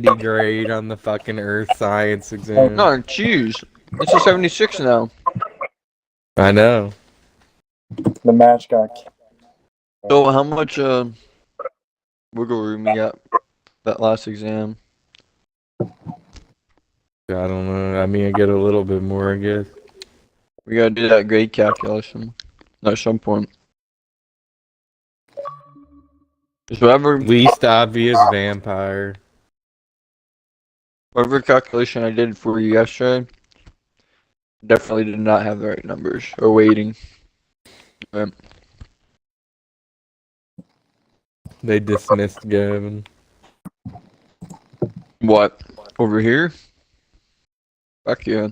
grade on the fucking earth science exam. No, jeez. It's a 76 now. I know. The match got. So how much wiggle room you got that last exam? I don't know. I mean, I get a little bit more, I guess. We gotta do that grade calculation at some point. Just whatever Least obvious vampire. calculation I did for you yesterday, definitely did not have the right numbers or weighting. They dismissed Gavin. What? Over here? Fuck yeah.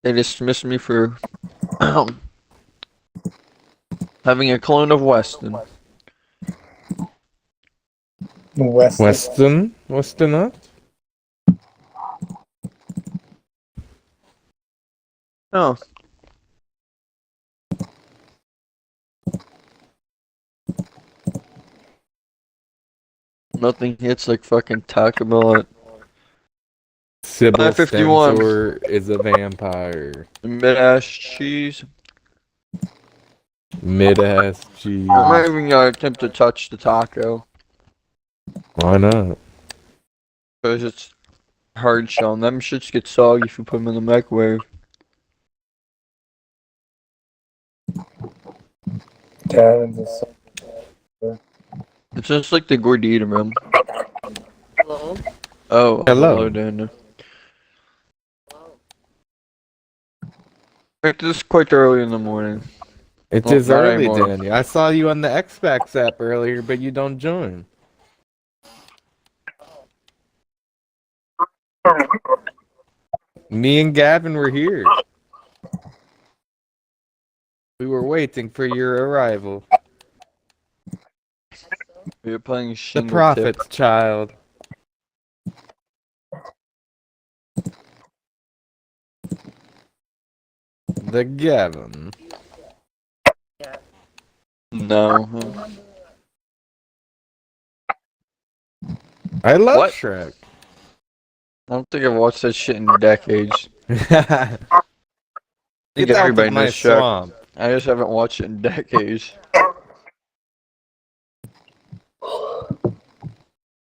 They dismissed me for having a clone of Weston. Weston? Weston up? Oh. Nothing hits like fucking Taco Bell at Sybil 551. Stentor is a vampire. mid-ass cheese. Mid-ass cheese. I'm not even gonna attempt to touch the taco Why not? because it's hard shell and them shits get soggy if you put them in the microwave. Gavin's a It's just like the gordita, man. Hello? Oh, Hello. Daniel. It's just quite early in the morning. It Well, is not early, anymore. Danny. I saw you on the Xbox app earlier, but you don't join. Me and Gavin were here. We were waiting for your arrival. We were playing The Shingle prophet's child. The Gavin. No. I love What? Shrek. I don't think I've watched that shit in decades. Get I think out everybody of my knows Shrek. swamp. I just haven't watched it in decades.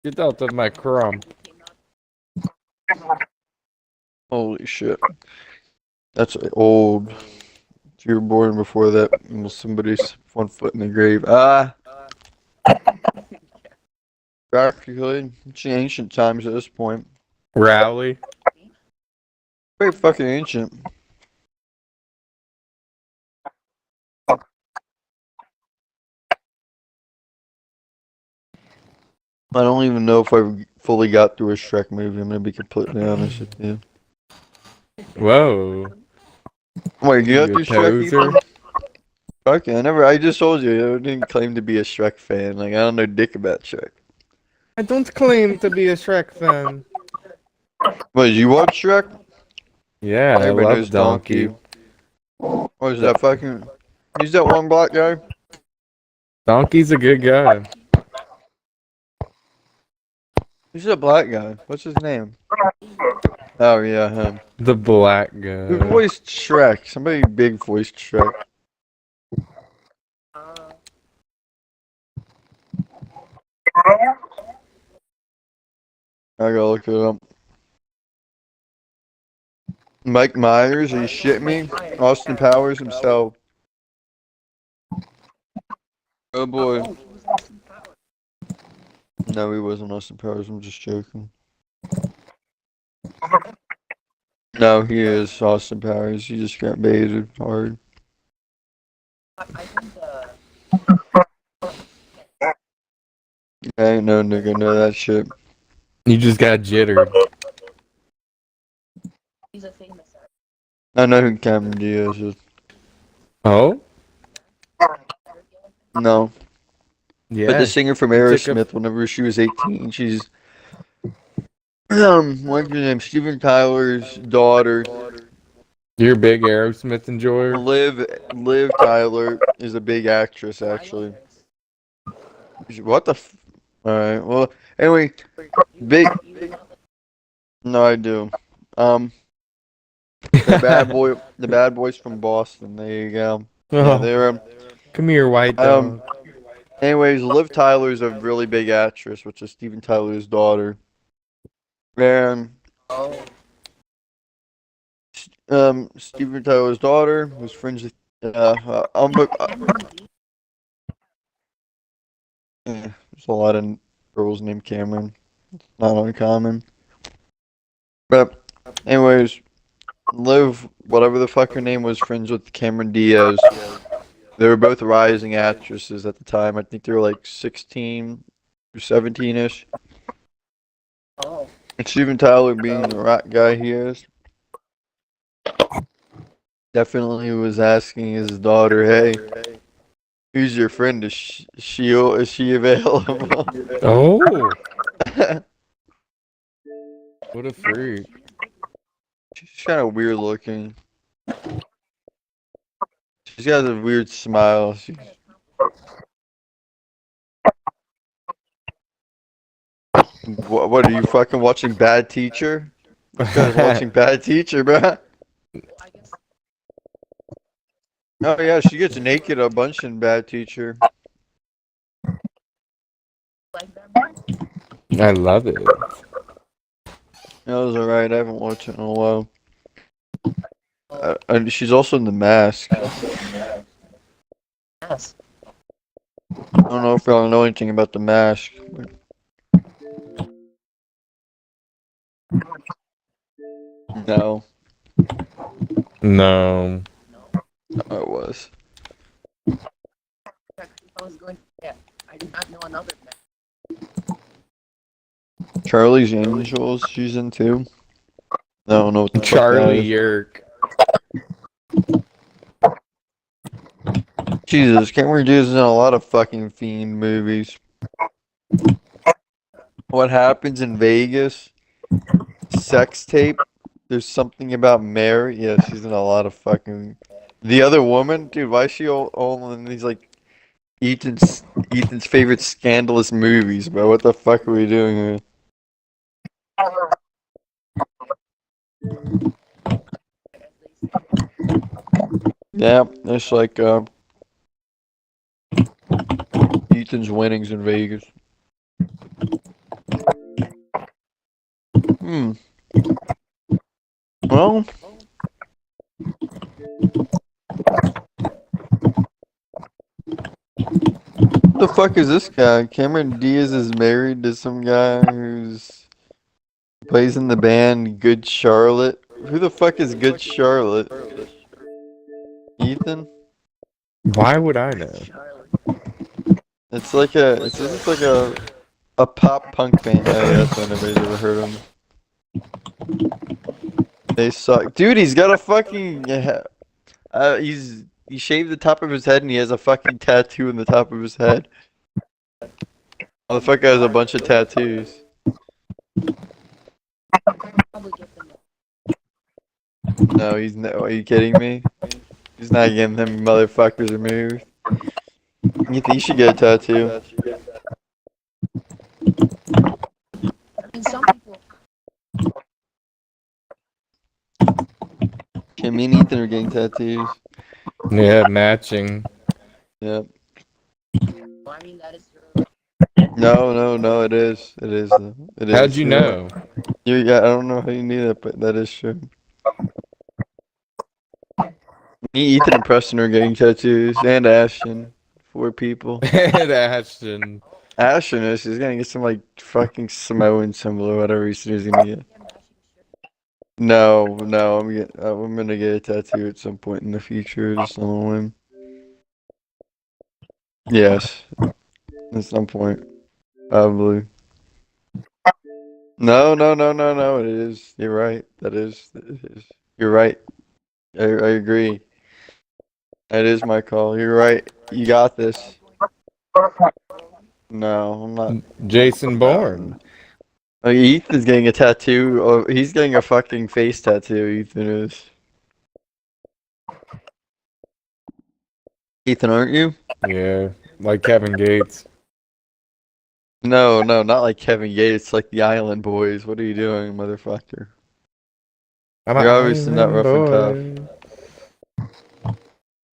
Get out of my crump. Holy shit. That's old. If you were born before that, somebody's 1 foot in the grave. Practically. It's ancient times at this point. Rowley. Very fucking ancient. I don't even know if I fully got through a Shrek movie. I'm gonna be completely honest with you. Whoa. Wait, you got You through Shrek? poser. Ethan? Fuck yeah, I just told you, I didn't claim to be a Shrek fan. Like, I don't know dick about Shrek. I don't claim to be a Shrek fan. Wait, you watch Shrek? Yeah, I Everybody love knows Donkey. What is that fucking... Who's that one black guy? Donkey's a good guy. Who's that black guy? What's his name? Oh yeah, him. The black Who guy. voiced Shrek? Somebody big voiced Shrek. I gotta look it up. Mike Myers, are you shitting me? Austin Powers himself. Oh boy. No, he wasn't Austin Powers, I'm just joking. No, he is Austin Powers, he just got baited hard. I ain't no nigga know that shit. You just got jittered. He's a famous actor. I know who Cameron Diaz is. Oh? No. Yeah. But the singer from took a- Aerosmith, whenever she was 18, she's what's her name? Steven Tyler's daughter. You're a big Aerosmith enjoyer? Liv Tyler is a big actress, actually. What the? Alright. Well, anyway, big. No, I do. The bad boys from Boston. There you go. Yeah, Oh, they're come here, white dog. Anyways, Liv Tyler's a really big actress, which is Steven Tyler's daughter. And Steven Tyler's daughter was friends with there's a lot of girls named Cameron. Not uncommon. But anyways, Liv, whatever the fuck her name was, friends with Cameron Diaz. They were both rising actresses at the time. I think they were like 16 or 17-ish. And Steven Tyler, being the rock guy he is, definitely was asking his daughter, "Hey, who's your friend? Is she available?" Oh, what a freak. She's kind of weird looking. She's got a weird smile. What are you fucking watching Bad Teacher? This guy's watching Bad Teacher, bruh. Oh yeah, she gets naked a bunch in Bad Teacher. I love it. That was alright. I haven't watched it in a while. And she's also in The Mask. Yes. I don't know if y'all know anything about The Mask. No, No. it was. I was going. Yeah, I did not know another. Charlie's Angels, she's in too. I don't know what the fuck that Charlie is. Yerk. Jesus, Cameron Diaz is in a lot of fucking fiend movies. What happens in Vegas? Sex tape. There's something about Mary. Yeah, she's in a lot of fucking. The other woman, dude. Why is she all in these like Ethan's favorite scandalous movies, bro? What the fuck are we doing here? Yeah, it's like Ethan's winnings in Vegas. Well, what the fuck is this guy? Cameron Diaz is married to some guy who's plays in the band Good Charlotte. Who the fuck is Good Charlotte? Ethan? Why would I know? It's like a pop punk band. Oh, yeah, that's why nobody's ever heard of them. They suck. Dude, he's got a fucking he shaved the top of his head and he has a fucking tattoo on the top of his head. Motherfucker has a bunch of tattoos. No, he's no. Are you kidding me? He's not getting them motherfuckers removed. You think you should get a tattoo? I mean, some people. Okay, me and Ethan are getting tattoos. Yeah, matching. Yep. Well, I mean, that is true. No, it is. It is. It is. How'd you know? Yeah, I don't know how you knew that, but that is true. Me, Ethan, and Preston are getting tattoos, and Ashton. 4 people. And Ashton. Ashton is. He's gonna get some like fucking Samoan symbol or whatever he says he's gonna get. No, I'm gonna get a tattoo at some point in the future, just on a whim. Yes, at some point, probably. No. It is. You're right. It is. You're right. I agree. It is my call. You're right. You got this. No, I'm not. Jason Bourne. Like, Ethan's getting a tattoo. Oh, he's getting a fucking face tattoo. Ethan is. Ethan, aren't you? Yeah, like Kevin Gates. No, no, not like Kevin Gates, like the Island Boys. What are you doing, motherfucker? I'm You're an obviously not island rough and tough. boy.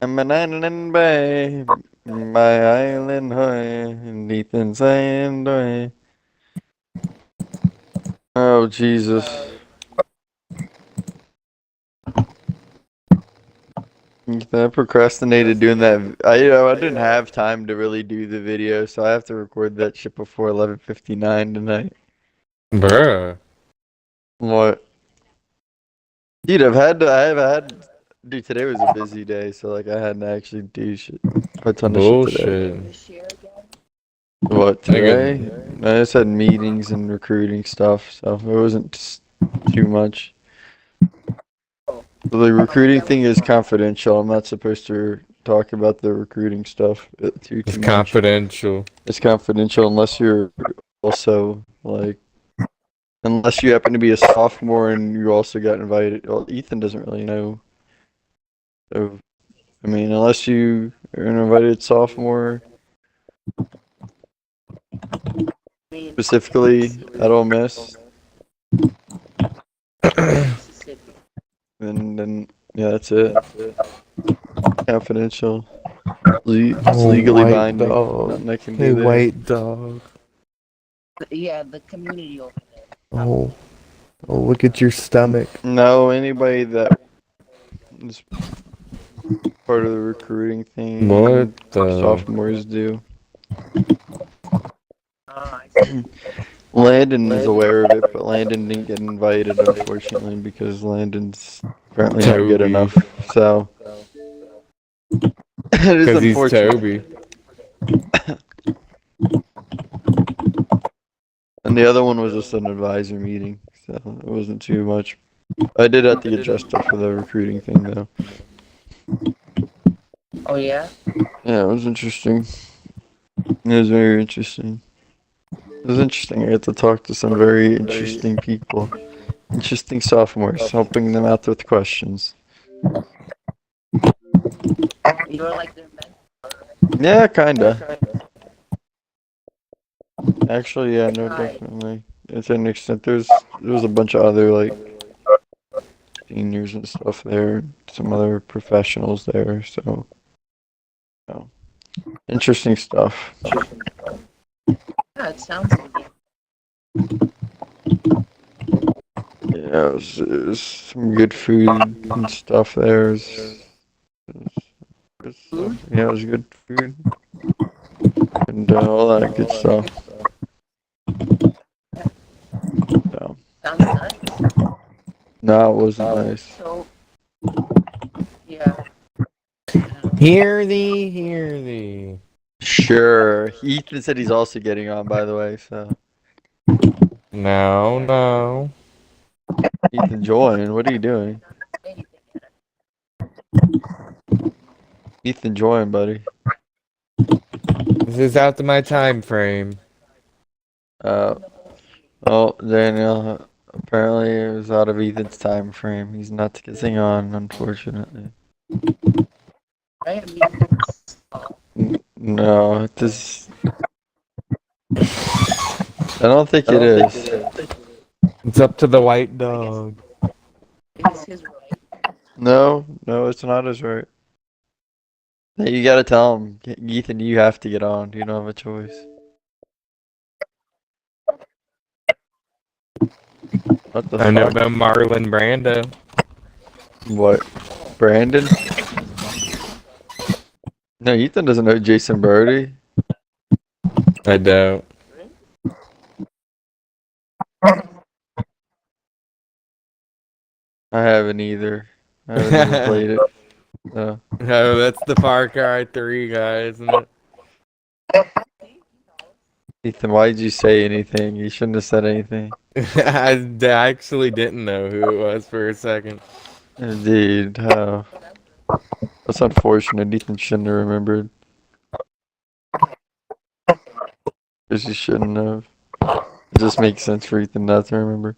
I'm an island boy, my island boy, Ethan saying boy. Oh Jesus! I procrastinated doing that. I didn't have time to really do the video, so I have to record that shit before 11:59 tonight. Bruh. What? Dude, dude, today was a busy day, so like I had to actually do shit, a ton of shit today. Bullshit. This year again? What, today? Nigga, I just had meetings and recruiting stuff, so it wasn't too much. The recruiting thing is confidential. I'm not supposed to talk about the recruiting stuff too it's much. confidential. It's confidential unless you're also like, unless you happen to be a sophomore and you also got invited. Well, Ethan doesn't really know. So, I mean, unless you are an invited sophomore, I mean, specifically at Ole Miss, Mississippi. then yeah, that's it. Confidential. It's Oh, legally white binding. dog. Nothing I can Hey, do there. white dog. Yeah, the community over there. Oh, oh, look at your stomach. No, anybody that is part of the recruiting thing, What the? sophomores do. I see. Landon is aware of it, but Landon didn't get invited, unfortunately, because Landon's apparently not good Toby. enough. So it is Because he's unfortunate. Toby. And the other one was just an advisor meeting, so it wasn't too much. I did have to get dressed up for the recruiting thing, though. Oh yeah? Yeah, it was interesting. It was very interesting. It was interesting. I got to talk to some very interesting people. Interesting sophomores, helping them out with questions. You were like their mentor. Yeah, kinda. Actually, yeah, no, Right. definitely. To an extent, there was a bunch of other like seniors and stuff there, some other professionals there, so interesting stuff. Yeah, it sounds like it. Yeah, it was some good food and stuff there. Good stuff. Yeah, it was good food and all that good stuff. So, Sounds nice. no, it wasn't nice. So, yeah. Hear thee, hear thee. Sure. Ethan said he's also getting on, by the way, so. No, no. Ethan, join. What are you doing? Anything yet. Ethan, join, buddy. This is out of my time frame. Well, Daniel, apparently it was out of Ethan's time frame. He's not getting on, unfortunately. Right? I mean, No, this. I don't think it is. It's up to the white dog. it's his right. No, it's not his right. Hey, you gotta tell him, Ethan, you have to get on. You don't have a choice. What the I know fuck? about Marlon Brando. What? Brandon? No, Ethan doesn't know Jason Brody. I don't. I haven't either. I haven't ever played it. No. No, that's the Far Cry 3 guy, isn't it? Ethan, why did you say anything? You shouldn't have said anything. I actually didn't know who it was for a second. Indeed. That's unfortunate. Ethan shouldn't have remembered. Because he shouldn't have. It just makes sense for Ethan not to remember.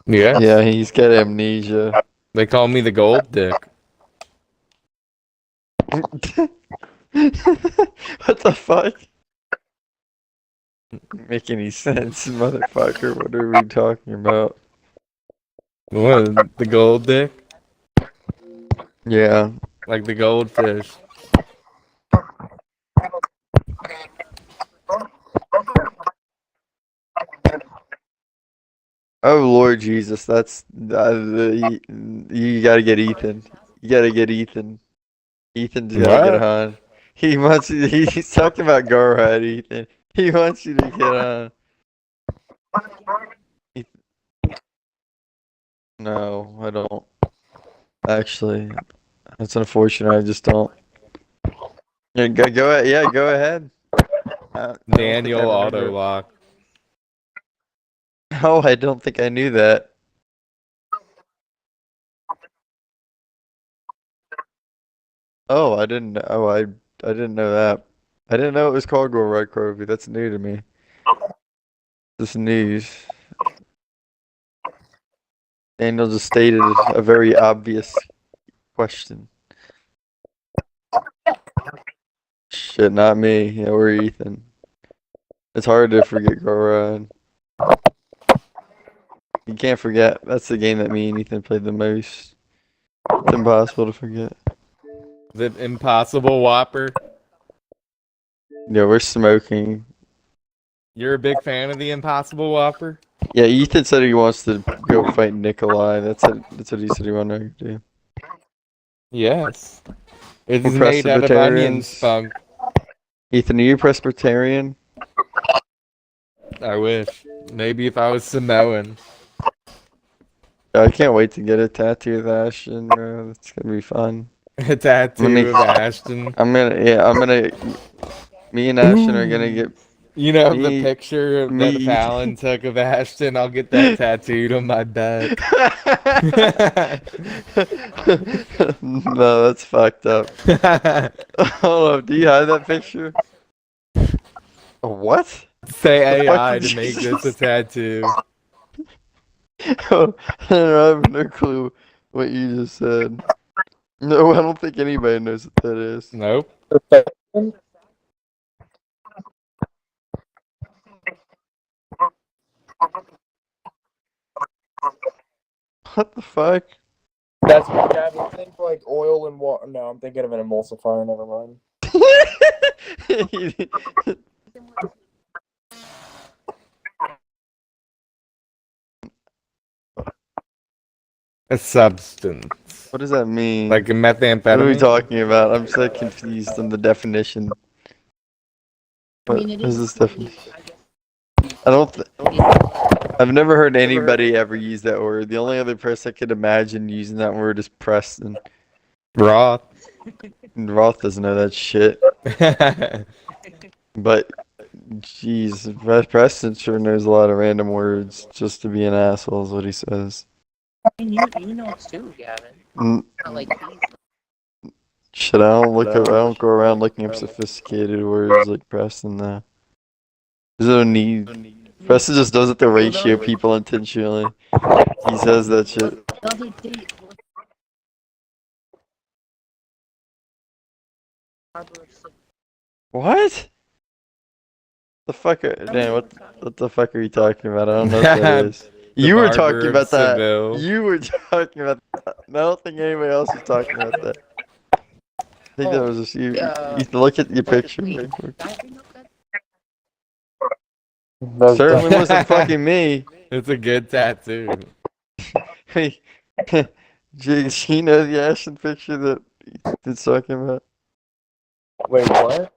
Yeah. Yeah, he's got amnesia. They call me the gold dick. What the fuck? Make any sense, motherfucker? What are we talking about? What? The gold dick? Yeah. Like the goldfish. Oh Lord Jesus, that's you gotta get Ethan. You gotta get Ethan. Ethan's gotta get What? on. He's talking about Gorod, Ethan. He wants you to get on. No, I don't. Actually, that's unfortunate. I just don't. Yeah, go ahead. Yeah, go ahead. I don't think I Daniel remember. auto lock. Oh, I don't think I knew that. Oh, I didn't. Oh, I didn't know that. I didn't know it was called Gorod Krovi. That's new to me. This news. Daniel just stated a very obvious question. Shit, not me. Yeah, we're Ethan. It's hard to forget Gorod. You can't forget. That's the game that me and Ethan played the most. It's impossible to forget. The Impossible Whopper. Yeah, we're smoking. You're a big fan of the Impossible Whopper? Yeah, Ethan said he wants to go fight Nikolai. That's what he said he wanted to do. Yes. It's We're made out of onion Presbyterians. spunk. Ethan, are you Presbyterian? I wish. Maybe if I was Samoan. I can't wait to get a tattoo of Ashton, bro. It's gonna be fun. A tattoo of Ashton. Me and Ashton are gonna get. You know the Me- picture that me- Fallon took of Ashton? I'll get that tattooed on my back. No, that's fucked up. Hold up, do you have that picture? What? Say The fuck AI did to make you this a tattoo. I have no clue what you just said. No, I don't think anybody knows what that is. Nope. What the fuck? That's what Gavin think like oil and water. No, I'm thinking of an emulsifier. Never mind. A substance. What does that mean? Like a What are we methamphetamine? talking about? I'm so confused on the definition. I What mean, it is is this funny, definition? I guess. I don't. It's- I've never heard anybody ever use that word. The only other person I could imagine using that word is Preston. Roth. And Roth doesn't know that shit. But, jeez, Preston sure knows a lot of random words just to be an asshole is what he says. I mean, you know it too, Gavin. Mm, Not like these. Shit, I don't go around looking up sophisticated words like Preston though. There's no need. Preston just does it to ratio people intentionally. He says that shit. The other day, What? The fuck? Dan, what the fuck are you talking about? I don't know what that is. You were Barber talking of about that. Seville. You were talking about that. I don't think anybody else was talking about that. I think that was just you. You look at your picture. real quick. That's Certainly wasn't fucking me. It's a good tattoo. Hey, Jigs, you know the Ashton picture that Ethan's talking about? Wait, what?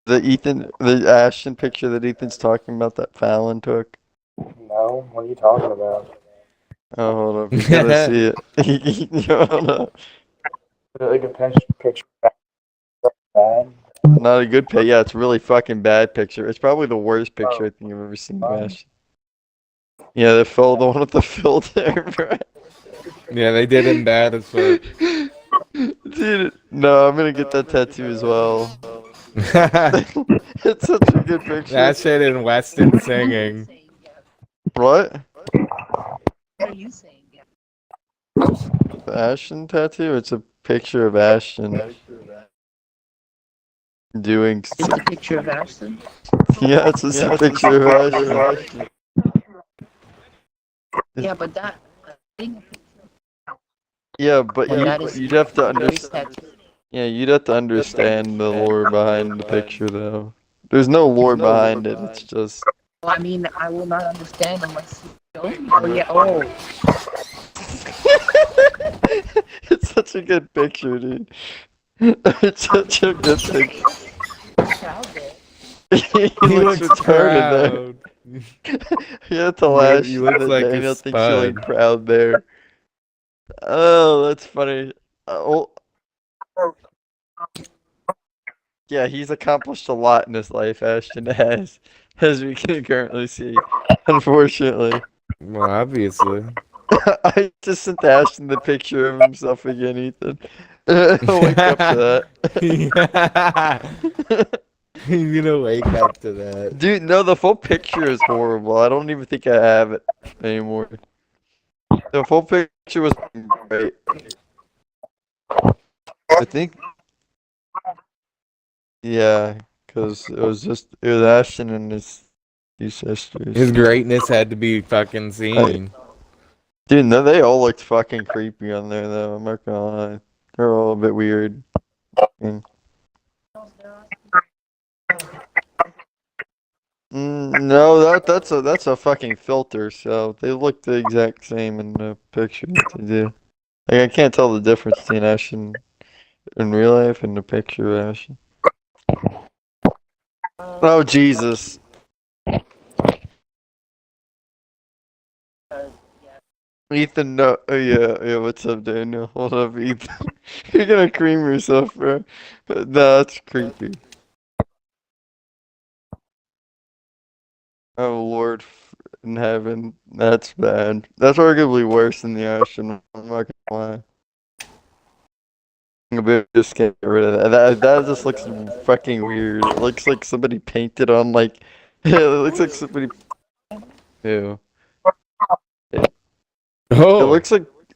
The Ashton picture that Ethan's talking about that Fallon took? No, what are you talking about? Oh, hold up, you gotta see it. Hold up. Like a picture bad? Not a good picture. Yeah, it's a really fucking bad picture. It's probably the worst picture I think I've ever seen of Ashton. Yeah, the one with the filter, bro. Yeah, they did him bad as fuck. Dude, no, I'm gonna get that tattoo as well. It's such a good picture. That shit in Weston singing. What? What are you saying, Gavin? The Ashton tattoo? It's a picture of Ashton. doing. It's a picture of Ashton. Yeah, it's just a picture of Ashton. Yeah, but that thing. Yeah, but That is you'd have to very understand. tattooed. Yeah, you'd have to understand the lore behind the picture, though. There's no lore behind it. It's just. Well, I mean, I will not understand unless you show me. Oh yeah. Oh, It's such a good picture, dude. It's such a good picture. proud there. He looks retarded there. You have to lash. He looks like a Daniel thinks you're like spud. proud there. Oh, that's funny. Oh. Yeah, he's accomplished a lot in his life, Ashton has, as we can currently see. Unfortunately. Well, obviously. I just sent Ashton the picture of himself again, Ethan. I'll wake up to that. He's gonna wake up to that. Dude, no, the full picture is horrible. I don't even think I have it anymore. The full picture was great. I think. Yeah, because it was Ashton and his sisters. His greatness had to be fucking seen. Dude, no, they all looked fucking creepy on there, though. I'm not gonna lie. They're all a bit weird. No, that's a fucking filter. So they look the exact same in the picture that they do. Like I can't tell the difference between Ashton in real life and the picture of Ashton. Oh Jesus! Ethan, no. Oh yeah. What's up, Daniel? Hold up, Ethan. You're gonna cream yourself, bro. No, that's creepy. Oh Lord in heaven, that's bad. That's arguably worse than the ocean. I'm not gonna lie. I'm gonna just get rid of that. That just looks fucking weird. It looks like somebody painted on like. It looks like somebody. Ew. Oh, It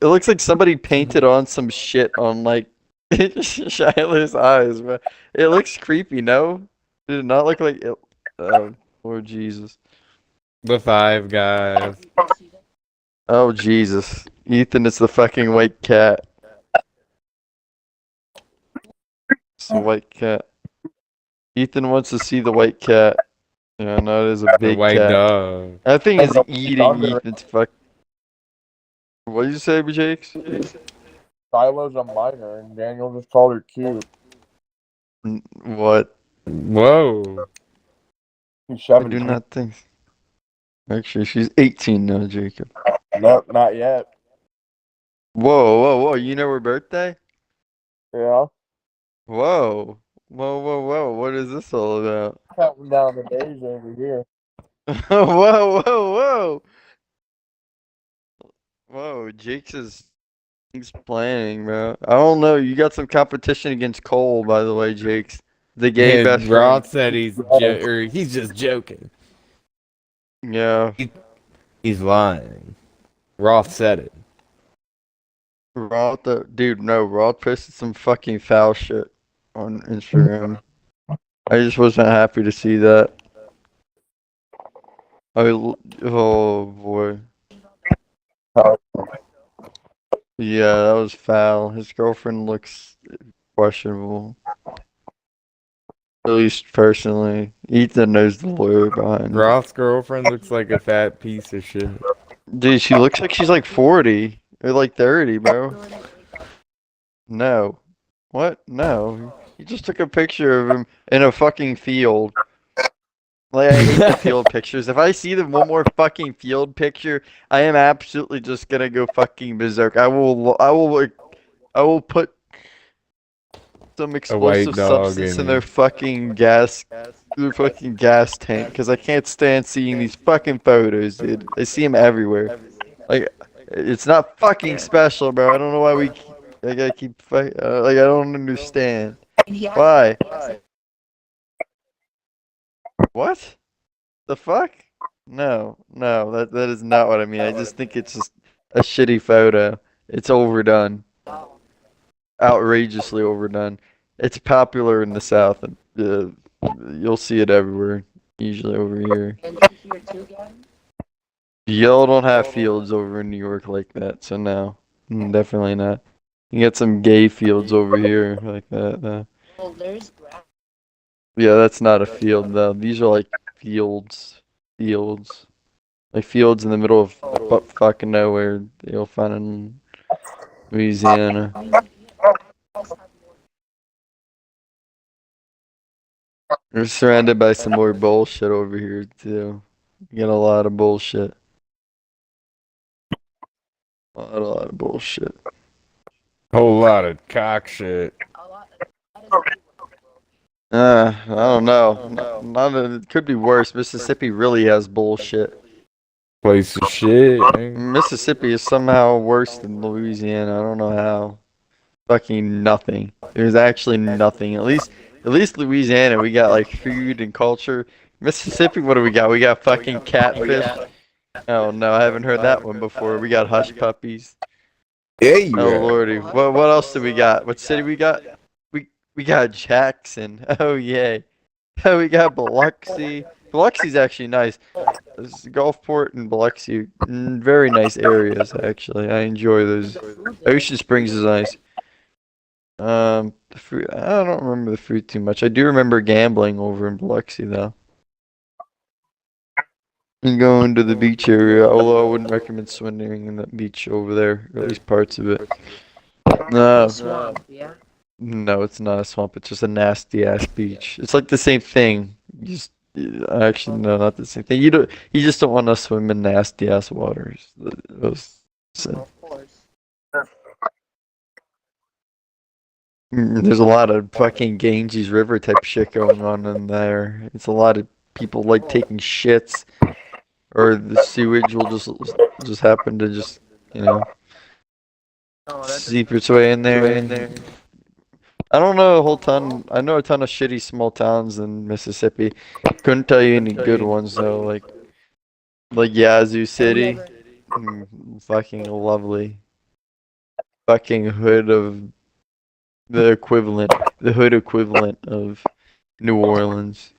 looks like somebody painted on some shit on like Shiloh's eyes, bro. It looks creepy. No, did it not look like it? Oh, Lord Jesus. the five guys. Oh Jesus, Ethan, it's the fucking white cat. It's the white cat. Ethan wants to see the white cat. Yeah, no, it is a The big white cat. dog. That thing is eating Ethan's fuck. What did you say, Jakes? Shiloh's a minor, and Daniel just called her cute. What? Whoa. She's I 17. do not think. Actually, she's 18 now, Jacob. Nope, not yet. Whoa! You know her birthday? Yeah. Whoa! What is this all about? Counting down the days over here. Whoa! Jake's he's planning, bro. I don't know. You got some competition against Cole, by the way, Jake's the gay Yeah, best Roth friend. said he's just joking. Yeah. He's lying. Roth said it. Roth, dude, no. Roth posted some fucking foul shit on Instagram. I just wasn't happy to see that. Oh boy. Yeah, that was foul. His girlfriend looks questionable. At least personally. Ethan knows the lawyer behind it. Roth's girlfriend looks like a fat piece of shit. Dude, she looks like she's like 40 or like 30, bro. No. What? No. He just took a picture of him in a fucking field. Like, I hate the field pictures. If I see them one more fucking field picture, I am absolutely just gonna go fucking berserk. I will put some explosive dog substance in in their fucking gas tank, because I can't stand seeing these fucking photos, dude. I see them everywhere. Like, it's not fucking special, bro. I don't know why I gotta keep like, I don't understand. Why? What? The fuck? No, that is not what I mean. I just think it's just a shitty photo. It's overdone. Outrageously overdone. It's popular in the South, and you'll see it everywhere. Usually over here. And here too, Gavin? Y'all don't have fields over in New York like that, so no, definitely not. You get some gay fields over here like that, though. Well, there's grass. Yeah, that's not a field though. These are like fields, like fields in the middle of fucking nowhere. that You'll find in Louisiana. I mean, yeah, grass have more. We're surrounded by some more bullshit over here too. You get a lot of bullshit. A lot of bullshit. Whole lot of cock shit. A lot of everywhere, bro. I don't know. It could be worse. Mississippi really has bullshit. Place of shit. Man. Mississippi is somehow worse than Louisiana. I don't know how. Fucking nothing. There's actually nothing. At least Louisiana, we got like food and culture. Mississippi, what do we got? We got fucking catfish. Oh no, I haven't heard that one before. We got hush puppies. Yeah. Oh lordy. What else do we got? What city we got? We got Jackson. Oh yay. Oh, we got Biloxi. Biloxi's actually nice. This Gulfport and Biloxi, very nice areas actually. I enjoy those. Ocean Springs is nice. The food, I don't remember the food too much. I do remember gambling over in Biloxi though. And going to the beach area, although I wouldn't recommend swimming in that beach over there, or at least parts of it. No, Swamp, yeah. no, it's not a swamp. It's just a nasty ass beach. It's like the same thing. Actually, no, not the same thing. You just don't want to swim in nasty ass waters. Of course. There's a lot of fucking Ganges River type shit going on in there. It's a lot of people like taking shits, or the sewage will just happen to just No, that's seep its way in there. I don't know a whole ton. I know a ton of shitty small towns in Mississippi. Couldn't tell you any good ones though. Like Yazoo City, fucking lovely. Fucking hood of the hood equivalent of New Orleans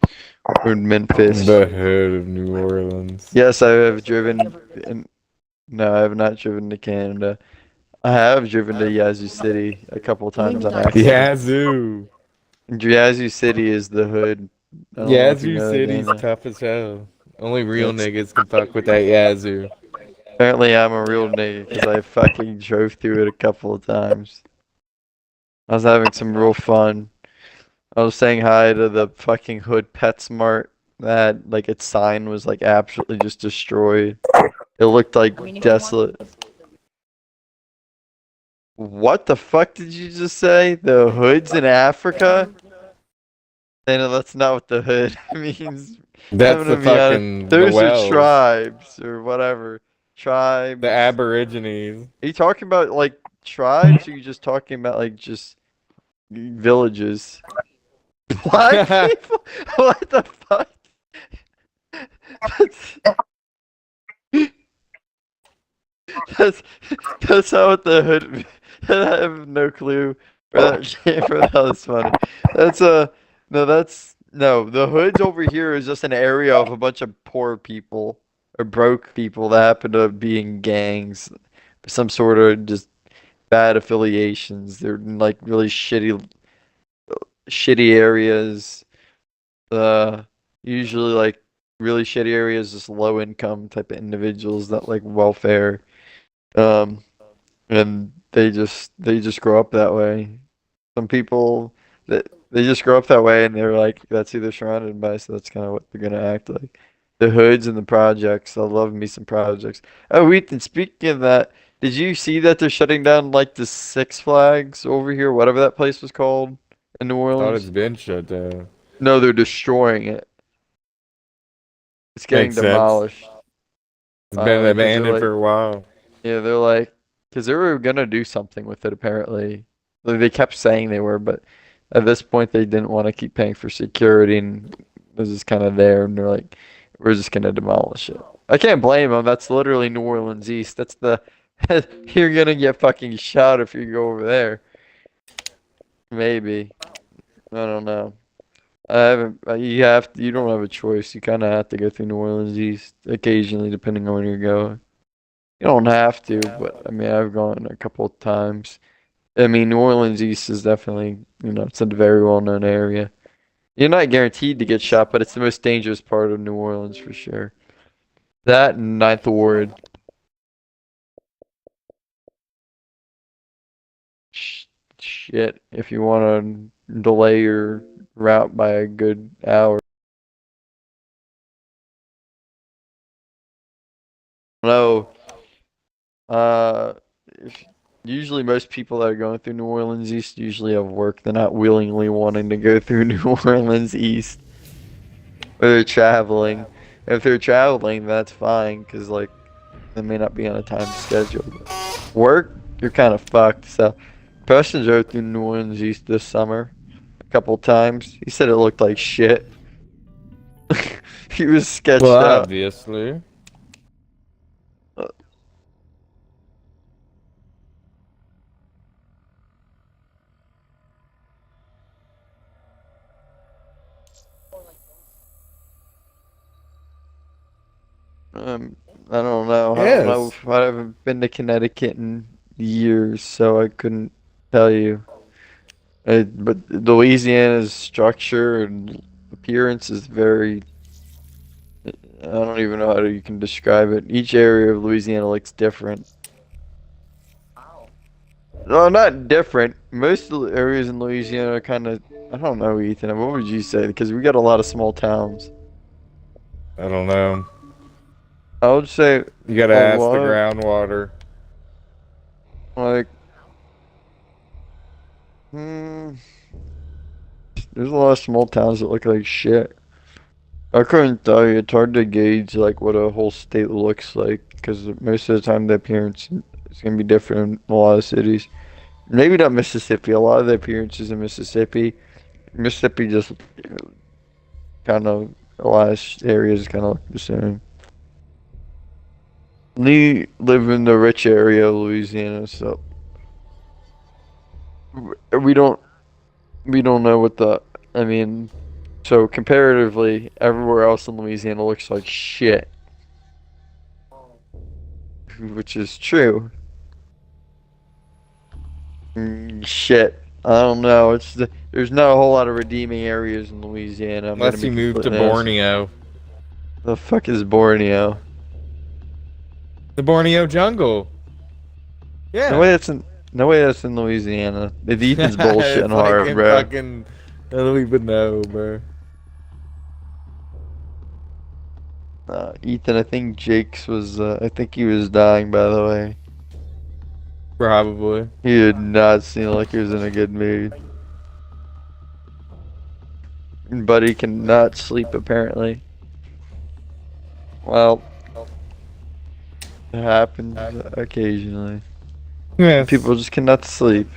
or Memphis. The hood of New Orleans. Yes, I have driven. No, I have not driven to Canada. I have driven to Yazoo City a couple times on accident. Yazoo. Yazoo City is the hood. I don't know if you Yazoo know that, City's Dana. tough as hell. Only real It's- niggas can fuck with that Yazoo. Apparently, I'm a real nigga because I fucking drove through it a couple of times. I was having some real fun. I was saying hi to the fucking hood PetSmart that like its sign was like absolutely just destroyed. It looked like I mean, if you want- desolate. What the fuck did you just say? The hoods in Africa? No, that's not what the hood means. That's I'm the gonna be honest. fucking Those the are wells. tribes or whatever. Tribes. The Aborigines. Are you talking about like tribes, or are you just talking about like just villages? Black people? What the fuck? That's not what the hood. I have no clue where that came from. That was funny. No. The hoods over here is just an area of a bunch of poor people or broke people that happen to be in gangs, some sort of just bad affiliations. They're in like really shitty areas. Usually like really shitty areas, just low income type of individuals that like welfare. And they just grow up that way. Some people that they just grow up that way and they're like that's who they're surrounded by, so that's kind of what they're gonna act like. The hoods and the projects. I love me some projects. Oh, Ethan, speaking of that, did you see that they're shutting down like the Six Flags over here, whatever that place was called in New Thought Orleans? it's been shut down. No, they're destroying it. It's getting Makes sense. demolished. It's been 'cause they're abandoned like- for a while. Yeah, they're like, because they were gonna do something with it apparently. Like, they kept saying they were, but at this point they didn't want to keep paying for security, and it was just kind of there, and they're like, we're just gonna demolish it. I can't blame them. That's literally New Orleans East. That's the you're gonna get fucking shot if you go over there. Maybe. I don't know. I haven't. You don't have a choice. You kind of have to go through New Orleans East occasionally, depending on where you're going. You don't have to, but I mean, I've gone a couple of times. I mean, New Orleans East is definitely, it's a very well-known area. You're not guaranteed to get shot, but it's the most dangerous part of New Orleans for sure. That and Ninth Ward. Shit, if you want to delay your route by a good hour. No. Uh, if, Usually most people that are going through New Orleans East usually have work. They're not willingly wanting to go through New Orleans East. Or they're traveling. If they're traveling, that's fine, because, like, they may not be on a time schedule. But work, you're kind of fucked. So, Preston drove through New Orleans East this summer a couple times. He said it looked like shit. He was sketched Well, out. obviously. I don't know. I don't know. Yes. I haven't been to Connecticut in years, so I couldn't tell you. But Louisiana's structure and appearance is very. I don't even know how you can describe it. Each area of Louisiana looks different. Wow. No, not different. Most of the areas in Louisiana are kind of. I don't know, Ethan. What would you say? Because we got a lot of small towns. I don't know. I would say You gotta a ask the lot, groundwater. like. Hmm. There's a lot of small towns that look like shit. I couldn't tell you. It's hard to gauge like what a whole state looks like because most of the time the appearance is gonna be different in a lot of cities. Maybe not Mississippi. A lot of the appearances in Mississippi, Mississippi just kind of a lot of areas kind of look the same. We live in the rich area of Louisiana, so we don't we don't know what the. I mean. So comparatively, everywhere else in Louisiana looks like shit, which is true. Shit, I don't know. There's not a whole lot of redeeming areas in Louisiana. I'm gonna Unless be you move to completely honest. Borneo. The fuck is Borneo? The Borneo jungle. Yeah. No way that's in Louisiana. The Ethan's bullshit It's hard, in bro. fucking. I don't even know, bro. Ethan, I think Jake's was. I think he was dying. By the way, Probably. he did not seem like he was in a good mood. But he cannot sleep apparently. Well, it happens occasionally. Yes. People just cannot sleep.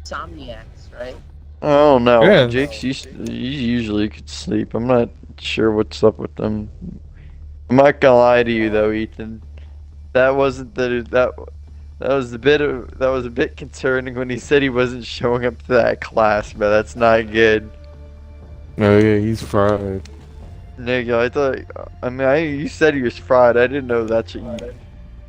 Insomniacs, right? I don't know. Yeah. He usually could sleep. I'm not sure what's up with them. I'm not gonna lie to you though, Ethan. That wasn't that was a bit concerning when he said he wasn't showing up to that class, but that's not good. Oh yeah, he's fried. Nigga, you said he was fried. I didn't know that's what you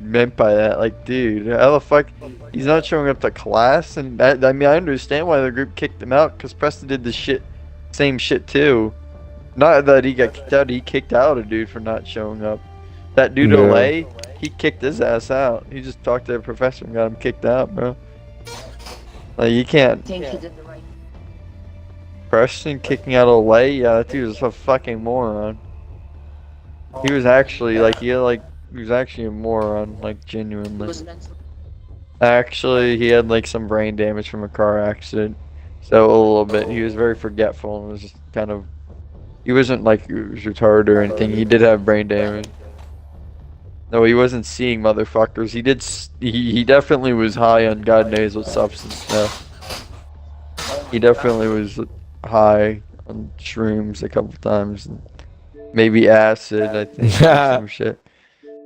meant by that. Like, dude, how the fuck? He's not showing up to class, and that, I understand why the group kicked him out, because Preston did the same shit too. Not that he got kicked out, he kicked out a dude for not showing up. That dude Yeah. Olay, he kicked his ass out. He just talked to the professor and got him kicked out, bro. Like, you I can't. think he did the right. Preston kicking out Olay? Yeah, that dude was a fucking moron. He was actually, he was actually a moron, like, It genuinely. was mentally. Actually, he had, like, some brain damage from a car accident. So, a little bit. He was very forgetful and was just kind of. He wasn't, like, he was retarded or anything. He did have brain damage. No, he wasn't seeing motherfuckers. He definitely was high on God knows what substance, though. He definitely was high on shrooms a couple times. And maybe acid, I think, or some shit.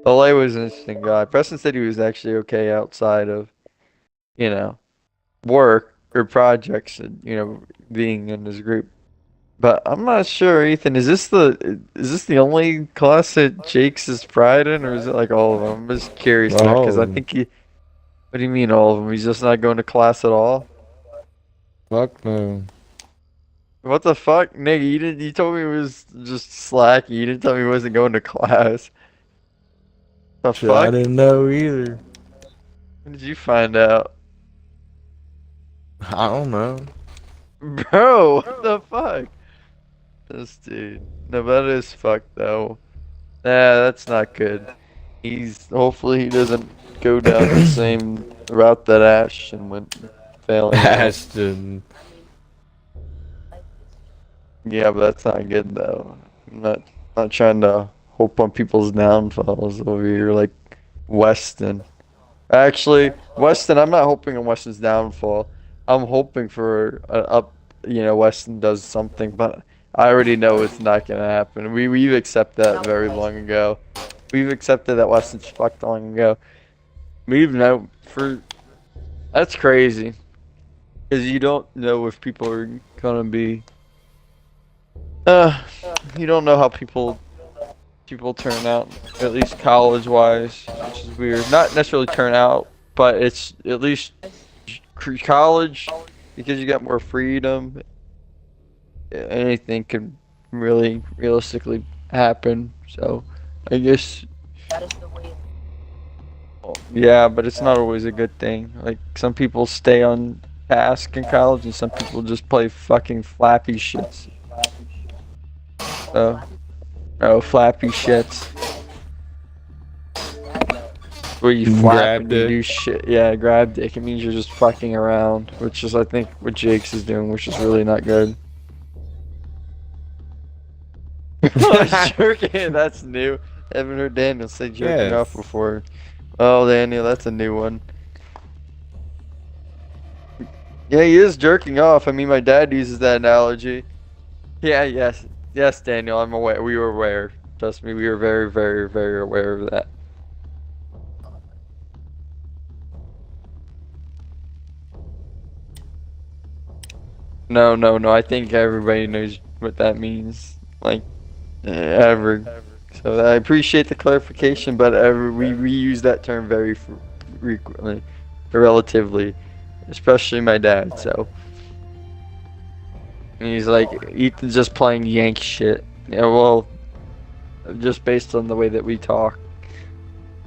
Olay was an interesting guy. Preston said he was actually okay outside of, work. or projects, being in this group. But I'm not sure, Ethan. Is this the only class that Jake's is pride in, or is it like all of them? I'm just curious now because I Oh, think he. What do you mean all of them? He's just not going to class at all? fuck no. What the fuck, nigga? You didn't. You told me it was just slacky. You didn't tell me he wasn't going to class. The Shit, I fuck? didn't know either. When did you find out, I don't know. bro? What the fuck? This dude. No, that is fucked though. Yeah, that's not good. Hopefully he doesn't go down the same route that Ashton went, failing out. Ashton. Yeah, but that's not good though. I'm not trying to hope on people's downfalls over here like Weston. Actually, Weston, I'm not hoping on Weston's downfall. I'm hoping for a up, Weston does something, but I already know it's not gonna happen. We've accepted that very long ago. We've accepted that Weston's fucked long ago. We've know for that's crazy, because you don't know if people are gonna be. You don't know how people turn out, at least college wise, which is weird. Not necessarily turn out, but it's at least college because you got more freedom. Anything can really realistically happen. So I guess That is the way. yeah, but it's not always a good thing. Like some people stay on task in college, and some people just play fucking flappy shits. So. Oh, flappy shits. Where you flap Grab and you dick. do shit. Yeah, grab dick. It means you're just fucking around, which is, I think, what Jake's is doing, which is really not good. Jerking, that's new. Haven't heard Daniel say jerking off Yes. before. Oh, Daniel, that's a new one. Yeah, he is jerking off. I mean, my dad uses that analogy. Yeah, yes. Yes, Daniel, I'm aware. We were aware. Trust me, we were very, very, very aware of that. No, no, no. I think everybody knows what that means. Like, ever. So I appreciate the clarification, but we use that term very frequently, relatively, especially my dad. So and he's like, Ethan's just playing yank shit. Yeah, well, just based on the way that we talk,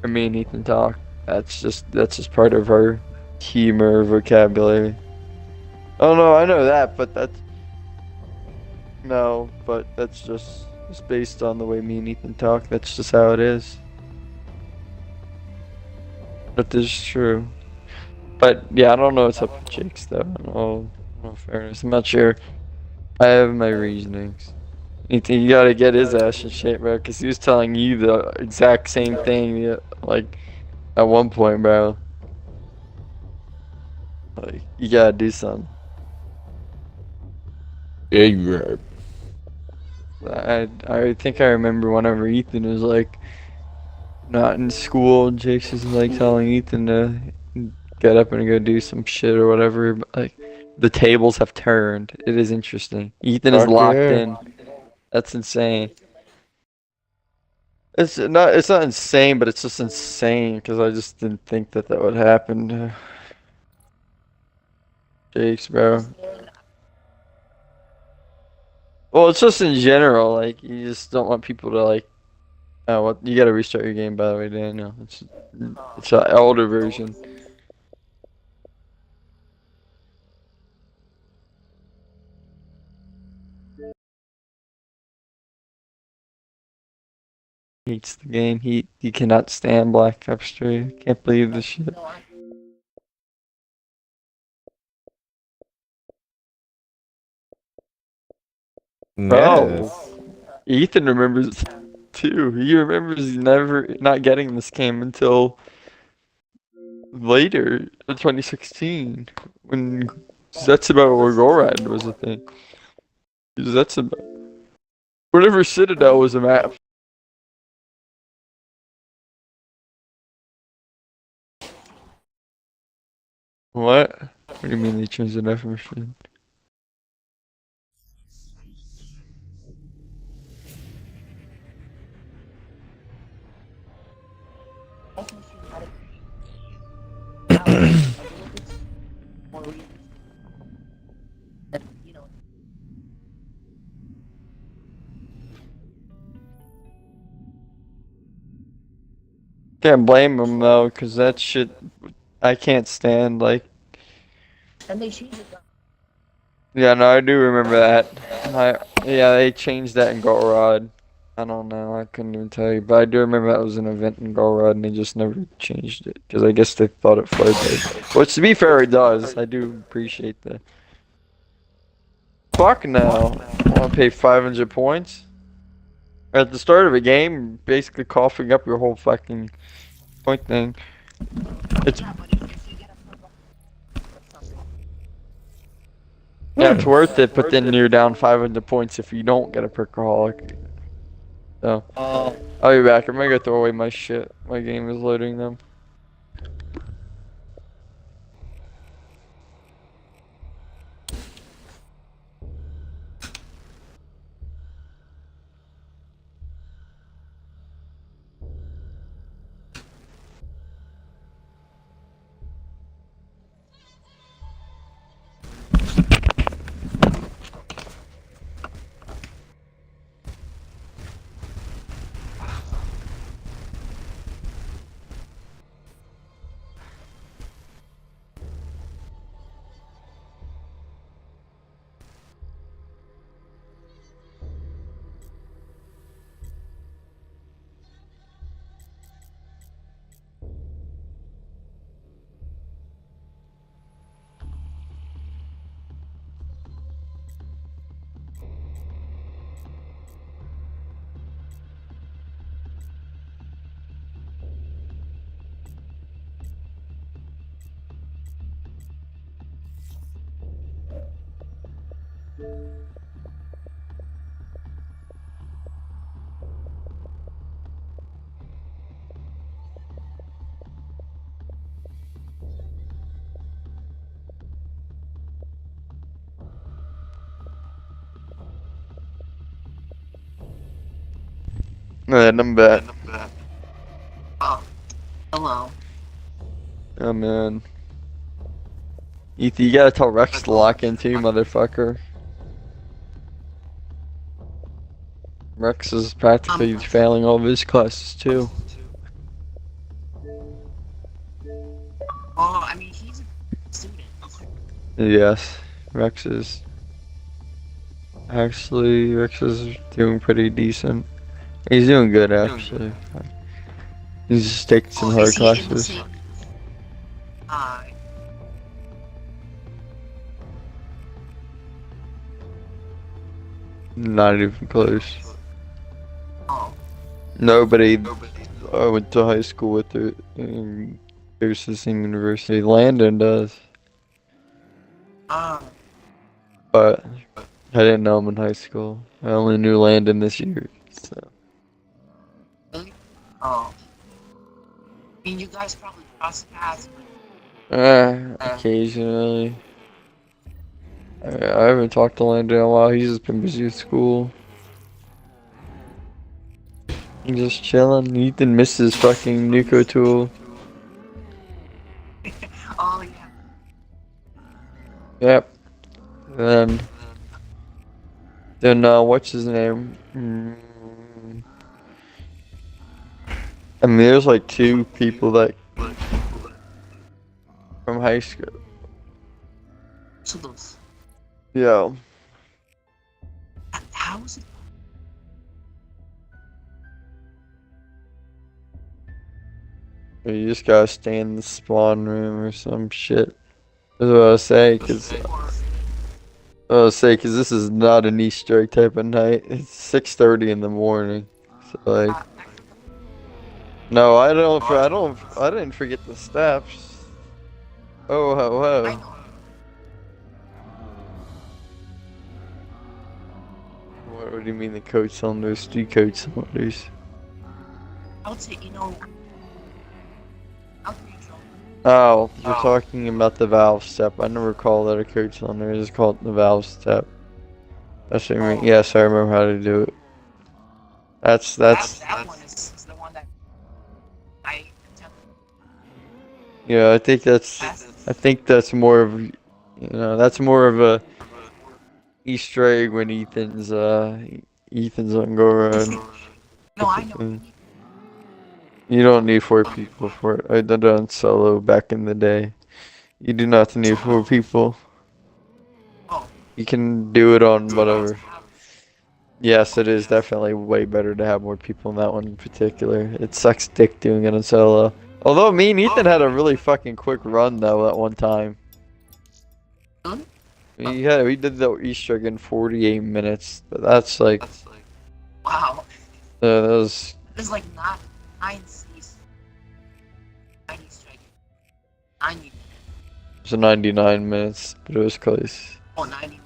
or me and Ethan talk, that's just part of our humor vocabulary. Oh no, I know that, but that's just based on the way me and Ethan talk. That's just how it is. But this is true. But yeah, I don't know what's up with Jake's though. No fairness. I'm not sure. I have my reasonings. Ethan, you gotta get his ass in shape, bro, because he was telling you the exact same thing, yeah, like at one point, bro. Like you gotta do something. Yeah, you're right. I think I remember whenever Ethan was like not in school, Jake's just like telling Ethan to get up and go do some shit or whatever. But, like the tables have turned. It is interesting. Ethan is Fuck locked yeah. in. That's insane. It's not insane, but it's just insane because I just didn't think that would happen to Jake's, bro. Well, it's just in general, like you just don't want people to like. Oh, what? You gotta restart your game, by the way, Daniel. It's an older version. Hates the game. He cannot stand Black Ops 3. Can't believe this shit. Yes. Ethan remembers too. He remembers never not getting this game until later, in 2016, when Zetsubo or Gorod was a thing. Zetsubo. Whatever Citadel was a map. What? What do you mean they changed the definition? I think she had it. Now, a little bit more reasons. That, you know, Can't blame them though, cause that shit I can't stand. Like, and they changed it. yeah, no, I do remember that. Yeah, they changed that in Gorod. I don't know, I couldn't even tell you, but I do remember that was an event in Gorod, and they just never changed it, cause I guess they thought it flowed better. Which, to be fair, it does. I do appreciate that. Fuck no. I want to pay 500 points? At the start of a game, basically coughing up your whole fucking point thing. It's Yeah, but if you get a purple, that's something. Yeah, it's worth it, but then you're down 500 points if you don't get a perkaholic. So, I'll be back. I'm gonna go throw away my shit. My game is loading them. Man, I'm back. Oh, hello. Oh man. Ethan, you gotta tell Rex to lock in too, motherfucker. Rex is practically failing all of his classes too. Oh, I mean, he's a student. Yes, Rex is. Actually, Rex is doing pretty decent. He's doing good, actually. He's just taking some hard Is he in the classes. same? Not even close. Oh, Nobody I went to high school with her goes to the same university. Landon does. uh, But I didn't know him in high school. I only knew Landon this year. So really? Oh. I mean, you guys probably cross paths. occasionally. I haven't talked to Landon in a while. He's just been busy with school. I'm just chilling. Ethan misses fucking Nuko Tool. Oh, yeah. Yep. Then what's his name? I mean, there's like two people that from high school. So those. Yeah. How is it? You just gotta stay in the spawn room or some shit. That's what I was saying, cause this is not an Easter egg type of night. It's 6:30 in the morning. So like, no, I didn't forget the steps. Oh, ho, I ho. know. What do you mean the code cylinders? 3 code cylinders. I would say, you know, I'll be Oh, you're talking about the valve step. I never call that a code cylinder. I just call it the valve step. That's what I mean. Yes, I remember how to do it. That's That one is the one that I attempted. yeah. I think that's more of that's more of a Easter egg when Ethan's on Gorod. No, I know. You don't need 4 people for it. I did it on solo back in the day. You do not need 4 people. Oh, You can do it on whatever. Yes, it is definitely way better to have more people in that one in particular. It sucks dick doing it on solo. Although me and Ethan had a really fucking quick run though at one time. Really? We did the Easter egg in 48 minutes, but that's like wow. that was There's like 9 C's. 90 strike. 90. it was 99 minutes, but it was close. Oh, 99.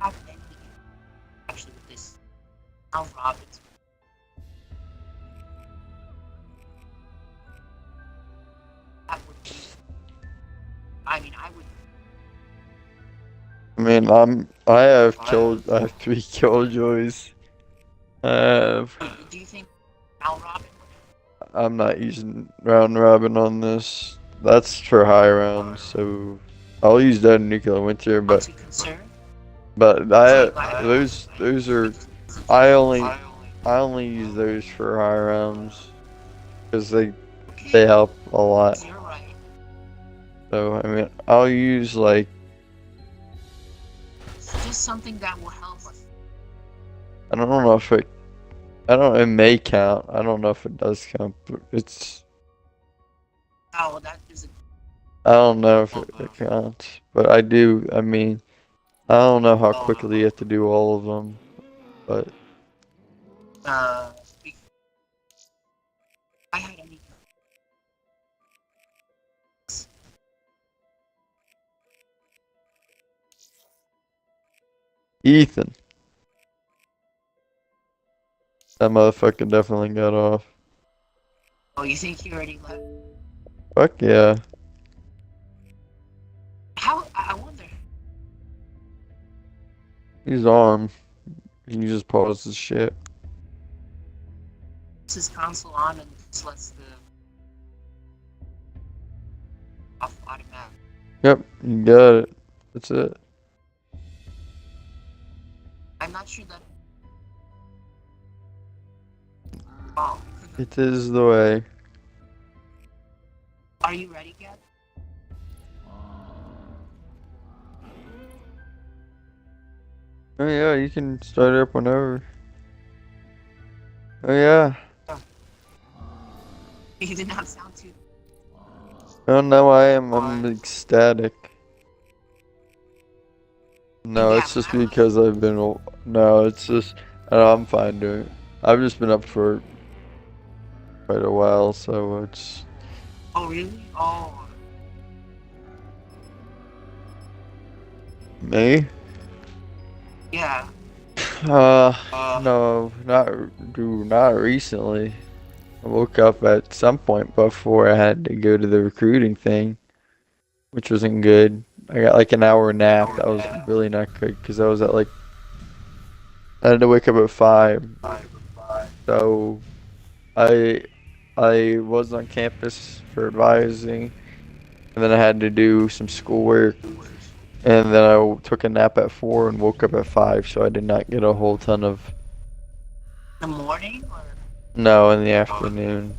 I've been actually with this. Now Robbins. That would be. I mean, I would. I mean, I have 3 killjoys. Do you think round robin? I'm not using round robin on this. That's for high rounds, so I'll use that in nuclear winter, Aren't you concerned? but those are I only use those for high rounds because they help a lot. You're right. So I mean, I'll use like It's just something that will help us. I don't know if it may count. I don't know if it does count, but it's Oh, well, that is a. I don't know if it counts, but I do. I mean, I don't know how quickly you have to do all of them, but I had any. Ethan, that motherfucker definitely got off. Oh, you think he already left? Fuck yeah. How? I wonder. He's on. He just paused his shit. Puts his console on and just lets the off automatic. Yep, you got it. That's it. I'm not sure that. Oh. It is the way. Are you ready, Gavin? Oh yeah, you can start it up whenever. Oh yeah. You did not sound too. Oh no, I'm ecstatic. No, it's just because I've been. No, it's just. I'm fine doing it. I've just been up for quite a while, so it's. Oh, really? Oh. Me? Yeah. No, not recently. I woke up at some point before I had to go to the recruiting thing, which wasn't good. I got like an hour nap. That was really not good because I was at like. I had to wake up at 5. So, I was on campus for advising, and then I had to do some schoolwork, and then I took a nap at 4 and woke up at 5. So I did not get a whole ton of. The morning or? No, in the afternoon.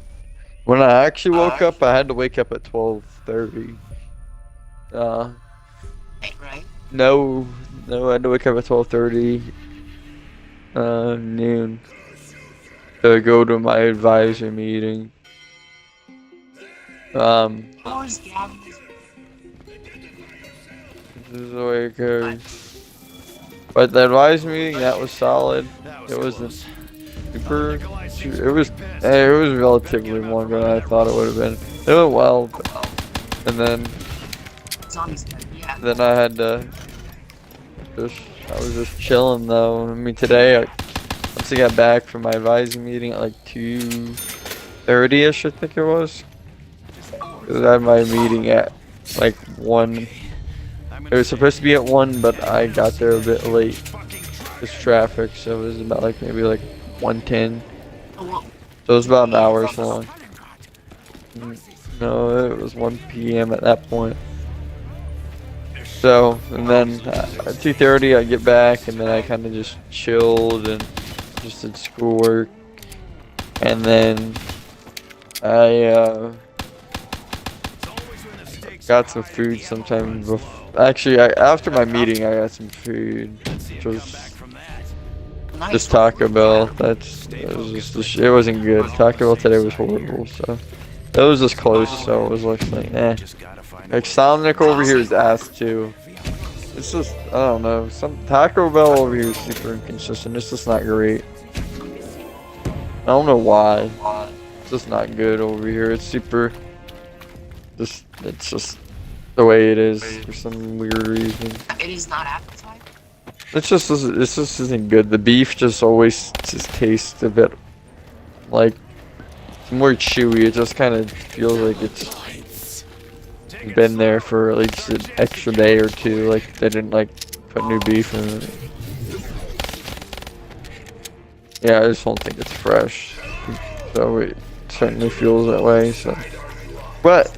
When I actually woke up, I had to wake up at 12:30. Right? No, I had to wake up at 12:30. Noon. To go to my advisor meeting. Where's Gavin? This is the way it goes. But the advisor meeting, that was solid. It wasn't super. It was relatively longer than I thought it would have been. It went well, and then Zombies, yeah. then I had to I was just chilling though. I mean today once I got back from my advising meeting at like 2:30ish, I think it was. 'Cause I had my meeting at like 1. It was supposed to be at 1, but I got there a bit late. There's traffic, so it was about like maybe like 1:10. So it was about an hour long. No, it was 1 p.m. at that point. So, and then at 2:30 I get back, and then I kind of just chilled and just did schoolwork. And then I got some food sometime before. Actually, after my meeting, I got some food, which was just Taco Bell. It wasn't good. Taco Bell today was horrible, so it was just close. So it was like eh. Like Sonic over here is ass too. It's just I don't know. Some Taco Bell over here is super inconsistent. It's just not great. I don't know why. It's just not good over here. It's super. It's just the way it is for some weird reason. It is not appetizing. It just isn't good. The beef just always tastes a bit like it's more chewy. It just kind of feels like it's been there for at least an extra day or two. Like they didn't like put new beef in it. Yeah, I just don't think it's fresh. So it certainly feels that way. So, but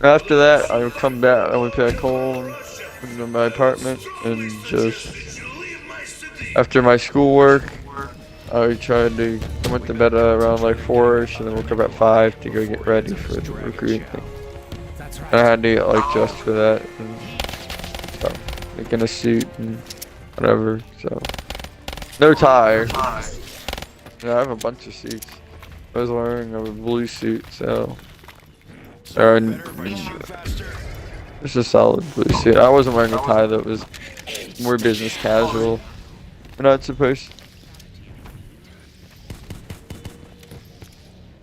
after that, I would come back. I went back home into my apartment and just after my schoolwork, I went to bed around like 4ish, and then woke up at 5 to go get ready for the recruiting thing. And I had to get like dressed for that, and so, like in a suit and whatever. So no tie. Yeah, I have a bunch of suits. I was wearing a blue suit, so it's a solid blue suit. I wasn't wearing a tie though. It was more business casual. We're not supposed.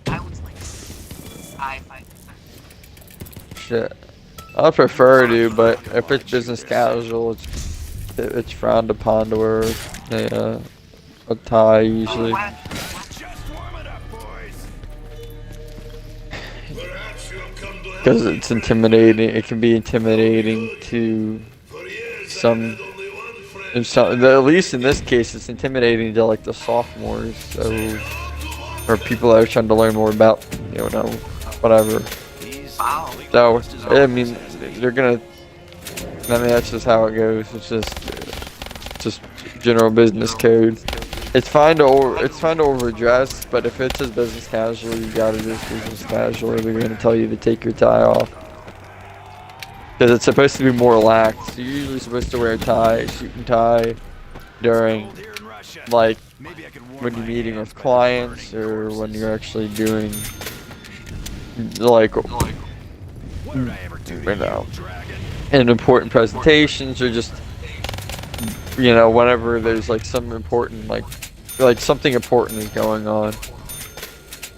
I was like, Shit. I prefer to, but if it's business casual, it's frowned upon to wear a tie usually. Because it's intimidating. It can be intimidating to some. At least in this case, it's intimidating to like the sophomores, or people that are trying to learn more about, whatever. So I mean, they're gonna. I mean, that's just how it goes. It's just general business code. It's fine to overdress, but if it's just business casual, you gotta just business casual. They're gonna tell you to take your tie off because it's supposed to be more lax. You're usually supposed to wear a tie, suit and tie, during like when you're meeting with clients or when you're actually doing like in important presentations or just whenever there's like some important like something important is going on.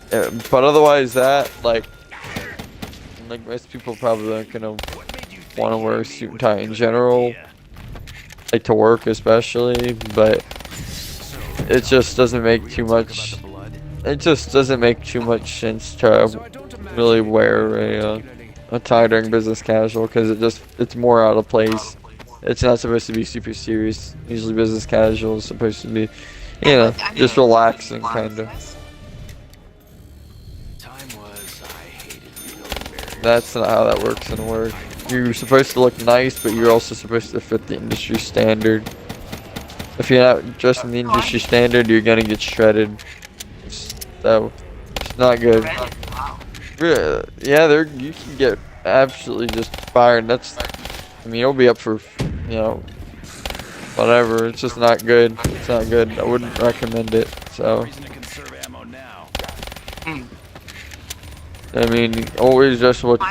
But otherwise that like most people probably aren't gonna want to wear a suit and tie in general, like to work especially, but it just doesn't make too much sense to really wear a tie during business casual because it's more out of place. It's not supposed to be super serious. Usually business casual is supposed to be, just relaxing kind of. That's not how that works in work. You're supposed to look nice, but you're also supposed to fit the industry standard. If you're not dressed in the industry standard, you're gonna get shredded. So, it's not good. Yeah, you can get absolutely just fired. You'll be up for, whatever. It's just not good. It's not good. I wouldn't recommend it. So, I mean, always dress what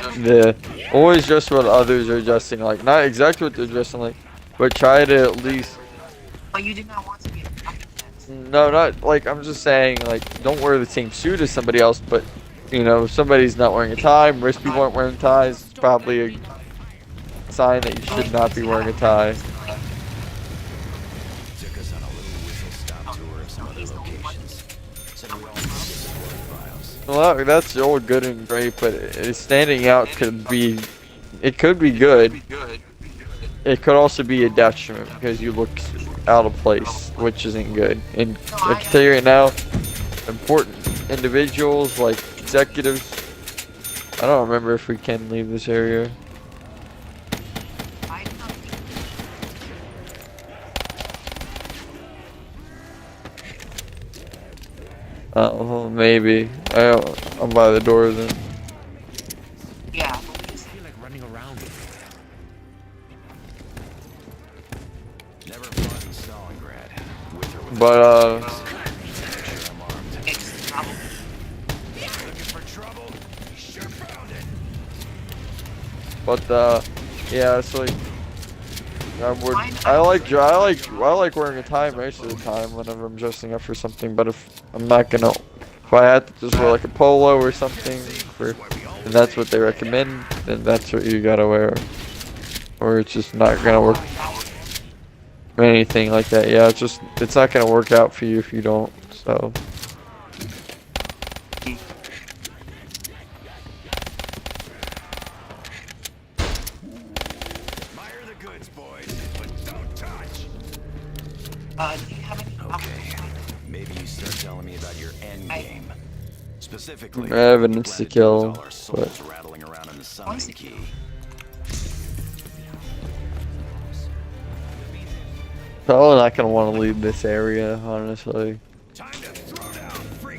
others are dressing like. Not exactly what they're dressing like, but try to at least. But you do not want to be. No, not like I'm just saying. Like, don't wear the same suit as somebody else. But if somebody's not wearing a tie, most people aren't wearing ties. It's probably a sign that you should not be wearing a tie. Took us on a little whistle stop tour of some other locations. So we all get the files. Well, that's all good and great, but standing out it could be good. It could also be a detriment because you look out of place, which isn't good. And I can tell you right now, important individuals like executives. I don't remember if we can leave this area. Oh, maybe. I'm by the door then. Yeah. I feel like running around. Never fought in Stalingrad. With or without. But Sure, I'm armed. It's probably. Looking for trouble? You sure found it. yeah, it's like I like wearing a tie most of the time whenever I'm dressing up for something. But if I had to just wear like a polo or something and that's what they recommend, then that's what you gotta wear. Or it's just not gonna work. Anything like that, yeah, it's not gonna work out for you if you don't. So. Admire the goods, boys, but don't touch. Do you have any? Okay, maybe you start telling me about your end game. Specifically, Evidence to kill, our souls rattling around in the summoning key. Probably not gonna want to leave this area, honestly, Time to throw down, freak.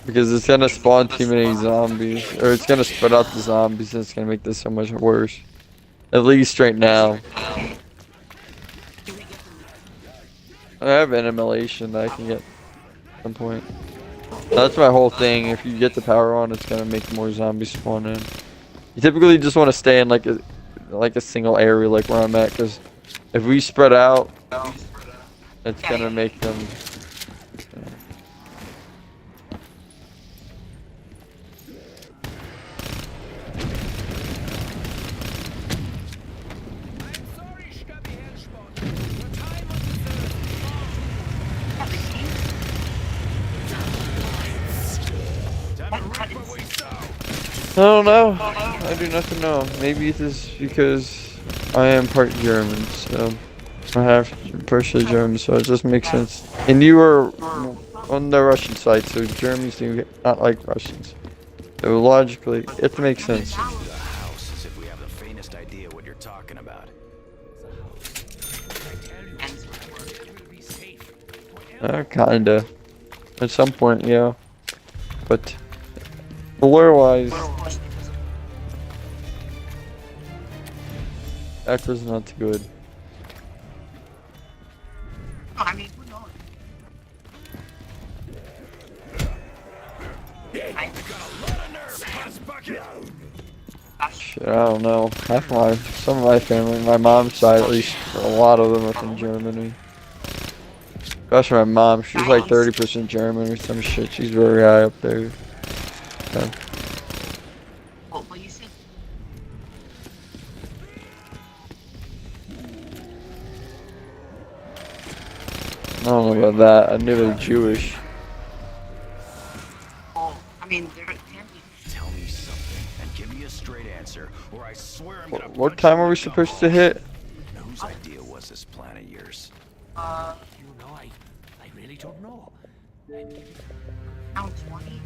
because it's gonna spawn too many zombies, or it's gonna spread out the zombies, and it's gonna make this so much worse. At least right now. I have an immolation that I can get at some point. That's my whole thing. If you get the power on, it's gonna make more zombies spawn in. You typically just want to stay in like a single area, like where I'm at, because if we spread out, it's gonna make them. I don't know. I do not know. Maybe it is because I am part German, so I have partially German, so it just makes sense. And you were on the Russian side, so Germans do not like Russians. So logically, it makes sense. The house as if we have the faintest idea what you're talking about. Kinda. At some point, yeah. But lore-wise, Echo's not too good. I mean, who knows? Shit, I don't know. Some of my family, my mom's side at least, a lot of them are from Germany. Especially my mom, she's like 30% German or some shit. She's very high up there. So. Well, you said. I don't know about that. I knew they were Jewish. Oh, I mean, there can be. Tell me something and give me a straight answer, or I swear I'm gonna. What time are we supposed to hit? Whose idea was this plan of yours? You know, I really don't know. Round 20?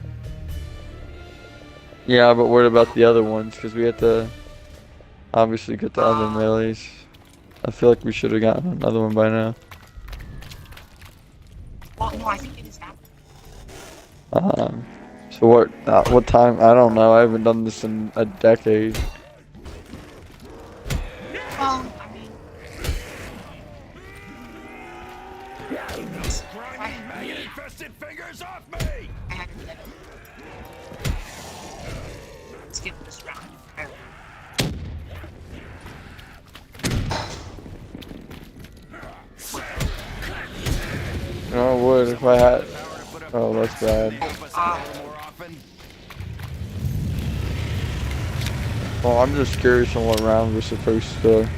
Yeah, but what about the other ones? Because we had to obviously get the other melees. I feel like we should have gotten another one by now. Well, no, I think it is happening. So what time? I don't know. I haven't done this in a decade. Well, I mean. Maggot-infested fingers off me! I had to let it. Skip this round. I would if I had. Oh, that's bad. Well, I'm just curious on what round we're supposed to.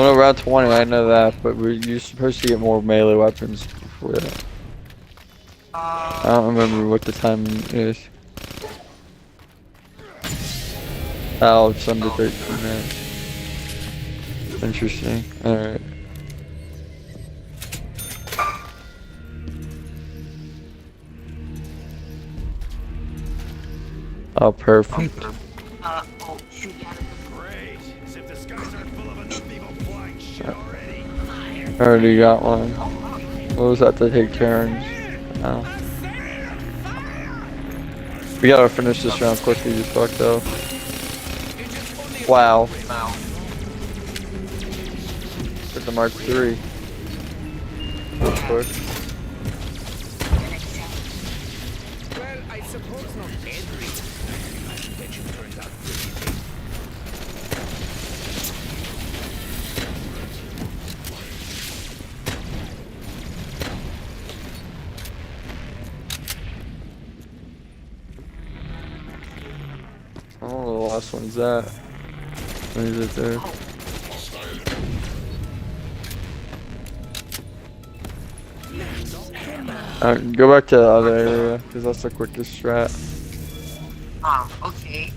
Well, no, round 20, I know that, but you're supposed to get more melee weapons before that. I don't remember what the time is. Oh, it's under 13 minutes. Interesting. Alright. Oh, perfect. Oh, shoot, yeah. Great. As if the skies aren't full of enough people flying shit already. Already got one. What was that to take turns? Oh. We gotta finish this round quickly, you fuck though. Wow. Get the Mark III. Real quick. Well, I suppose not every invention turns out pretty. I don't know the last one's that. When is it there? Go back to the other area, because that's the quickest strat. Okay.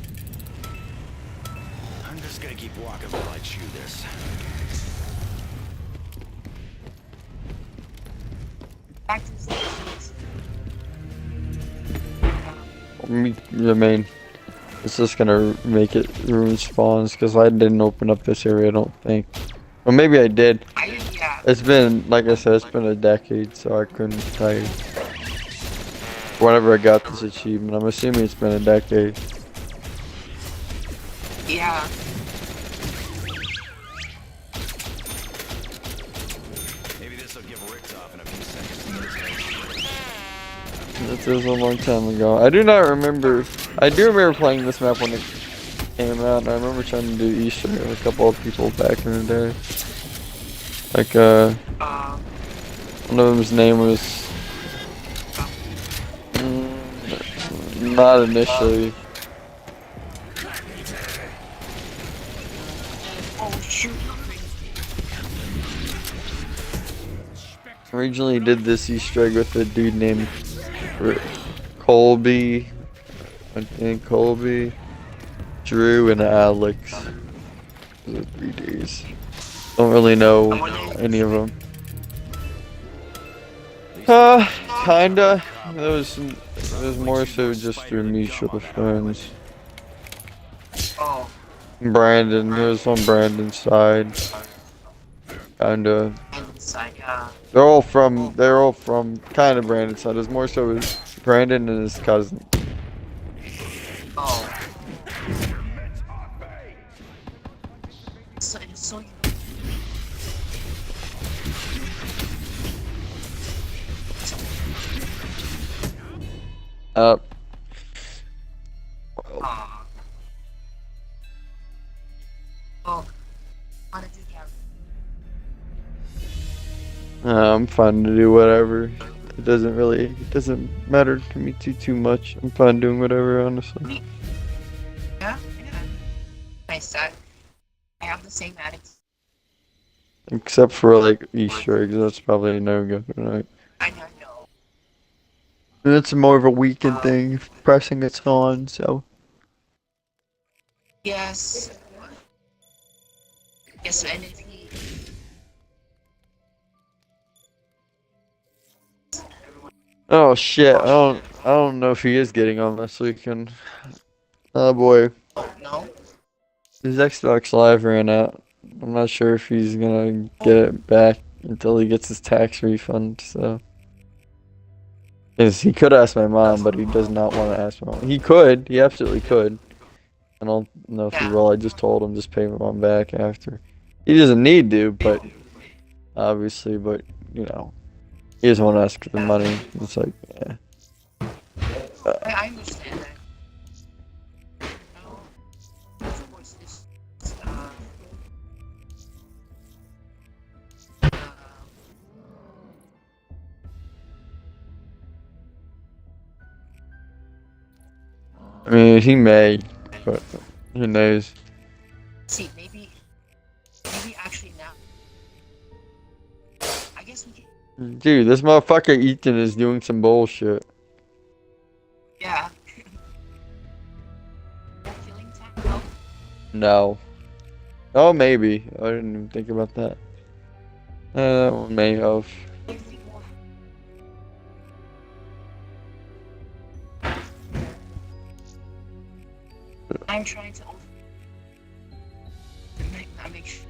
I'm just gonna keep walking while I chew this. Back to the station. I mean, it's just gonna make it ruin spawns, because I didn't open up this area, I don't think. Well, maybe I did. Yeah. It's been, like I said, it's been a decade, so I couldn't tell you. Whenever I got this achievement, I'm assuming it's been a decade. Yeah. Maybe this will give Rick's off in a few seconds. This was a long time ago. I do not remember. I do remember playing this map when it came out, and I remember trying to do Easter with a couple of people back in the day. Like, one of them's name was not initially. Oh, shoot. Originally did this Easter egg with a dude named Colby, I think Colby, Drew, and Alex. Those are 3 days. Don't really know any of them. Kinda. It was more so just through mutual friends. Oh. Brandon, it was on Brandon's side. Kinda. Inside, yeah. They're all from kind of Brandon's side. It was more so with Brandon and his cousin. Oh. So you Up. Oh. How did you get? I'm fine to do whatever. It doesn't matter to me too much. I'm fine doing whatever, honestly. Yeah. Nice set. I have the same attitude. Except for like Easter eggs, that's probably a no-go tonight. I know. And it's more of a weekend thing. Pressing it's on, so. Yes. Yes, and if he... Oh shit! I don't know if he is getting on this weekend. Oh boy, No? his Xbox Live ran out. I'm not sure if he's gonna get it back until he gets his tax refund. So. Because he could ask my mom, but he does not want to ask my mom. He could. He absolutely could. I don't know if he will. I just told him just pay my mom back after. He doesn't need to, but obviously, but you know, he doesn't want to ask for the money. It's like, yeah. I understand that. No. Of course, this... I mean, he may, but who knows? See, maybe actually now Dude, this motherfucker Ethan is doing some bullshit. Yeah. Killing time? Oh, No. Oh, maybe. I didn't even think about that. That one may have. I think we'll I'm trying to make sure.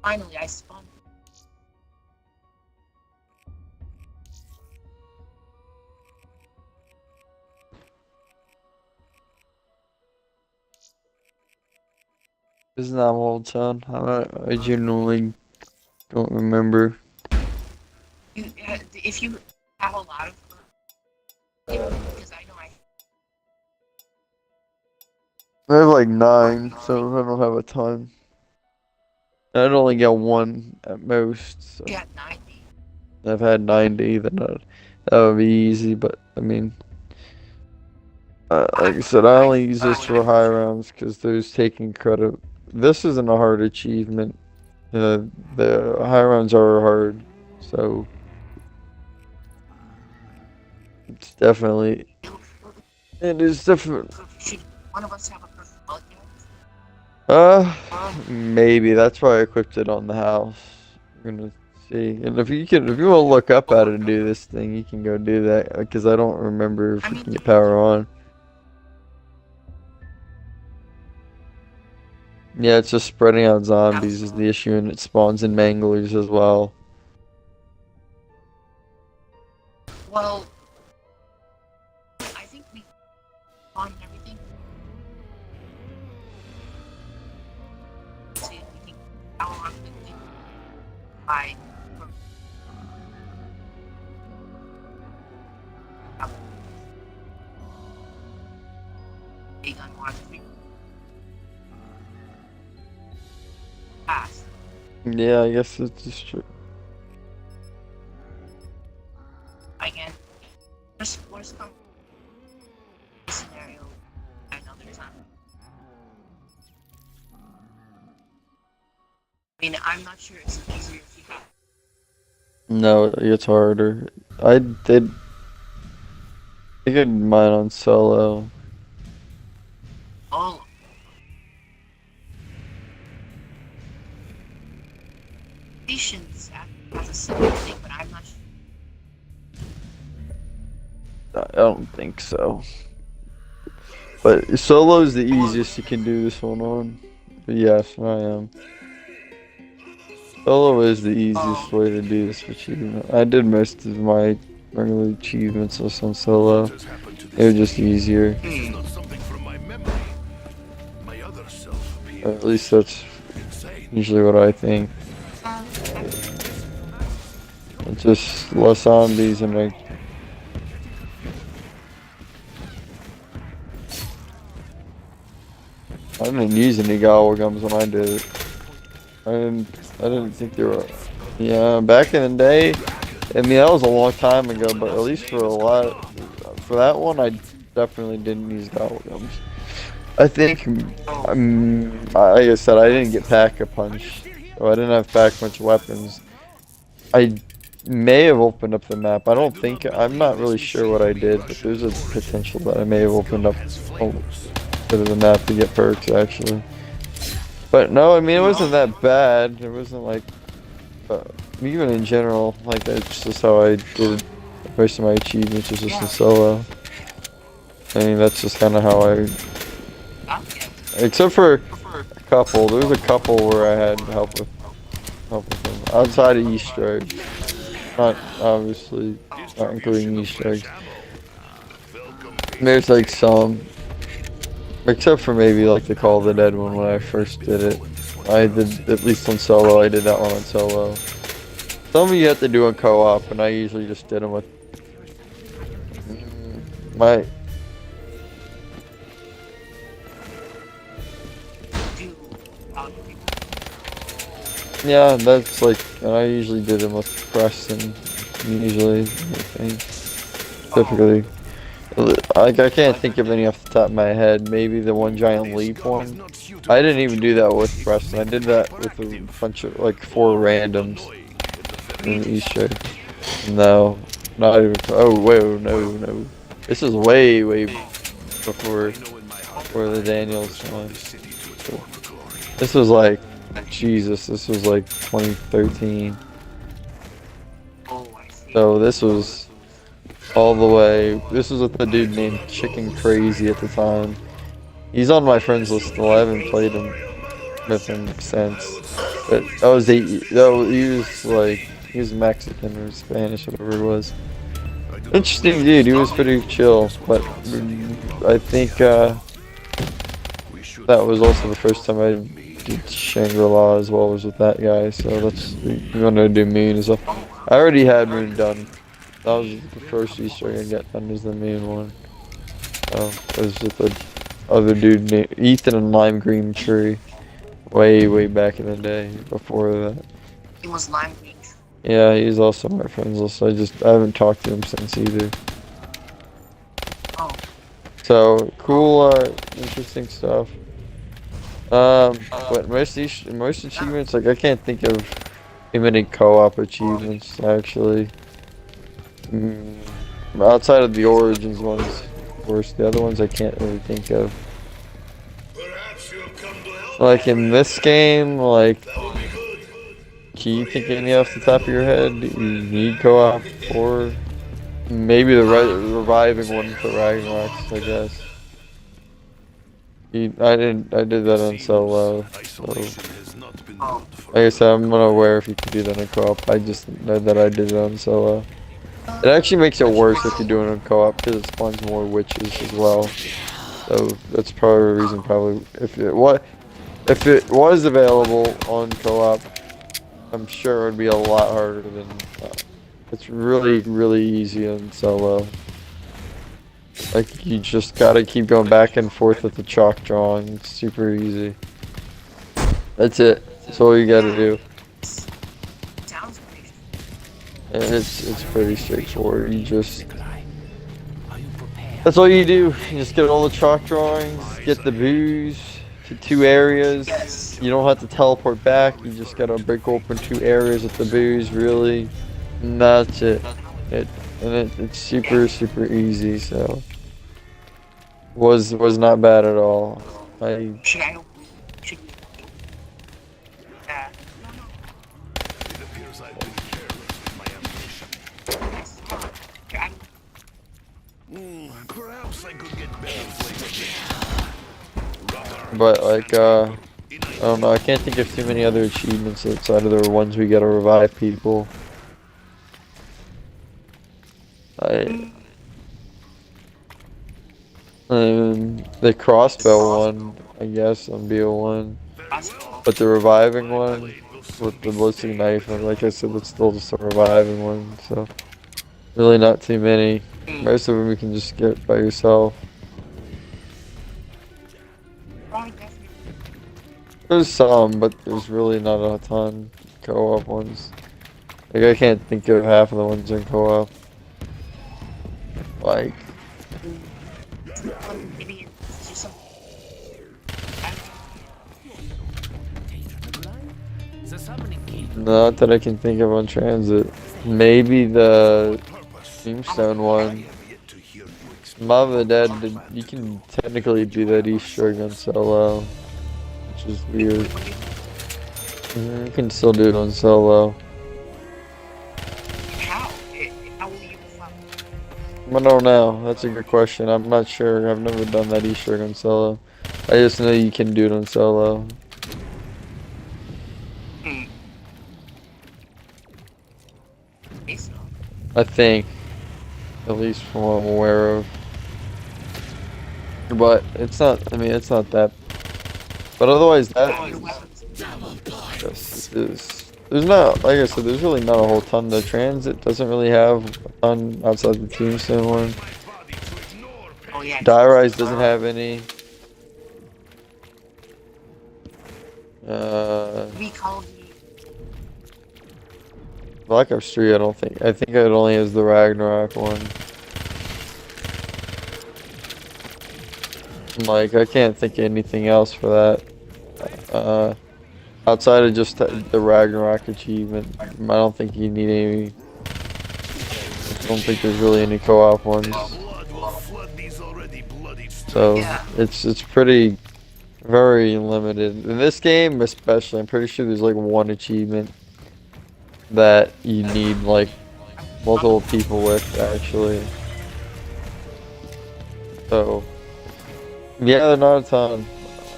Finally, I spawned. Isn't that old son? I genuinely don't remember. If you have a lot of, because I know I have like 9, so I don't have a ton. I'd only get 1 at most. So you got 90. I've had 90, then that would be easy. But I mean, like I said, I only use this for high rounds because there's taking credit. This isn't a hard achievement. The high rounds are hard, so it's definitely. It is different. Should one of us have a perfect multi? Maybe that's why I equipped it on the house. We're gonna see, and if you want to look up how to do this thing, you can go do that because I don't remember if we can get power on. Yeah, it's just spreading out zombies is the issue, and it spawns in manglers as well. Well, I think we on everything. See if we can power on the thing by. Big unwatched. Pass. Yeah, I guess it's just true. Again, worst come scenario another time. I mean, I'm not sure it's easier if you have. No, it's harder. I did mine on solo. Oh. Patience has a similar thing, but I'm not sure. I don't think so. But solo is the easiest you can do this one on. But yes, I am. Solo is the easiest way to do this achievement. I did most of my regular achievements on solo. It was just easier. Or at least that's usually what I think. It's just less zombies and like. I didn't use any gobble gums when I did it. I didn't think they were. Yeah, back in the day. I mean, that was a long time ago, but at least for that one, I definitely didn't use gobble gums. I think, like I said, I didn't get pack-a-punch, so I didn't have pack-a-punch weapons. I may have opened up the map. I'm not really sure what I did, but there's a potential that I may have opened up a bit of the map to get perks, actually. But no, I mean, it wasn't that bad. It wasn't like, even in general, like that's just how I did most of my achievements, was just in solo. I mean, that's just kind of how I. Except for a couple. There was a couple where I had help with them. Outside of Easter eggs. Not, obviously, not including Easter eggs. There's like some. Except for maybe like the Call of the Dead one when I first did it. I did, at least on solo, I did that one on solo. Some of you have to do on co-op, and I usually just did them with my. Yeah, that's like, I usually did them with Preston, usually, I think, typically. Like, I can't think of any off the top of my head. Maybe the one giant leap one. I didn't even do that with Preston. I did that with a bunch of, like, 4 randoms in the Easter egg. No, not even. Oh, wait, no. This is way before the Daniels one. This was like, Jesus, this was like 2013. Oh, I see. So this was all the way. This was with a dude named Chicken Crazy at the time. He's on my friends list still. I haven't played him with him since. But that was 8. No, he was Mexican or Spanish, whatever it was. Interesting dude. He was pretty chill. But I think that was also the first time I did Shangri-La as well, was with that guy. So we're gonna do Moon as well. I already had Moon done. That was the first Easter egg I got done, was the main one. It was with the other dude named Ethan and Lime Green Tree. Way back in the day, before that. It was lime green. Yeah, he's also my friend's list. I haven't talked to him since either. Oh, So, cool, interesting stuff. But most achievements, like, I can't think of too many co-op achievements, actually. Outside of the Origins ones, of course, the other ones I can't really think of. Like, in this game, like, can you think of any off the top of your head you need co-op for? Maybe the reviving one for Ragnaroks, I guess. I did that on solo. So, like I said, I'm unaware if you can do that in co-op. I just know that I did it on solo. It actually makes it worse if you're doing it on co-op because it spawns more witches as well. So that's probably the reason. Probably if it was available on co-op, I'm sure it would be a lot harder than. It's really easy on solo. Like, you just gotta keep going back and forth with the chalk drawing. It's super easy. That's it. That's all you gotta do. sounds great. And it's pretty straightforward. That's all you do. You just get all the chalk drawings, get the booze to 2 areas. Yes. You don't have to teleport back. You just gotta break open 2 areas with the booze, really. And that's it. It's super easy, so was not bad at all. Should I? Should. Perhaps I could get better flavor. But like I don't know, I can't think of too many other achievements outside of the ones we gotta revive people. The crossbow one, I guess, on BO1. But the reviving one with the ballistic knife, and like I said, it's still just a reviving one, so really not too many. Most of them you can just get by yourself. There's some, but there's really not a ton co-op ones. Like, I can't think of half of the ones in co-op. Like, not that I can think of on transit. Maybe the Tombstone one. Mom and Dad, you can technically do that Easter egg on solo, which is weird. You can still do it on solo. How? How will you find? I don't know. That's a good question. I'm not sure. I've never done that Easter egg on solo. I just know you can do it on solo. I think, at least from what I'm aware of. But it's not. I mean, it's not that. But otherwise, there's not. Like I said, there's really not a whole ton. The transit doesn't really have a ton outside the Tombstone one. Oh yeah. Die Rise doesn't have any. We call the. Black Ops 3, I don't think. I think it only has the Ragnarok one. Like, I can't think of anything else for that. Outside of just the Ragnarok achievement, I don't think you need any. I don't think there's really any co-op ones. Blood will flood these already bloodied So it's pretty very limited. In this game especially, I'm pretty sure there's like one achievement that you need like multiple people with actually. So yeah, they're not a ton.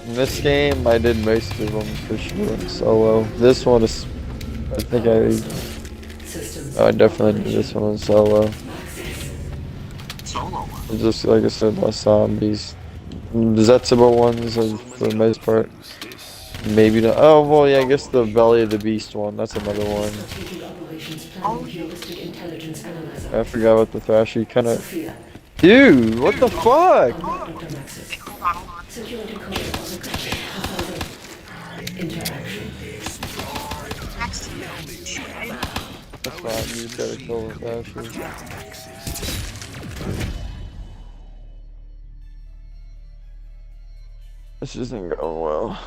In this game I did most of them for sure in solo. This one is I think I definitely did this one in solo. It's just like I said, less zombies. The Zetsubo ones are for the most part. Maybe not. Oh well, yeah. I guess the Belly of the Beast one. That's another one. I forgot about the Thrasher. You kind of. Dude, what the fuck? That's fine. You just gotta kill the Thrasher. This isn't going well.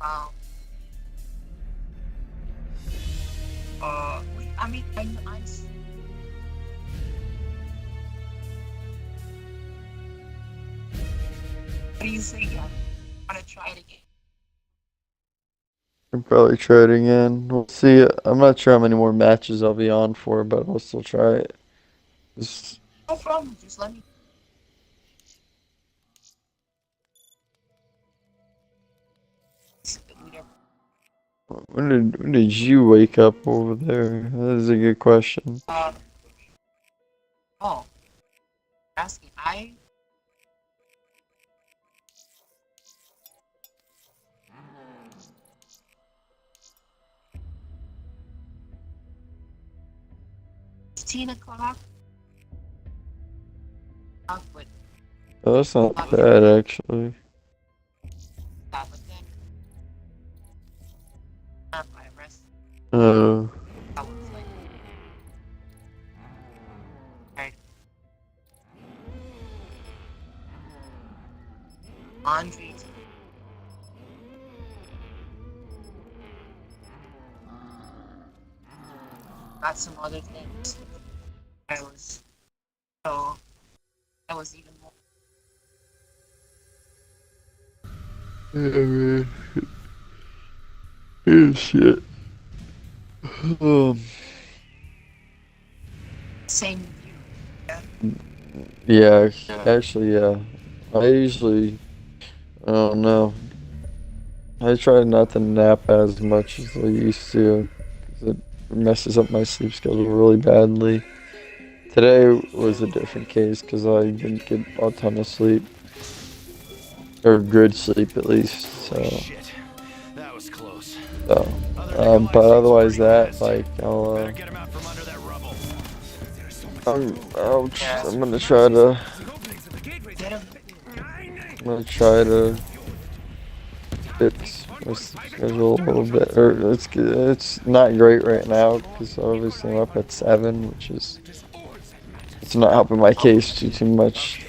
Wow. I mean, I'm what do you say, Gavin? Wanna try it again? I'll probably try it again. We'll see. I'm not sure how many more matches I'll be on for, but I'll still try it. Just... No problem, just let me. When did you wake up over there? That is a good question. Oh, asking, I. It's 10 o'clock. But Oh, that's not bad actually. but then I rest. Oh. I was like, alright. Laundry. Got some other things. I was even more. Yeah, man. Oh, shit. Same with you. Yeah, actually, yeah. I don't know. I try not to nap as much as I used to, because it messes up my sleep schedule really badly. Today was a different case, because I didn't get a ton of sleep. Or good sleep, at least, so. Shit. That was close. So, but otherwise that, like, I'll, Better get him out from under that rubble. I'm gonna try to, fix my schedule a little bit, or it's not great right now, because obviously I'm up at 7, which is, it's not helping my case too much,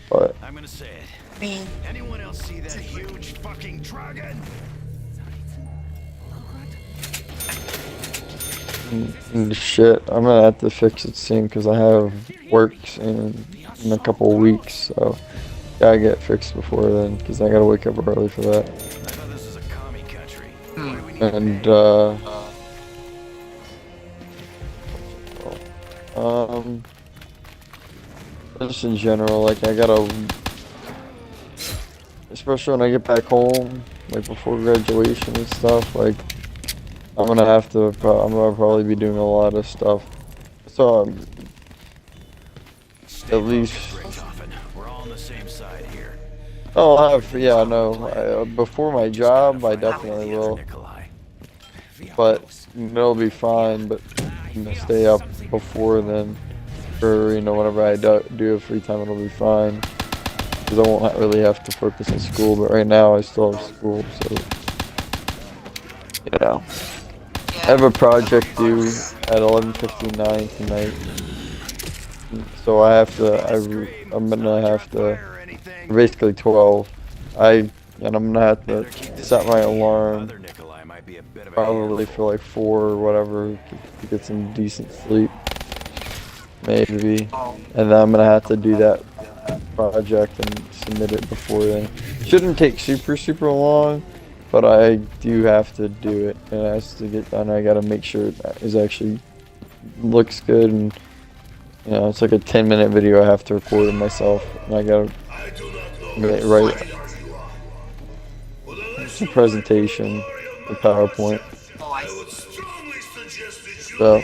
but. I'm gonna say it. I mean, Anyone else see that huge fucking dragon? Shit, I'm gonna have to fix it soon because I have work in a couple weeks, so gotta get fixed before then because I gotta wake up early for that. I thought this was a commie country. Why do we need And just in general, like I gotta, especially when I get back home, like before graduation and stuff, like I'm gonna probably be doing a lot of stuff. So at least. We're all on the same side here. Oh, yeah, no. Before my job, I definitely will. Nikolai. But it'll be fine. But I'm gonna stay up before then. For whenever I do have free time, it'll be fine. Because I won't really have to focus on school. But right now, I still have school, so yeah. I have a project due at 11:59 tonight. So I have to. I'm gonna have to anything? basically 12. And I'm gonna have Better to keep this set my in here. alarm Other Nikolai might be a bit of a probably handful. for like 4 or whatever to get some decent sleep. Maybe. And then I'm gonna have to do that project and submit it before then. Shouldn't take super long, but I do have to do it. And it has to get done. I gotta make sure it is actually looks good, and you know, it's like a 10-minute video I have to record of myself, and I gotta write it's a presentation, a PowerPoint. So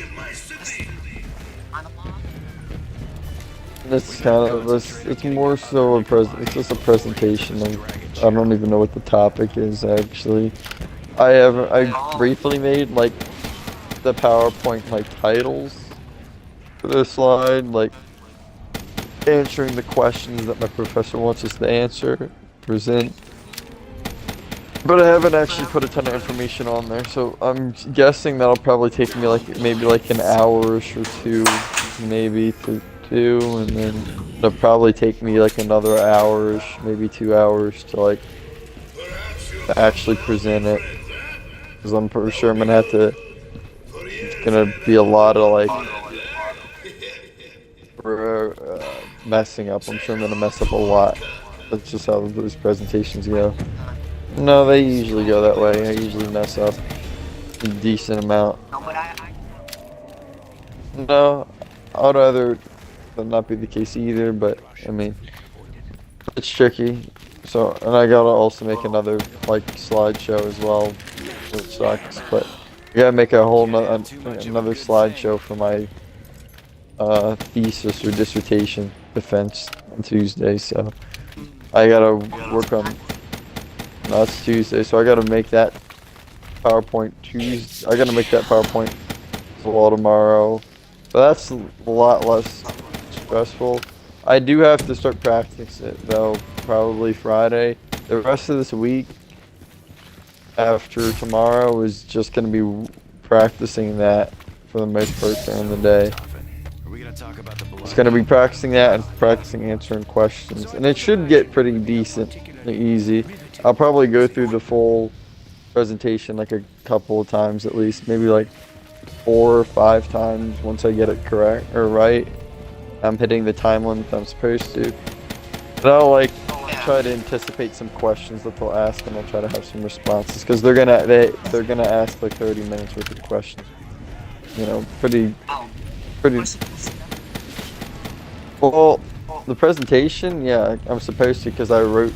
it's kind of it's more so it's just a presentation of, I don't even know what the topic is actually. I briefly made like the PowerPoint like titles for this slide, like answering the questions that my professor wants us to answer, present. But I haven't actually put a ton of information on there, so I'm guessing that'll probably take me like maybe like an hour-ish or two, maybe to do, and then it'll probably take me like another hour-ish, maybe 2 hours to like actually present it. Because I'm pretty sure I'm gonna have to. It's gonna be a lot of like messing up. I'm sure I'm gonna mess up a lot. That's just how those presentations go. No, they usually go that way. I usually mess up a decent amount. No, I'd rather that not be the case either, but I mean, it's tricky. So, and I gotta also make another like slideshow as well, which sucks. But I gotta make a whole another slideshow for my thesis or dissertation defense on Tuesday. So I gotta work on. No, it's Tuesday, so I gotta make that PowerPoint Tuesday. I gotta make that PowerPoint as well tomorrow. But that's a lot less stressful. I do have to start practicing it though, probably Friday. The rest of this week, after tomorrow, is just gonna be practicing that for the most part during the day. It's gonna be practicing that and practicing answering questions, and it should get pretty decent and easy. I'll probably go through the full presentation like a couple of times at least, maybe like 4 or 5 times once I get it correct or right. I'm hitting the time limit I'm supposed to. But I'll like try to anticipate some questions that they'll ask, and I'll try to have some responses because they're gonna ask like 30 minutes worth of questions. You know, pretty. Well, the presentation, yeah, I'm supposed to because I wrote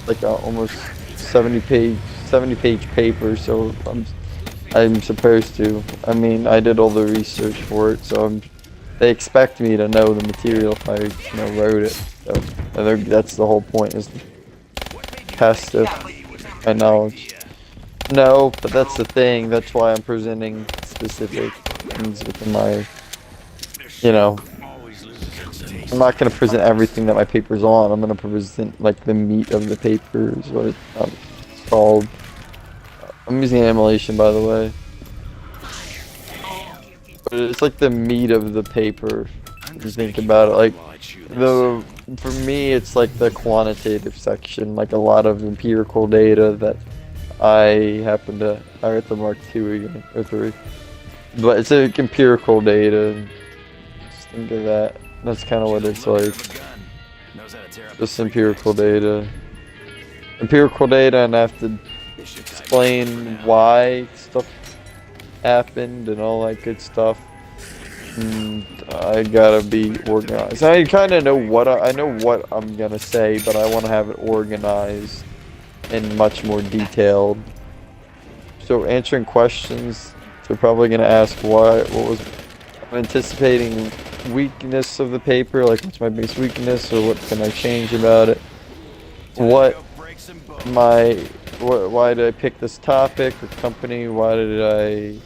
like almost 70 page paper, so I'm supposed to. I mean, I did all the research for it, so they expect me to know the material if I wrote it. So that's the whole point, is to test my knowledge. No, but that's the thing. That's why I'm presenting specific things within my, I'm not going to present everything that my paper's on. I'm going to present like the meat of the paper is what it's called. I'm using emulation, by the way. But it's like the meat of the paper. If you think about it, like for me, it's like the quantitative section, like a lot of empirical data that I got the Mark II again, or 3. But it's like empirical data. Just think of that. That's kind of what it's like. Just empirical data. Empirical data, and I have to explain why stuff happened and all that good stuff. And I gotta be organized. I kind of know what I know what I'm gonna say, but I want to have it organized and much more detailed. So answering questions, they're probably gonna ask what was I'm anticipating weakness of the paper, like what's my biggest weakness, or what can I change about it? Why did I pick this topic or company? Why did I,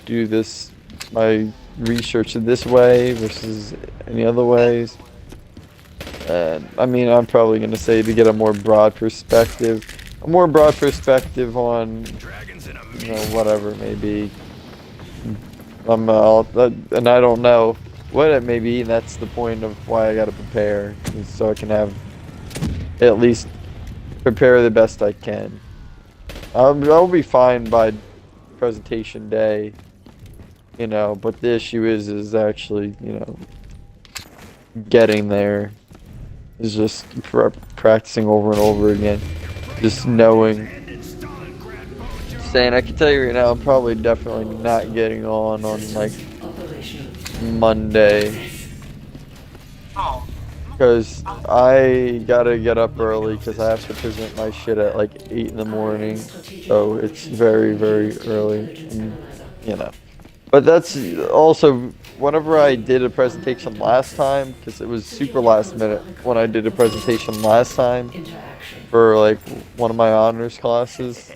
do this, my research in this way versus any other ways? And I mean, I'm probably gonna say to get a more broad perspective on, whatever maybe. And I don't know what it may be, and that's the point of why I gotta prepare, is so I can have at least prepare the best I can. I'll be fine by presentation day, you know, but the issue is actually, you know, getting there. Is just practicing over and over again, just knowing. Saying, I can tell you right now, I'm probably definitely not getting on like Monday. Because I gotta get up early because I have to present my shit at like 8 in the morning. So it's very, very early, and, you know. But that's also, whenever I did a presentation last time, because it was super last minute when I did a presentation last time for like one of my honors classes.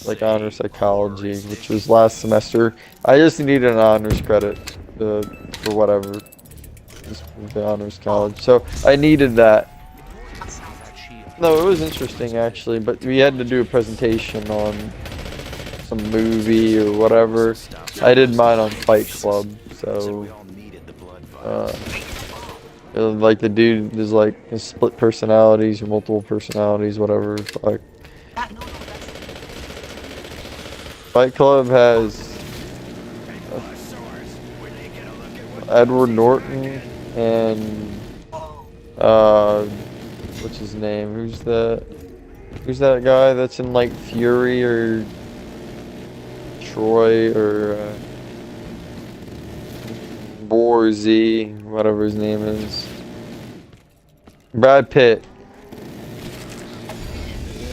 Like honors psychology, which was last semester. I just needed an honors credit for whatever. Just the honors college. So I needed that. No, it was interesting actually, but we had to do a presentation on some movie or whatever. I did mine on Fight Club, so like the dude, there's like his split personalities or multiple personalities, whatever. Like Fight Club has Edward Norton and what's his name? Who's that guy that's in like Fury or Troy or War Z, whatever his name is. Brad Pitt.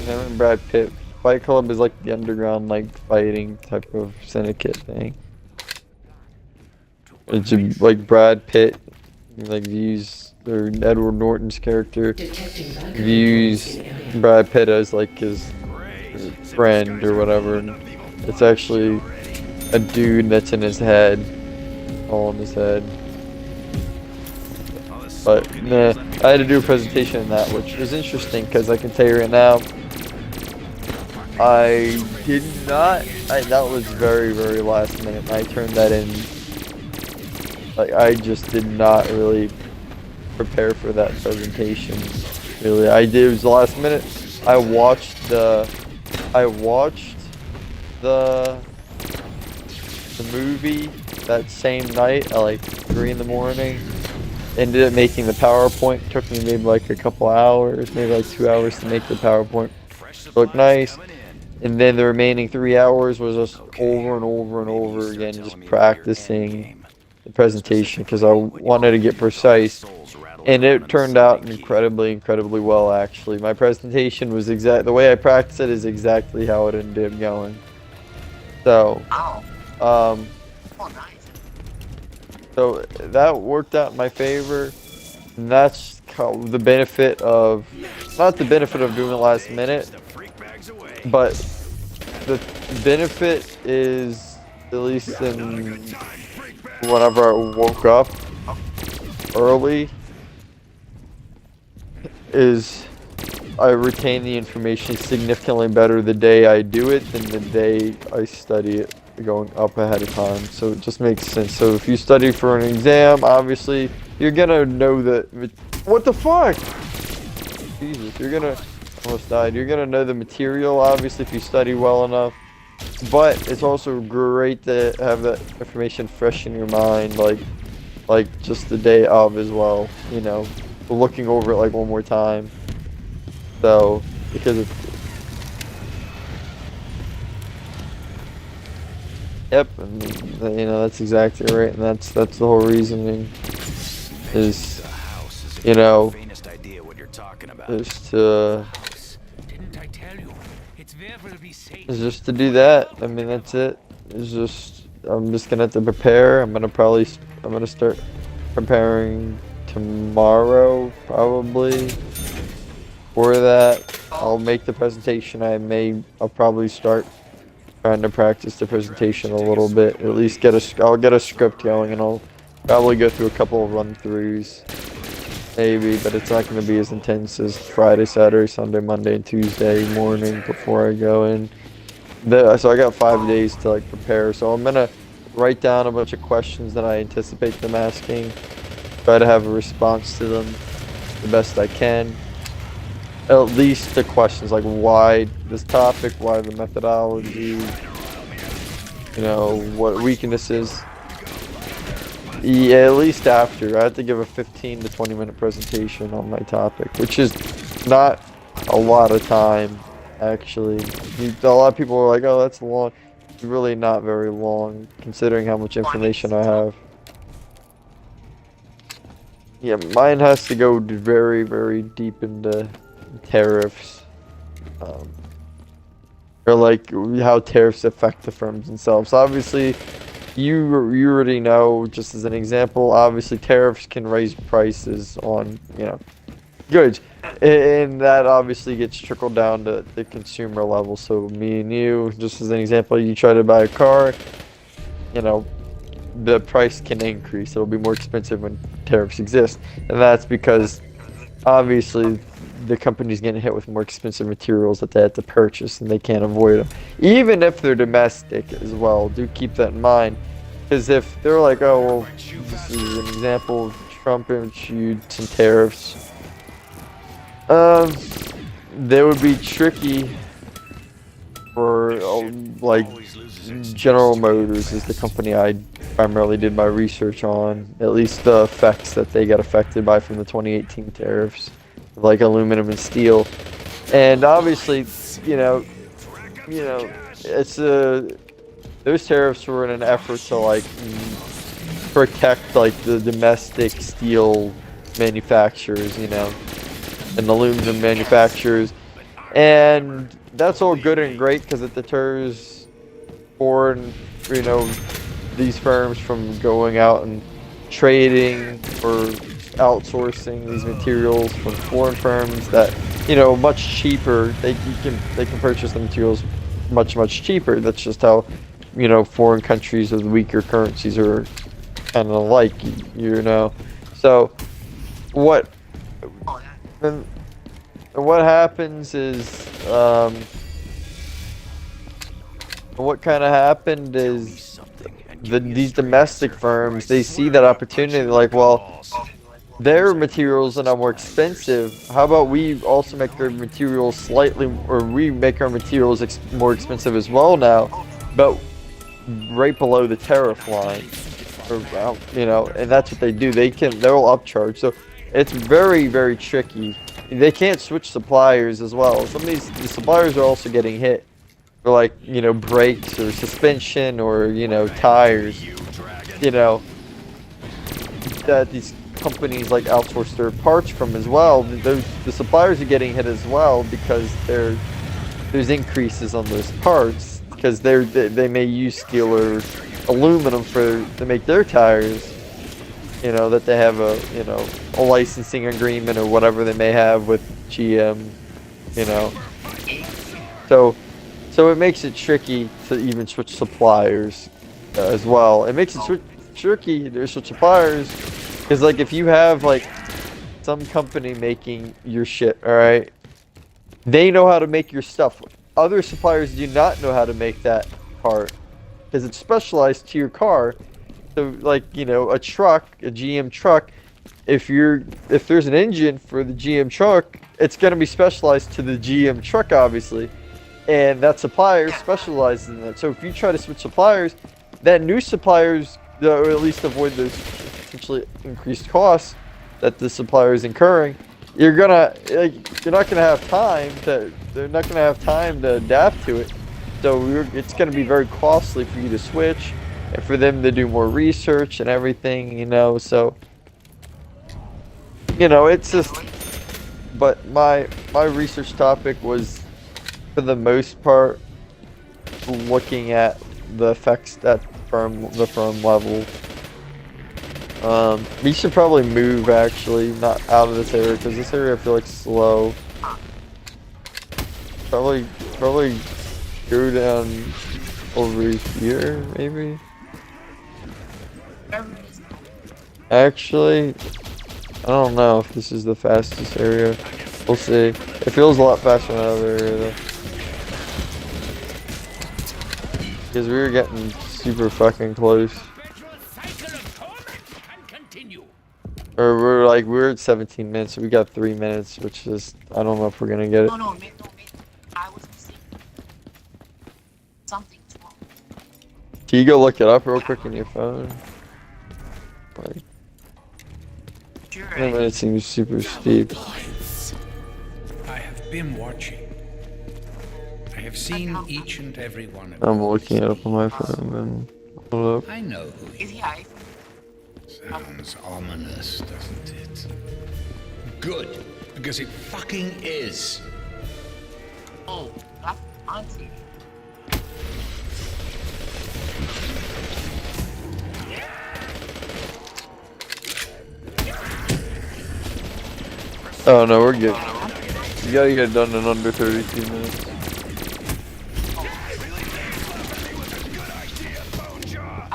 And Brad Pitt. Fight Club is like the underground, like fighting type of syndicate thing. It's like Brad Pitt, like views, or Edward Norton's character views Brad Pitt as like his friend or whatever. And it's actually a dude that's in his head, all in his head. But nah, I had to do a presentation on that, which was interesting because I can tell you right now, I did not. That was very, very last minute. I turned that in. Like I just did not really prepare for that presentation. Really, it was the last minute. I watched the movie that same night at like 3 in the morning. Ended up making the PowerPoint. Took me maybe like a couple hours, maybe like 2 hours to make the PowerPoint look nice. And then the remaining 3 hours was just over and over and over again, just practicing the presentation because I wanted to get precise. And it turned out incredibly, incredibly well, actually. My presentation was the way I practiced it is exactly how it ended up going. So, so that worked out in my favor. And that's the benefit of, not the benefit of doing it last minute, but the benefit is, at least in whenever I woke up early, is I retain the information significantly better the day I do it than the day I study it going up ahead of time. So it just makes sense. So if you study for an exam, obviously you're gonna know that. What the fuck? Jesus, you're gonna almost died. You're gonna know the material, obviously, if you study well enough. But it's also great to have that information fresh in your mind, like just the day of as well. You know, looking over it like one more time. So because it's yep, and you know that's exactly right, and that's the whole reasoning is, you know, is to is just to do that. I mean, that's it. It's just I'm just gonna have to prepare. I'm gonna start preparing tomorrow probably for that. I'll make the presentation. I'll probably start trying to practice the presentation a little bit. At least I'll get a script going, and I'll probably go through a couple of run-throughs. Maybe, but it's not going to be as intense as Friday, Saturday, Sunday, Monday, and Tuesday morning before I go in. So I got 5 days to like prepare. So I'm gonna write down a bunch of questions that I anticipate them asking, try to have a response to them the best I can. At least the questions like why this topic, why the methodology, you know, what weaknesses. Yeah, at least after. I have to give a 15 to 20 minute presentation on my topic, which is not a lot of time, actually. A lot of people are like, oh, that's long. It's really not very long, considering how much information I have. Yeah, mine has to go very, very deep into tariffs. Or like how tariffs affect the firms themselves. Obviously, you already know, just as an example, obviously tariffs can raise prices on, you know, goods. And that obviously gets trickled down to the consumer level. So me and you, just as an example, you try to buy a car, you know, the price can increase. It'll be more expensive when tariffs exist. And that's because obviously the company's getting hit with more expensive materials that they have to purchase and they can't avoid them. Even if they're domestic as well, do keep that in mind. Because if they're like, oh, well, this is an example, Trump issued some tariffs, they would be tricky for, like, General Motors is the company I primarily did my research on, at least the effects that they got affected by from the 2018 tariffs, like aluminum and steel. And obviously, you know, it's those tariffs were in an effort to like protect like the domestic steel manufacturers, you know, and aluminum manufacturers. And that's all good and great because it deters foreign, you know, these firms from going out and trading or outsourcing these materials from foreign firms that, you know, much cheaper. They can purchase the materials much cheaper. That's just how, you know, foreign countries with weaker currencies are kind of like, you know. So what happens is what kind of happened is these domestic firms, they see that opportunity. They're like, well, their materials are now more expensive. How about we also make their materials slightly, or we make our materials more expensive as well now, but right below the tariff line, or, you know, and that's what they do. They'll upcharge. So it's very tricky. They can't switch suppliers as well. Some of the suppliers are also getting hit for, like, you know, brakes or suspension or, you know, tires, you know, that these companies like outsource their parts from as well. The suppliers are getting hit as well because there's increases on those parts because they may use steel or aluminum to make their tires, you know, that they have a licensing agreement or whatever they may have with GM, you know. So it makes it tricky to even switch suppliers as well. It makes it tricky to switch suppliers because, like, if you have like some company making your shit, all right, they know how to make your stuff. Other suppliers do not know how to make that part because it's specialized to your car. So, like, you know, a GM truck, if there's an engine for the GM truck, it's going to be specialized to the GM truck, obviously. And that supplier specializes in that. So if you try to switch suppliers, that new suppliers, or at least avoid those potentially increased costs that the supplier is incurring, they're not gonna have time to adapt to it. So it's gonna be very costly for you to switch and for them to do more research and everything, you know. So, you know, it's just. But my research topic was, for the most part, looking at the effects at the firm level. We should probably move, actually, not out of this area, because this area I feel like slow. Probably go down over here, maybe. Actually, I don't know if this is the fastest area. We'll see. It feels a lot faster than another area though. Because we were getting super fucking close. Perpetual cycle of torment can continue. Or we're at 17 minutes, so we got 3 minutes, which is I don't know if we're gonna get it. No, I was missing something's wrong. Can you go look it up real quick on your phone? Like, Sure. 3 minutes seems super steep. I have been watching. I have seen each and every one of I'm looking it up on my phone and hold up. I know who Is you he high? Sounds ominous, doesn't it? Good, because it fucking is. Oh, that's fancy. Oh no, we're good. You gotta get it done in under 32 minutes.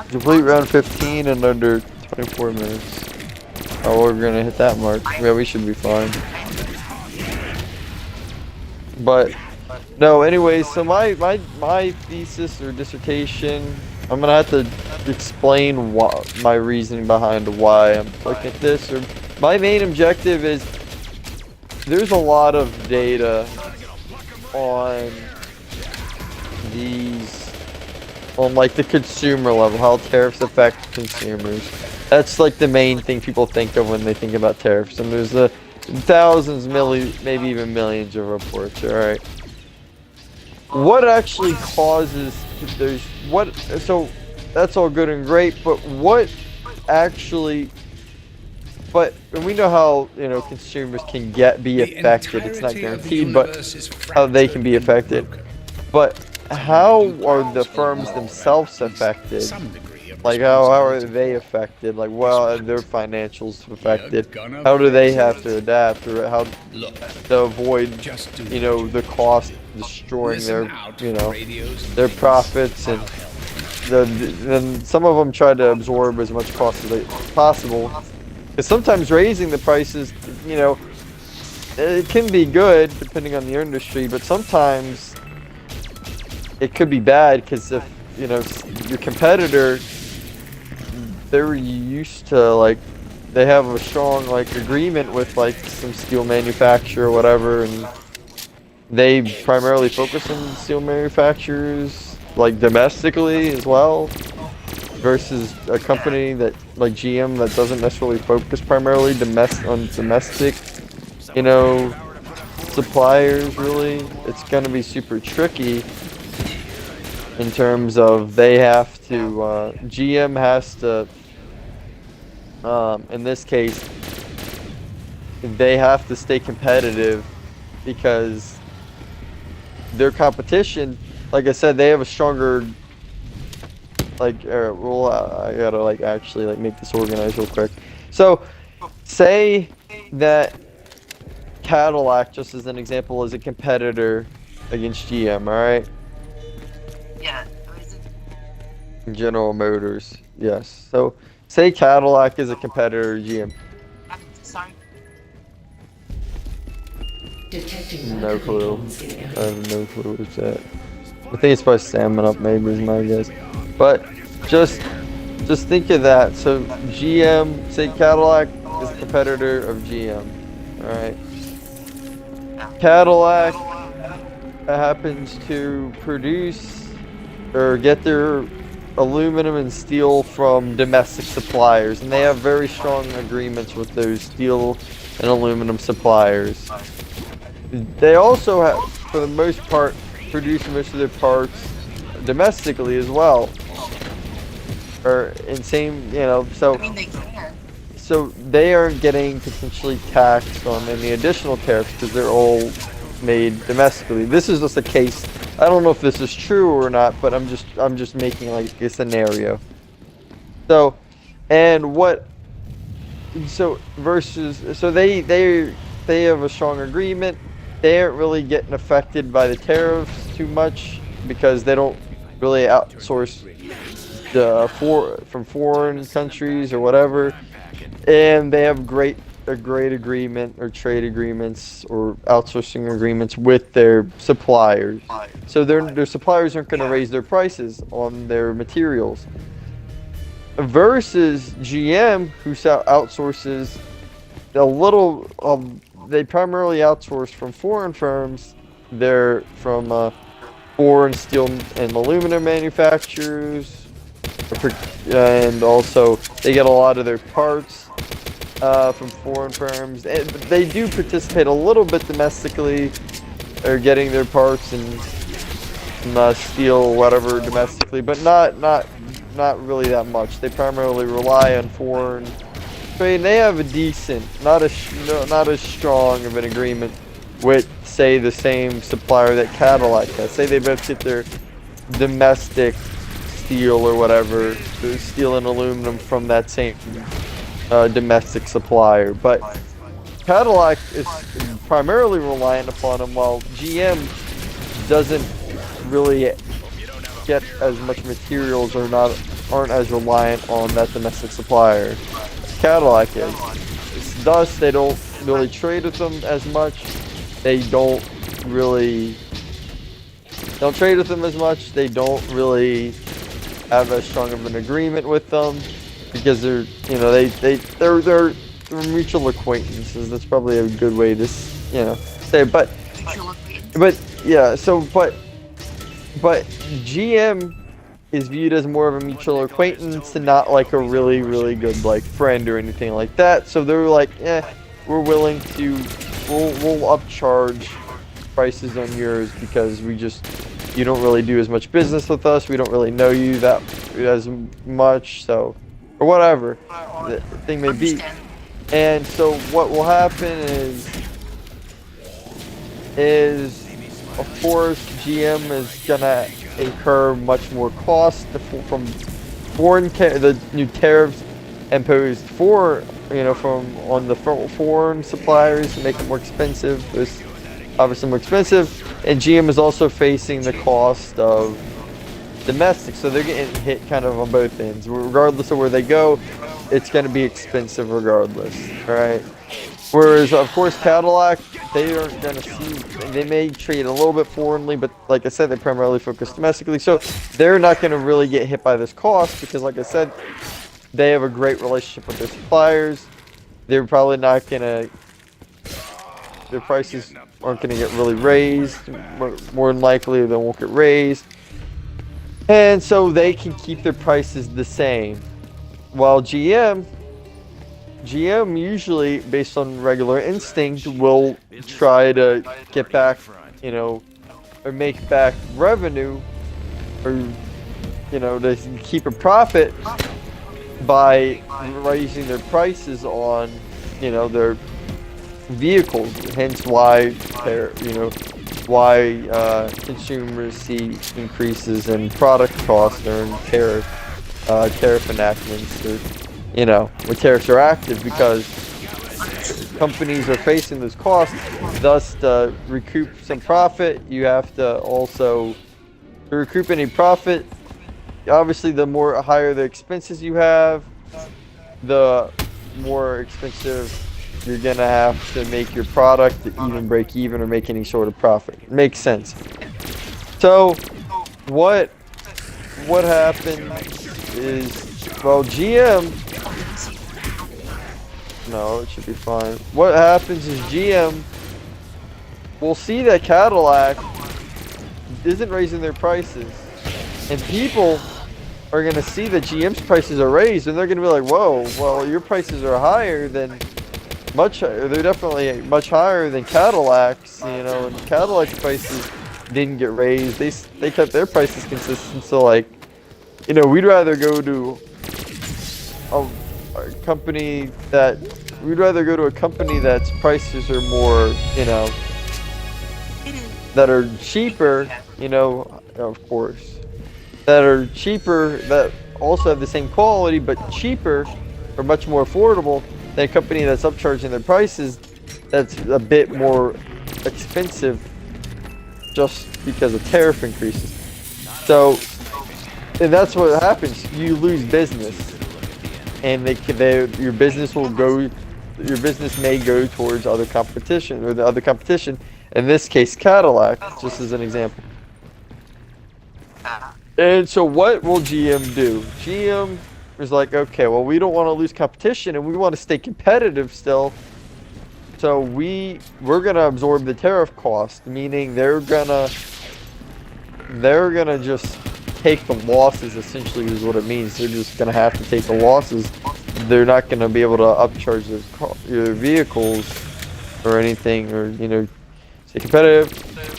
Complete round 15 in under 24 minutes. Oh, we're gonna hit that mark. Yeah, we should be fine. But no, anyways, so my thesis or dissertation, I'm gonna have to explain my reasoning behind why I'm looking at this. Or my main objective is there's a lot of data on these, on like the consumer level, how tariffs affect consumers. That's like the main thing people think of when they think about tariffs. And there's thousands, maybe even millions of reports. All right. What actually causes so that's all good and great, but what actually, but and we know how, you know, consumers can be affected. It's not guaranteed, but how they can be affected. But how are the firms themselves affected? Like how are they affected? Like, well, are their financials affected? How do they have to adapt, or how to avoid, you know, the cost destroying their, you know, their profits? And then some of them try to absorb as much cost as possible. Because sometimes raising the prices, you know, it can be good depending on the industry, but sometimes it could be bad because if, you know, your competitor, they're used to, like, they have a strong, like, agreement with, like, some steel manufacturer or whatever, and they primarily focus on steel manufacturers, like, domestically as well, versus a company that, like GM, that doesn't necessarily focus primarily on domestic, you know, suppliers, really. It's gonna be super tricky in terms of they have to, GM has to, in this case, they have to stay competitive because their competition, like I said, they have a stronger, like, well, I gotta, like, actually, like, make this organized real quick. So, say that Cadillac, just as an example, is a competitor against GM, alright? Yeah. General Motors, yes. So, say Cadillac is a competitor to GM. Sorry. No clue. I have no clue what's that. I think it's by Salmon Up, maybe, is my guess. But just think of that. So GM, say Cadillac is a competitor of GM. Alright. Cadillac happens to produce or get their aluminum and steel from domestic suppliers, and they have very strong agreements with those steel and aluminum suppliers. They also have, for the most part, produce most of their parts domestically as well, or in same, you know, so I mean, they can. so they aren't getting potentially taxed on any additional tariffs because they're all made domestically. This is just a case. I don't know if this is true or not, but I'm just making, like, a scenario. So, and what? So versus, so they have a strong agreement. They aren't really getting affected by the tariffs too much because they don't really outsource from foreign countries or whatever, and they have great a great agreement or trade agreements or outsourcing agreements with their suppliers. So their suppliers aren't going to raise their prices on their materials. Versus GM, who outsources a little, they primarily outsource from foreign firms. They're from foreign steel and aluminum manufacturers, and also they get a lot of their parts from foreign firms. And they do participate a little bit domestically. They're getting their parts and steel, whatever, domestically, but not really that much. They primarily rely on foreign trade. They have a decent, not as strong of an agreement with, say, the same supplier that Cadillac has. Say they both get their domestic steel or whatever, the steel and aluminum from that same domestic supplier. But Cadillac is primarily reliant upon them, while GM doesn't really get as much materials or aren't as reliant on that domestic supplier. Cadillac is. Thus, they don't really trade with them as much. They don't trade with them as much. They don't really have as strong of an agreement with them because they're mutual acquaintances. That's probably a good way to say it. But yeah. But GM is viewed as more of a mutual acquaintance and not like a really, really good like friend or anything like that. So they're like, we're willing to, we'll upcharge prices on yours because you don't really do as much business with us. We don't really know you that as much, so, or whatever the thing may be. And so what will happen is of course GM is gonna incur much more cost from the new tariffs imposed on the foreign suppliers to make it more expensive. It's obviously more expensive, and GM is also facing the cost of domestic, so they're getting hit kind of on both ends. Regardless of where they go, it's going to be expensive regardless, right? Whereas, of course, Cadillac, they aren't going to see, they may trade a little bit foreignly, but like I said, they primarily focus domestically, so they're not going to really get hit by this cost because, like I said, they have a great relationship with their suppliers. They're probably not going to, their prices aren't going to get really raised. More than likely, they won't get raised. And so they can keep their prices the same. While GM usually, based on regular instinct, will try to get back, or make back revenue, or, to keep a profit by raising their prices on, their vehicles. Hence why consumers see increases in product costs during tariff enactments, or when tariffs are active, because companies are facing those costs. Thus, to recoup some profit, you have to also, to recoup any profit, obviously the higher the expenses you have, the more expensive you're gonna have to make your product to even break even or make any sort of profit. It makes sense. So what happens is, well, GM, no, it should be fine. What happens is GM will see that Cadillac isn't raising their prices, and people are going to see that GM's prices are raised, and they're going to be like, whoa, well, your prices are higher than they're definitely much higher than Cadillac's, and Cadillac's prices didn't get raised. They kept their prices consistent. So like, we'd rather go to a company that's prices are more, that are cheaper, of course, that are cheaper, that also have the same quality but cheaper or much more affordable than a company that's upcharging their prices that's a bit more expensive just because of tariff increases. So, and that's what happens. You lose business, and your business will go your business may go towards other competition or the other competition. In this case, Cadillac, just as an example. And so what will GM do? GM is like, okay, well, we don't want to lose competition and we want to stay competitive still. So we're gonna absorb the tariff cost, meaning they're gonna just take the losses. Essentially, is what it means. They're just gonna have to take the losses. They're not gonna be able to upcharge their vehicles or anything, or stay competitive.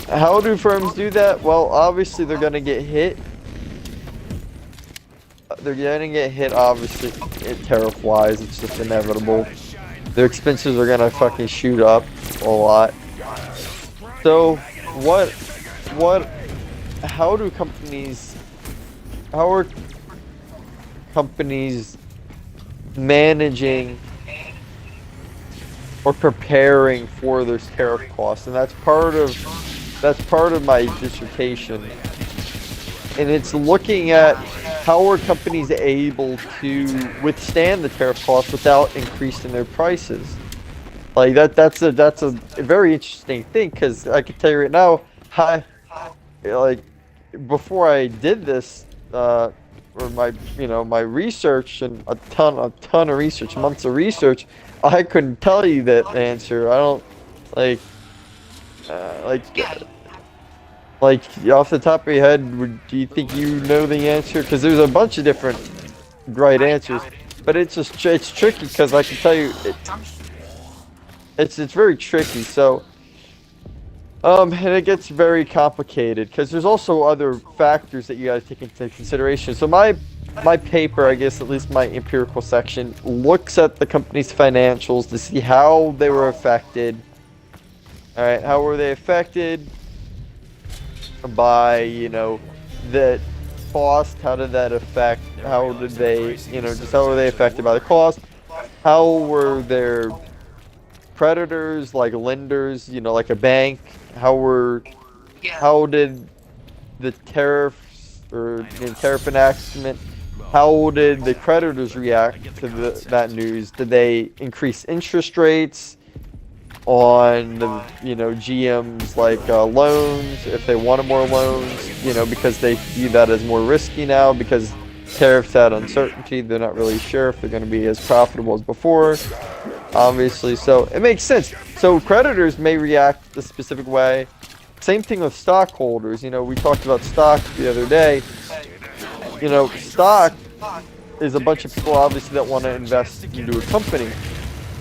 How do firms do that? Well, obviously they're gonna get hit. They're gonna get hit, obviously, tariff-wise. It's just inevitable. Their expenses are gonna fucking shoot up a lot. So, how are companies managing or preparing for those tariff costs? And that's part of my dissertation. And it's looking at how are companies able to withstand the tariff costs without increasing their prices. Like that's a very interesting thing, because I can tell you right now, like before I did this, or my research and a ton of research, months of research, I couldn't tell you that answer. I don't like off the top of your head, do you think you know the answer? Because there's a bunch of different right answers, but it's tricky, because I can tell you it's very tricky. So and it gets very complicated because there's also other factors that you got to take into consideration. So my paper, I guess, at least my empirical section, looks at the company's financials to see how they were affected. All right, how were they affected by the cost? How did that affect? How did they just how were they affected by the cost? How were their creditors, like lenders, like a bank? How did the tariffs or tariff enactment? How did the creditors react to that news? Did they increase interest rates on the GM's loans, if they wanted more loans, because they view that as more risky now, because tariffs had uncertainty. They're not really sure if they're going to be as profitable as before, obviously. So it makes sense. So creditors may react a specific way. Same thing with stockholders. We talked about stock the other day. Stock is a bunch of people, obviously, that want to invest into a company.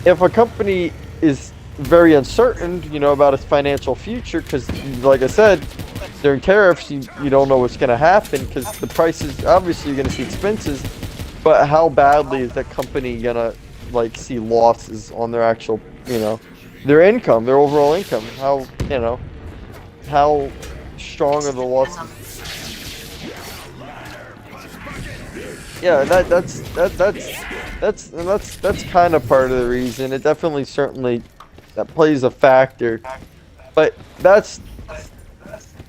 If a company is very uncertain, about its financial future, because, like I said, during tariffs, you don't know what's going to happen, because the prices, obviously, you're going to see expenses, but how badly is that company going to, see losses on their actual, their income, their overall income? How strong are the losses? Yeah, that's kind of part of the reason. It definitely, certainly, that plays a factor, but that's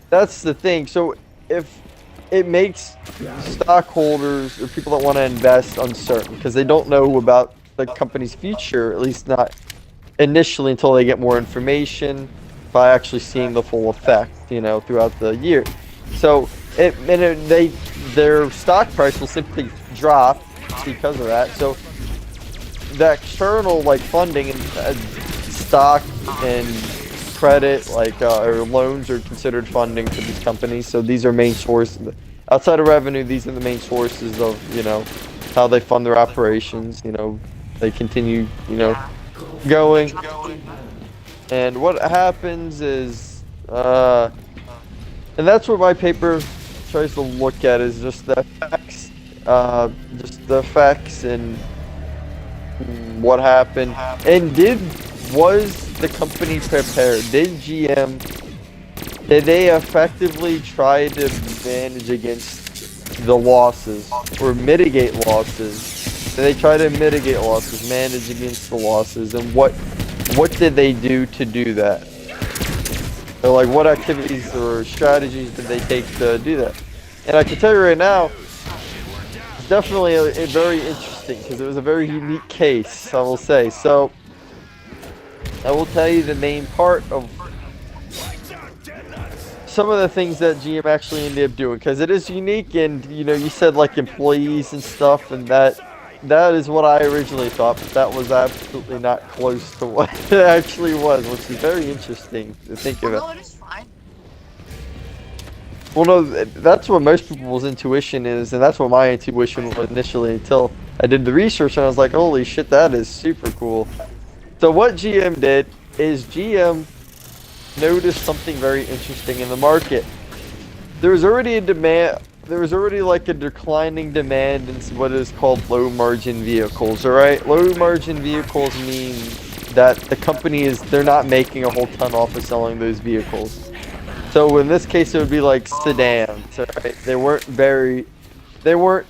the thing. So if it makes stockholders or people that want to invest uncertain, because they don't know about the company's future, at least not initially, until they get more information by actually seeing the full effect, throughout the year. So their stock price will simply drop because of that. So the external funding and stock and credit, or loans, are considered funding for these companies. So these are main sources. Outside of revenue, these are the main sources of, how they fund their operations. They continue, going. And what happens is, and that's what my paper tries to look at, is just the effects, and what happened, and was the company prepared? Did they effectively try to manage against the losses, or mitigate losses? Did they try to mitigate losses, manage against the losses, and what did they do to do that? So, what activities or strategies did they take to do that? And I can tell you right now, it's definitely a very interesting, because it was a very unique case, I will say. So I will tell you the main part of some of the things that GM actually ended up doing, because it is unique, and you know, you said like employees and stuff, and that is what I originally thought, but that was absolutely not close to what it actually was, which is very interesting to think of it. No, it is fine. Well, no, that's what most people's intuition is, and that's what my intuition was initially until I did the research, and I was like, holy shit, that is super cool. So what GM did is GM noticed something very interesting in the market. There was already a demand, there was already like a declining demand in what is called low margin vehicles, alright? Low margin vehicles mean that the company is, they're not making a whole ton off of selling those vehicles. So in this case it would be like sedans, right? They weren't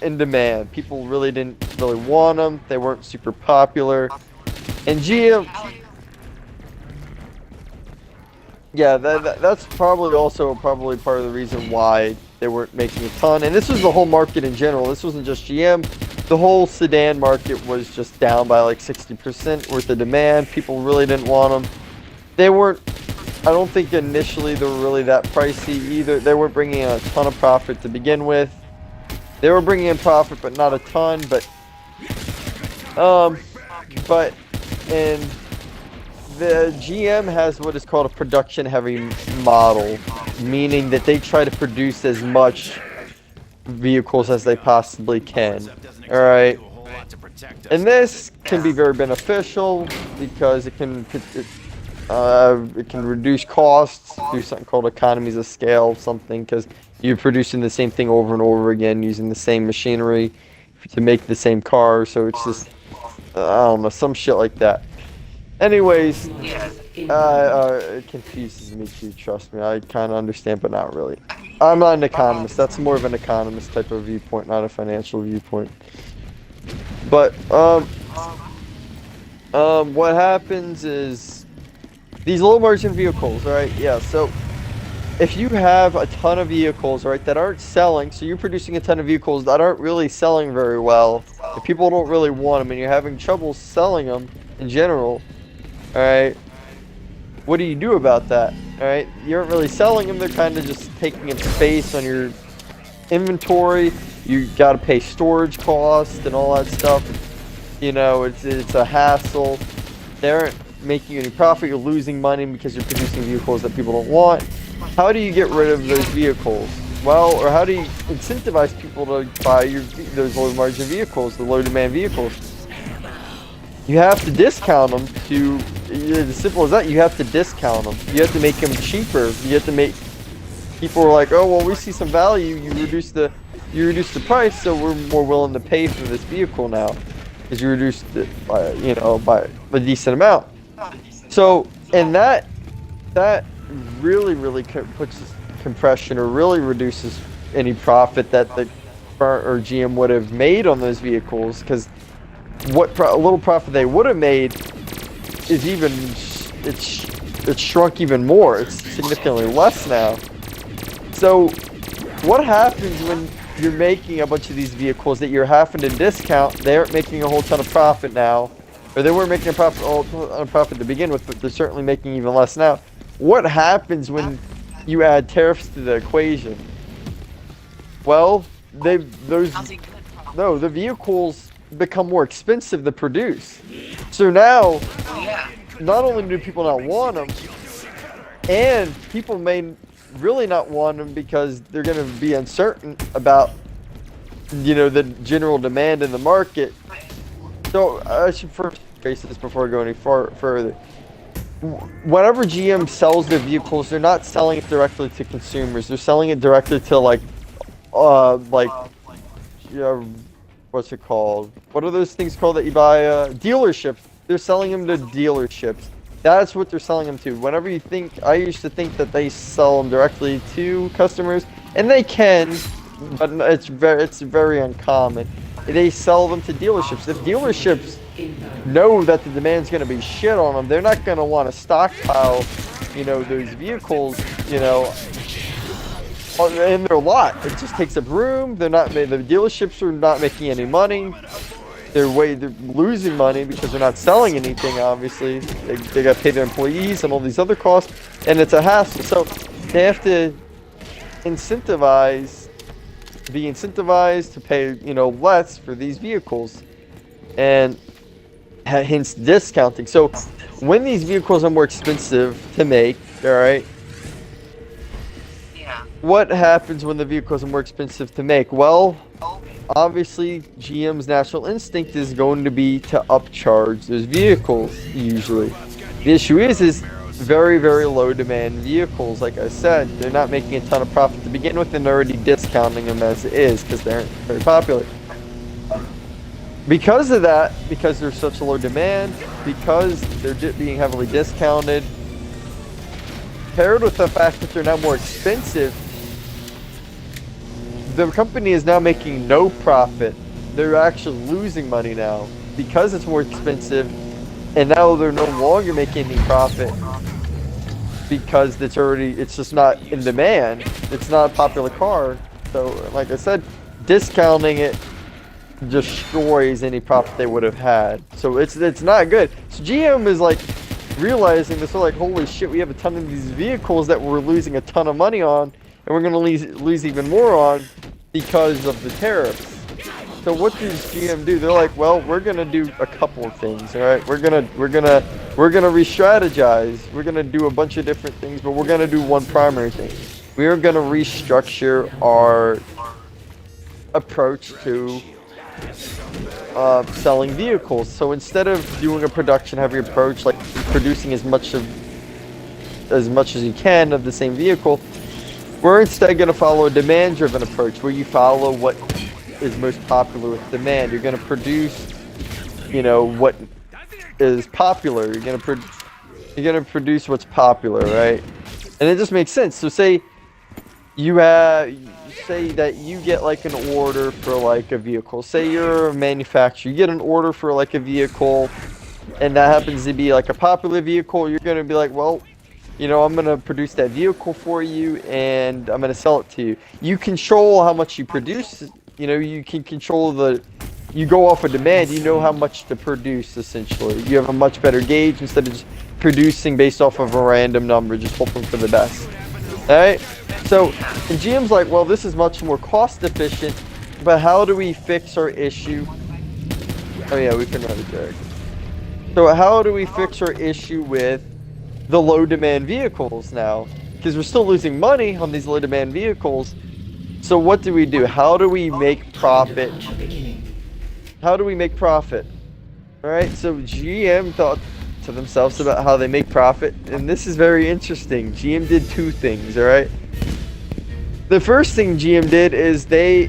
in demand. People really didn't really want them. They weren't super popular. And GM, yeah, that's probably also part of the reason why they weren't making a ton. And this was the whole market in general. This wasn't just GM. The whole sedan market was just down by like 60% worth of demand. People really didn't want them. They weren't, I don't think initially they were really that pricey either. They weren't bringing in a ton of profit to begin with. They were bringing in profit, but not a ton. And the GM has what is called a production heavy model, meaning that they try to produce as much vehicles as they possibly can. Alright? And this can be very beneficial because it can reduce costs, do something called economies of scale, something, because you're producing the same thing over and over again using the same machinery to make the same car, so it's just, I don't know, some shit like that. Anyways, it confuses me too, trust me. I kind of understand, but not really. I'm not an economist. That's more of an economist type of viewpoint, not a financial viewpoint. But, what happens is, these low margin vehicles, right? Yeah, so, if you have a ton of vehicles, right, that aren't selling, so you're producing a ton of vehicles that aren't really selling very well, if people don't really want them, and you're having trouble selling them in general, alright, what do you do about that? Alright, you aren't really selling them, they're kind of just taking up space on your inventory, you gotta pay storage costs and all that stuff, you know, it's a hassle, they aren't making any profit, you're losing money because you're producing vehicles that people don't want. How do you get rid of those vehicles? Well, or how do you incentivize people to buy those low margin vehicles, the low demand vehicles? You have to discount them to, as simple as that, you have to discount them. You have to make them cheaper. You have to make, people are like, oh, well, we see some value, you reduce the price, so we're more willing to pay for this vehicle now. Because you reduced it by, you know, by a decent amount. So, and that really puts compression or really reduces any profit that the or GM would have made on those vehicles, because what a little profit they would have made is even it's shrunk even more. It's significantly less now. So what happens when you're making a bunch of these vehicles that you're having to discount? They aren't making a whole ton of profit now, or they weren't making a profit to begin with, but they're certainly making even less now. What happens when you add tariffs to the equation? Well, the vehicles become more expensive to produce. So now, not only do people not want them, and people may really not want them because they're going to be uncertain about, you know, the general demand in the market. So I should first face this before I go any further. Whenever GM sells their vehicles, they're not selling it directly to consumers. They're selling it directly to like, you know, what's it called? What are those things called that you buy? Dealerships. They're selling them to dealerships. That's what they're selling them to. Whenever you think, I used to think that they sell them directly to customers, and they can, but it's very uncommon. They sell them to dealerships. If dealerships know that the demand's going to be shit on them, they're not going to want to stockpile, you know, those vehicles, you know, in their lot. It just takes up room. The dealerships are not making any money. they're losing money because they're not selling anything. Obviously, they got to pay their employees and all these other costs, and it's a hassle. So they have to be incentivized to pay, less for these vehicles, and hence discounting. So when these vehicles are more expensive to make, all right, what happens when the vehicles are more expensive to make? Well, obviously GM's natural instinct is going to be to upcharge those vehicles usually. The issue is very, very low demand vehicles. Like I said, they're not making a ton of profit to begin with, and they're already discounting them as it is because they aren't very popular. Because of that, because there's such a low demand, because they're being heavily discounted, paired with the fact that they're now more expensive, the company is now making no profit. They're actually losing money now because it's more expensive, and now they're no longer making any profit because it's just not in demand. It's not a popular car. So, like I said, discounting it destroys any profit they would have had. So it's not good. So GM is like realizing this. They're like, holy shit, we have a ton of these vehicles that we're losing a ton of money on, and we're gonna lose even more on because of the tariffs. So what does GM do? They're like, well, we're gonna do a couple of things. All right, we're gonna re-strategize. We're gonna do a bunch of different things, but we're gonna do one primary thing. We are gonna restructure our approach to selling vehicles. So instead of doing a production heavy approach, like producing as much as you can of the same vehicle, we're instead going to follow a demand driven approach where you follow what is most popular with demand. You're going to produce, what is popular. You're going to produce what's popular, right? And it just makes sense. So say that you get like an order for like a vehicle. Say you're a manufacturer, you get an order for like a vehicle, and that happens to be like a popular vehicle. You're gonna be like, well, I'm gonna produce that vehicle for you, and I'm gonna sell it to you. You control how much you produce. You can control you go off of demand. You know how much to produce. Essentially, you have a much better gauge instead of just producing based off of a random number, just hoping for the best. All right. So, and GM's like, well, this is much more cost efficient, but how do we fix our issue? Oh yeah, we can run it there. So how do we fix our issue with the low demand vehicles now? Because we're still losing money on these low demand vehicles. So what do we do? How do we make profit? How do we make profit? All right, so GM thought to themselves about how they make profit, and this is very interesting. GM did two things, all right? The first thing GM did is they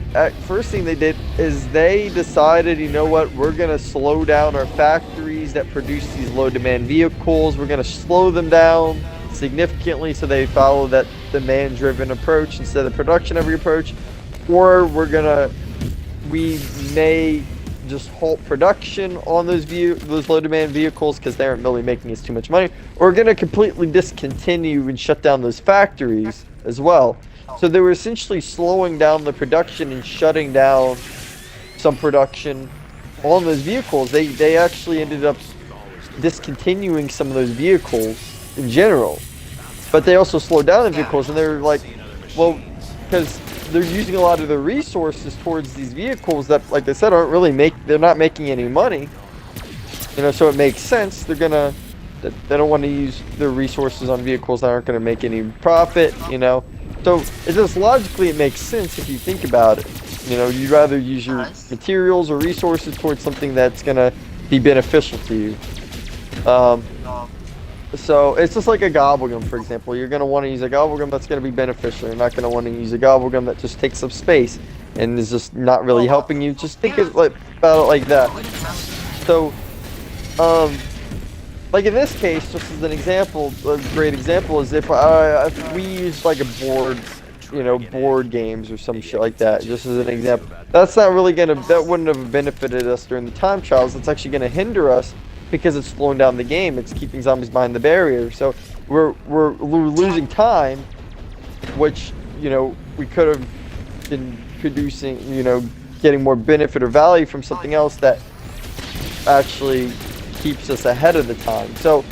decided, you know what, we're going to slow down our factories that produce these low demand vehicles. We're going to slow them down significantly, so they follow that demand driven approach instead of production heavy approach. Or we may just halt production on those low demand vehicles because they aren't really making us too much money. Or we're going to completely discontinue and shut down those factories as well. So they were essentially slowing down the production and shutting down some production on those vehicles. They actually ended up discontinuing some of those vehicles in general. But they also slowed down the vehicles, and they're like, well, because they're using a lot of their resources towards these vehicles that, like I said, they're not making any money. So it makes sense. They don't want to use their resources on vehicles that aren't going to make any profit, So it just logically, it makes sense if you think about it. You'd rather use your materials or resources towards something that's going to be beneficial to you. So it's just like a gobblegum, for example. You're going to want to use a gobblegum that's going to be beneficial. You're not going to want to use a gobblegum that just takes up space and is just not really helping you. Just think about it like that. So, like in this case, just as an example, a great example is if we use like a board, board games or some shit like that, just as an example. That wouldn't have benefited us during the time trials. It's actually going to hinder us because it's slowing down the game. It's keeping zombies behind the barrier. So we're losing time, which, we could have been producing, getting more benefit or value from something else that actually keeps us ahead of the time. So,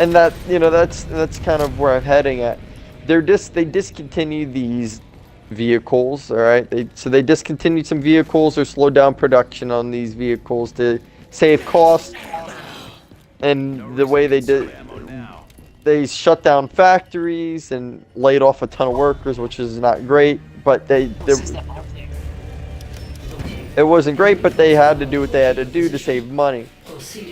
and that, you know, that's kind of where I'm heading at. They discontinued these vehicles, all right? They discontinued some vehicles or slowed down production on these vehicles to save costs. And the way they did, they shut down factories and laid off a ton of workers, which is not great. But it wasn't great, but they had to do what they had to do to save money.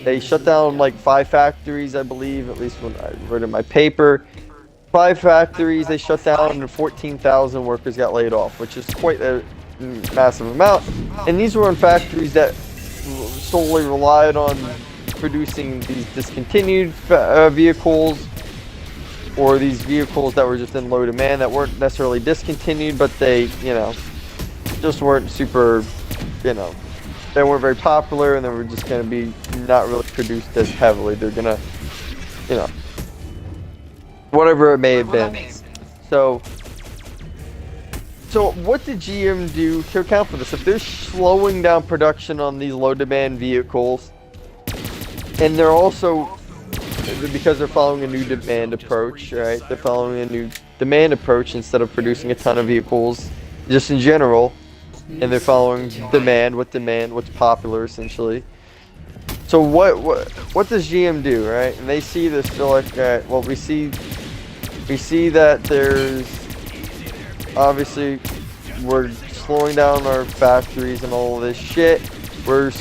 They shut down like 5 factories, I believe, at least when I read in my paper. 5 factories they shut down and 14,000 workers got laid off, which is quite a massive amount. And these were in factories that solely relied on producing these discontinued vehicles, or these vehicles that were just in low demand that weren't necessarily discontinued, but they, you know, just weren't super, you know, they weren't very popular, and they were just going to be not really produced as heavily. They're going to, you know, whatever it may have been. So what did GM do to account for this? If they're slowing down production on these low demand vehicles, and they're also, because they're following a new demand approach, right? They're following a new demand approach instead of producing a ton of vehicles just in general, and they're following what's popular essentially. So what does GM do, right? And they see this, they're like, alright, well, we see that there's obviously we're slowing down our factories and all of this shit. We're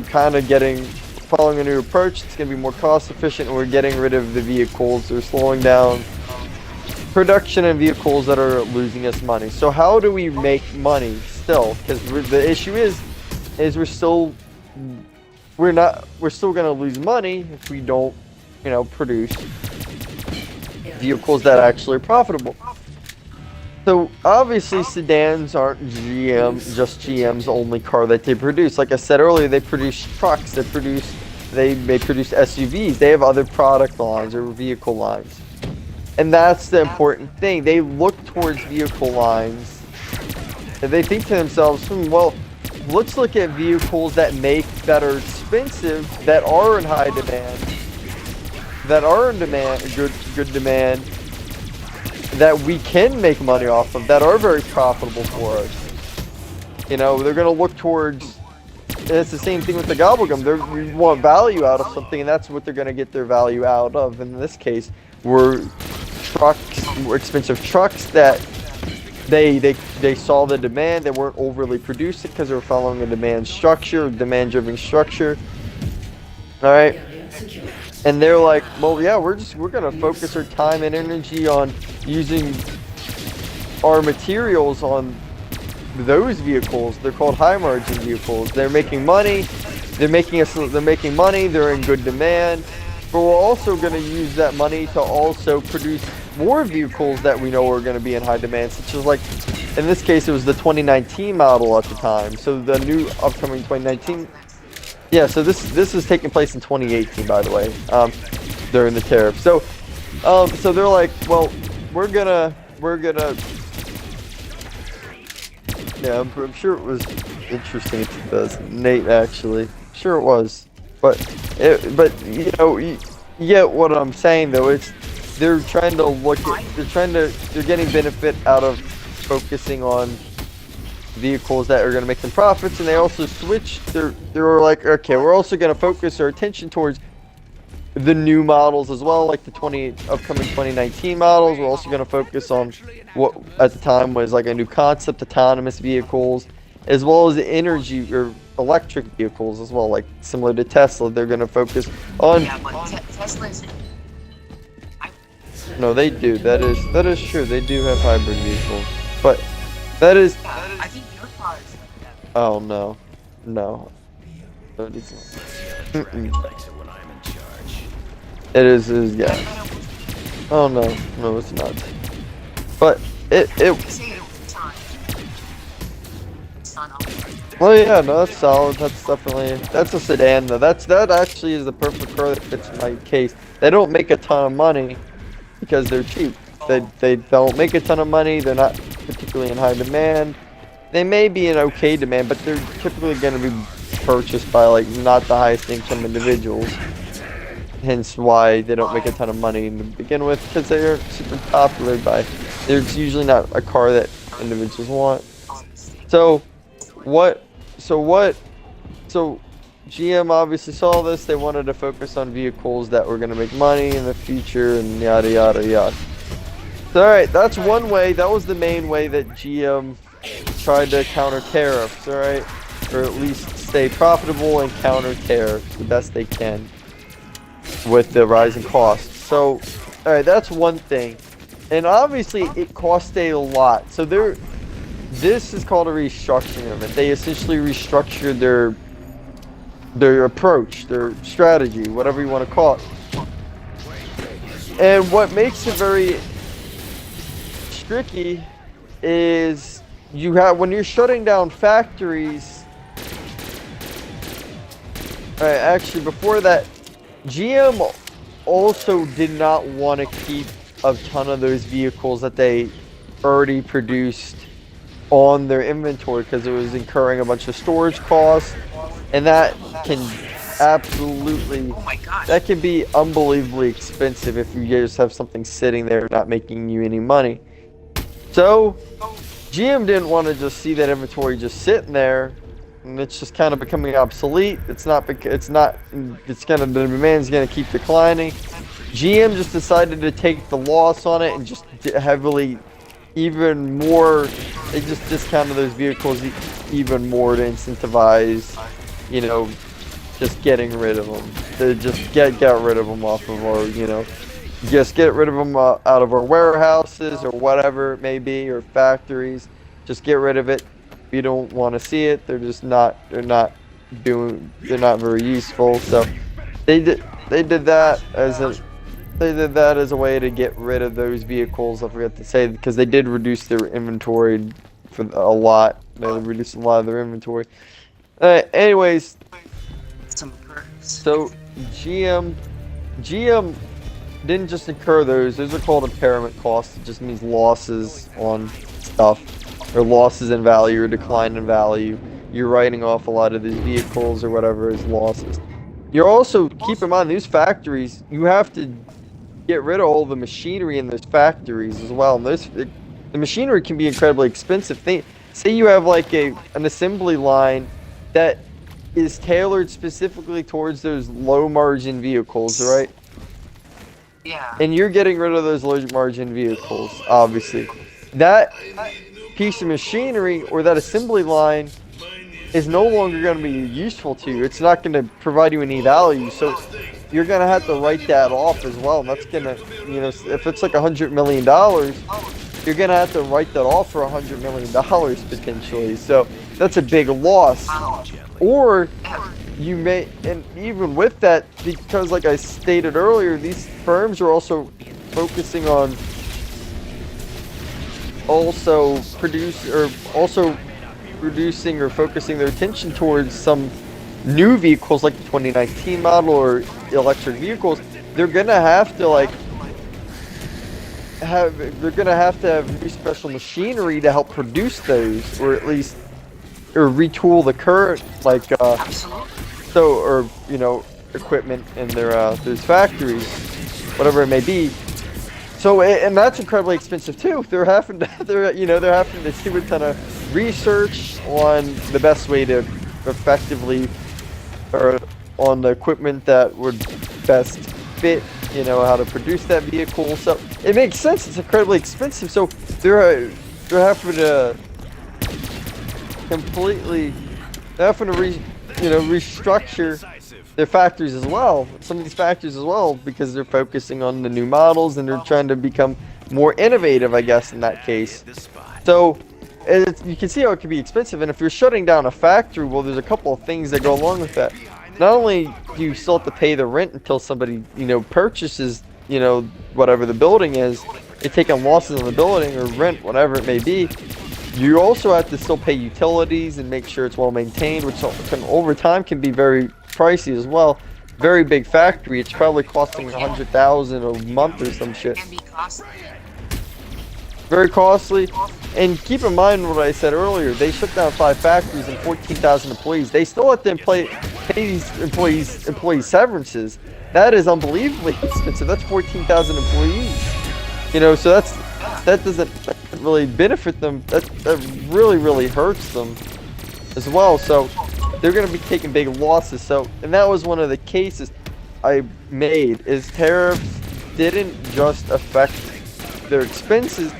kind of following a new approach. It's going to be more cost efficient, and we're getting rid of the vehicles. They're slowing down production in vehicles that are losing us money. So how do we make money still? Because the issue is we're still going to lose money if we don't, you know, produce vehicles that actually are profitable. So obviously sedans aren't just GM's only car that they produce. Like I said earlier, they produce trucks, they may produce SUVs, they have other product lines or vehicle lines. And that's the important thing. They look towards vehicle lines and they think to themselves, well, let's look at vehicles that are expensive, that are in high demand, good demand, that we can make money off of, that are very profitable for us. You know, they're going to look towards, and it's the same thing with the gobblegum. We want value out of something, and that's what they're going to get their value out of. In this case, were expensive trucks that they saw the demand. They weren't overly producing because they were following a demand-driven structure. All right. And they're like, well, yeah, we're gonna focus our time and energy on using our materials on those vehicles. They're called high margin vehicles. They're making money. They're making money. They're in good demand. But we're also gonna use that money to also produce more vehicles that we know are gonna be in high demand, such as, like, in this case, it was the 2019 model at the time. So the new upcoming 2019. Yeah, so this is taking place in 2018, by the way, during the tariff. So they're like, well, we're gonna, yeah, I'm sure it was interesting in 2008, actually. Sure it was, but you know, you get what I'm saying though. They're trying to they're getting benefit out of focusing on vehicles that are going to make them profits, and they also switched. They're like, okay, we're also going to focus our attention towards the new models as well, like the upcoming 2019 models. We're also going to focus on what at the time was like a new concept, autonomous vehicles, as well as energy or electric vehicles as well, like similar to Tesla. They're going to focus on. Yeah, but Tesla's. No, they do. That is true. They do have hybrid vehicles, but that is. I think your car is like that. Oh no. It is, yeah. Oh no, it's not. But well, yeah, no, that's solid. That's a sedan though. That actually is the perfect car that fits my case. They don't make a ton of money because they're cheap. They don't make a ton of money. They're not particularly in high demand. They may be in okay demand, but they're typically going to be purchased by like not the highest income individuals. Hence why they don't make a ton of money to begin with, because they are super popular by. There's usually not a car that individuals want. So GM obviously saw this. They wanted to focus on vehicles that were going to make money in the future and yada yada yada. So, alright, that's one way. That was the main way that GM tried to counter tariffs, alright? Or at least stay profitable and counter tariffs the best they can with the rising costs. So, alright, that's one thing. And obviously it cost a lot. So this is called a restructuring of it. They essentially restructured their approach, their strategy, whatever you want to call it. And what makes it very tricky is when you're shutting down factories. Alright, actually before that, GM also did not want to keep a ton of those vehicles that they already produced on their inventory because it was incurring a bunch of storage costs, and that can absolutely, that can be unbelievably expensive if you just have something sitting there not making you any money. So GM didn't want to just see that inventory just sitting there and it's just kind of becoming obsolete. The demand's going to keep declining. GM just decided to take the loss on it and just heavily, even more, they just discounted those vehicles even more to incentivize, you know, just getting rid of them. To just get rid of them off of our, you know, just get rid of them out of our warehouses or whatever it may be, or factories. Just get rid of it. You don't want to see it. They're not very useful. So they did that as a way to get rid of those vehicles. I forgot to say, because they did reduce their inventory for a lot. They reduced a lot of their inventory. Anyways, so GM didn't just incur those. Those are called impairment costs. It just means losses on stuff, or losses in value, or decline in value. You're writing off a lot of these vehicles or whatever as losses. You're also, keep in mind, these factories, you have to get rid of all the machinery in those factories as well. And the machinery can be incredibly expensive. Say you have like an assembly line that is tailored specifically towards those low margin vehicles, right? Yeah. And you're getting rid of those low margin vehicles, obviously. That piece of machinery or that assembly line is no longer going to be useful to you. It's not going to provide you any value. So you're going to have to write that off as well. And that's going to, you know, if it's like $100 million, you're going to have to write that off for $100 million potentially. So that's a big loss. Or you may, and even with that, because like I stated earlier, these firms are also focusing on reducing or focusing their attention towards some new vehicles like the 2019 model or electric vehicles. They're gonna have to have new special machinery to help produce those, or at least retool the current equipment in their those factories, whatever it may be. So, and that's incredibly expensive too. They're having to do a ton of research on the best way to effectively, or on the equipment that would best fit, you know, how to produce that vehicle. So it makes sense. It's incredibly expensive. So they're having to restructure their factories as well. Some of these factories as well, because they're focusing on the new models and they're trying to become more innovative, I guess, in that case. So you can see how it can be expensive. And if you're shutting down a factory, well, there's a couple of things that go along with that. Not only do you still have to pay the rent until somebody, you know, purchases, you know, whatever the building is, you're taking losses on the building or rent, whatever it may be. You also have to still pay utilities and make sure it's well maintained, which over time can be very pricey as well. Very big factory, it's probably costing $100,000 a month or some shit. Can be costly. very costly. And keep in mind what I said earlier. They shut down 5 factories and 14,000 employees. They still have to pay these employees severances. That is unbelievably expensive. That's 14,000 employees. You know, so that doesn't really benefit them. That really hurts them as well. So they're going to be taking big losses. So, and that was one of the cases I made, is tariffs didn't just affect their expenses,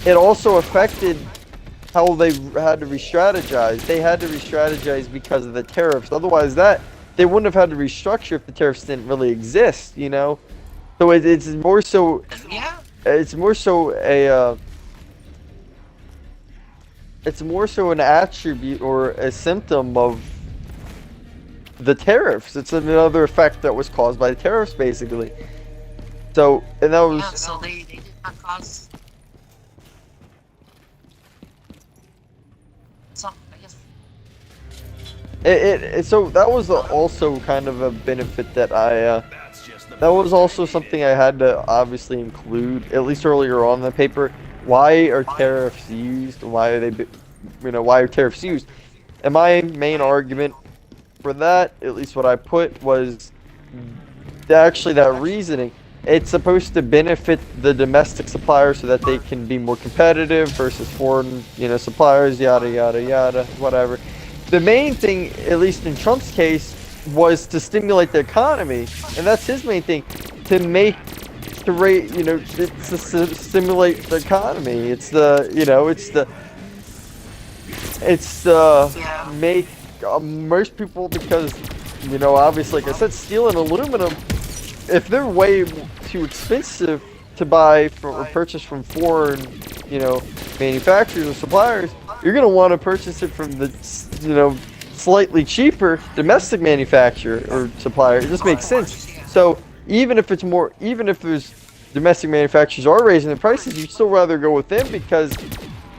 it also affected how they had to re-strategize. They had to re-strategize because of the tariffs. Otherwise, they wouldn't have had to restructure if the tariffs didn't really exist, you know? So it's more so... Yeah. It's more so a... it's more so an attribute or a symptom of the tariffs. It's another effect that was caused by the tariffs, basically. So, and that was... Yeah, so they did not cause... some, I guess... So that was also kind of a benefit that that was also something I had to obviously include, at least earlier on in the paper. Why are tariffs used? Why are they, why are tariffs used? And my main argument for that, at least what I put, was actually that reasoning. It's supposed to benefit the domestic suppliers so that they can be more competitive versus foreign, suppliers, yada, yada, yada, whatever. The main thing, at least in Trump's case, was to stimulate the economy, and that's his main thing, to stimulate the economy. It's make most people, because, obviously, like I said, steel and aluminum, if they're way too expensive to buy or purchase from foreign, manufacturers or suppliers, you're gonna want to purchase it from the, slightly cheaper domestic manufacturer or supplier. It just makes sense. So even if there's domestic manufacturers are raising the prices, you'd still rather go with them because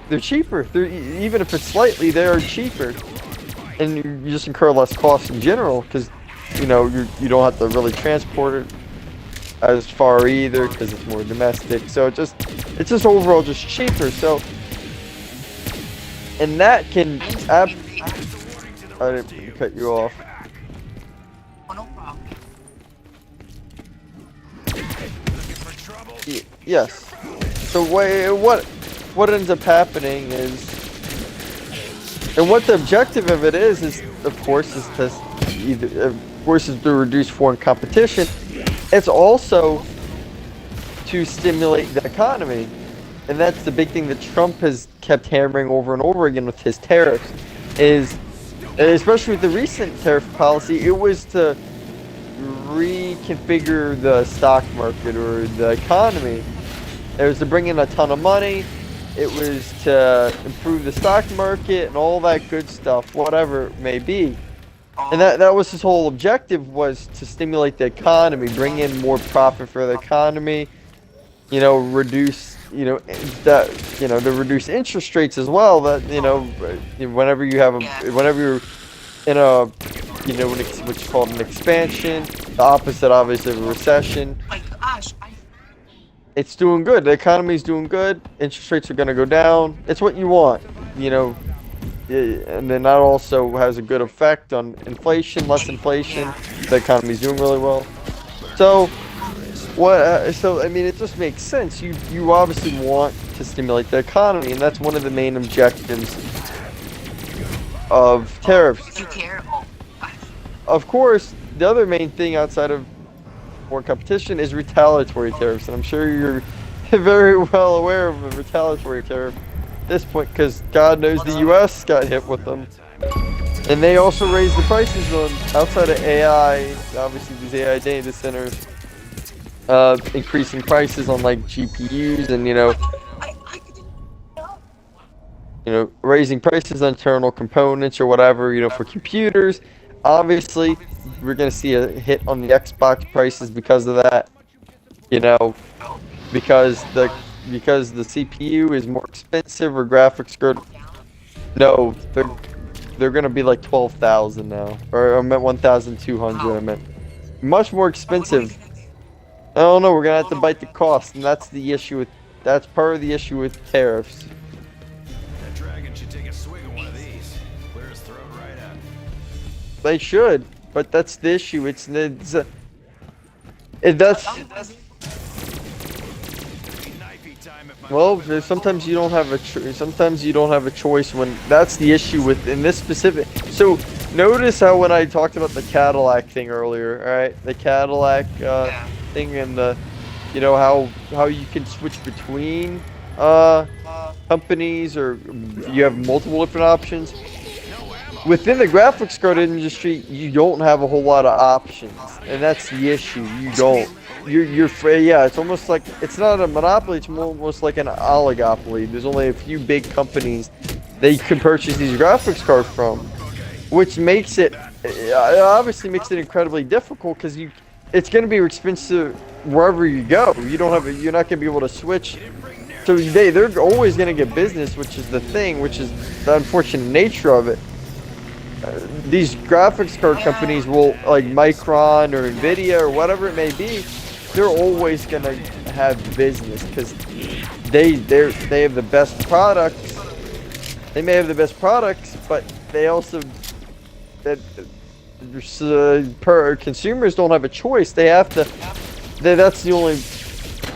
they're cheaper. Even if it's slightly, they are cheaper, and you just incur less costs in general because you don't have to really transport it as far either because it's more domestic. So it's just overall just cheaper. So, and that can I didn't cut you off. Oh, no problem. Yes. So what ends up happening is, and what the objective of it is of course is to reduce foreign competition. It's also to stimulate the economy, and that's the big thing that Trump has kept hammering over and over again with his tariffs. Especially with the recent tariff policy, it was to reconfigure the stock market or the economy. It was to bring in a ton of money. It was to improve the stock market and all that good stuff, whatever it may be. And that was his whole objective, was to stimulate the economy, bring in more profit for the economy, reduce, to reduce interest rates as well. That, whenever you're in a, what's called an expansion, the opposite obviously of a recession. My gosh, It's doing good. The economy's doing good. Interest rates are going to go down. It's what you want, and then that also has a good effect on inflation. Less inflation, the economy's doing really well. So, it just makes sense. You obviously want to stimulate the economy, and that's one of the main objectives of tariffs. you care? Of course, the other main thing outside of more competition is retaliatory tariffs, and I'm sure you're very well aware of a retaliatory tariff at this point, because God knows the U.S. got hit with them. And they also raised the prices on, outside of AI, obviously these AI data centers, increasing prices on like GPUs and, raising prices on internal components or whatever, for computers. Obviously, we're going to see a hit on the Xbox prices because of that, because the CPU is more expensive or graphics card. No, they're going to be like 12,000 now, or I meant 1,200. I meant much more expensive. I don't know. We're going to have to bite the cost, and that's the issue with That's part of the issue with tariffs. That dragon should take a swig of one of these. Clear his throat right out. They should, but that's the issue. That's Knifey time if my well. weapon Sometimes you don't have a choice when that's the issue with in this specific. So notice how when I talked about the Cadillac thing earlier, all right, the Cadillac thing and the, you know how you can switch between companies or you have multiple different options. Within the graphics card industry, you don't have a whole lot of options, and that's the issue. You don't. You're free. Yeah, it's almost like it's not a monopoly. It's almost like an oligopoly. There's only a few big companies that you can purchase these graphics cards from, which makes it obviously makes it incredibly difficult because it's going to be expensive wherever you go. You don't have you're not going to be able to switch. So they're always going to get business, which is the thing, which is the unfortunate nature of it. These graphics card companies will, like Micron or Nvidia or whatever it may be, they're always going to have business because they have the best products. They may have the best products, but they also consumers don't have a choice. They have to. That's the only,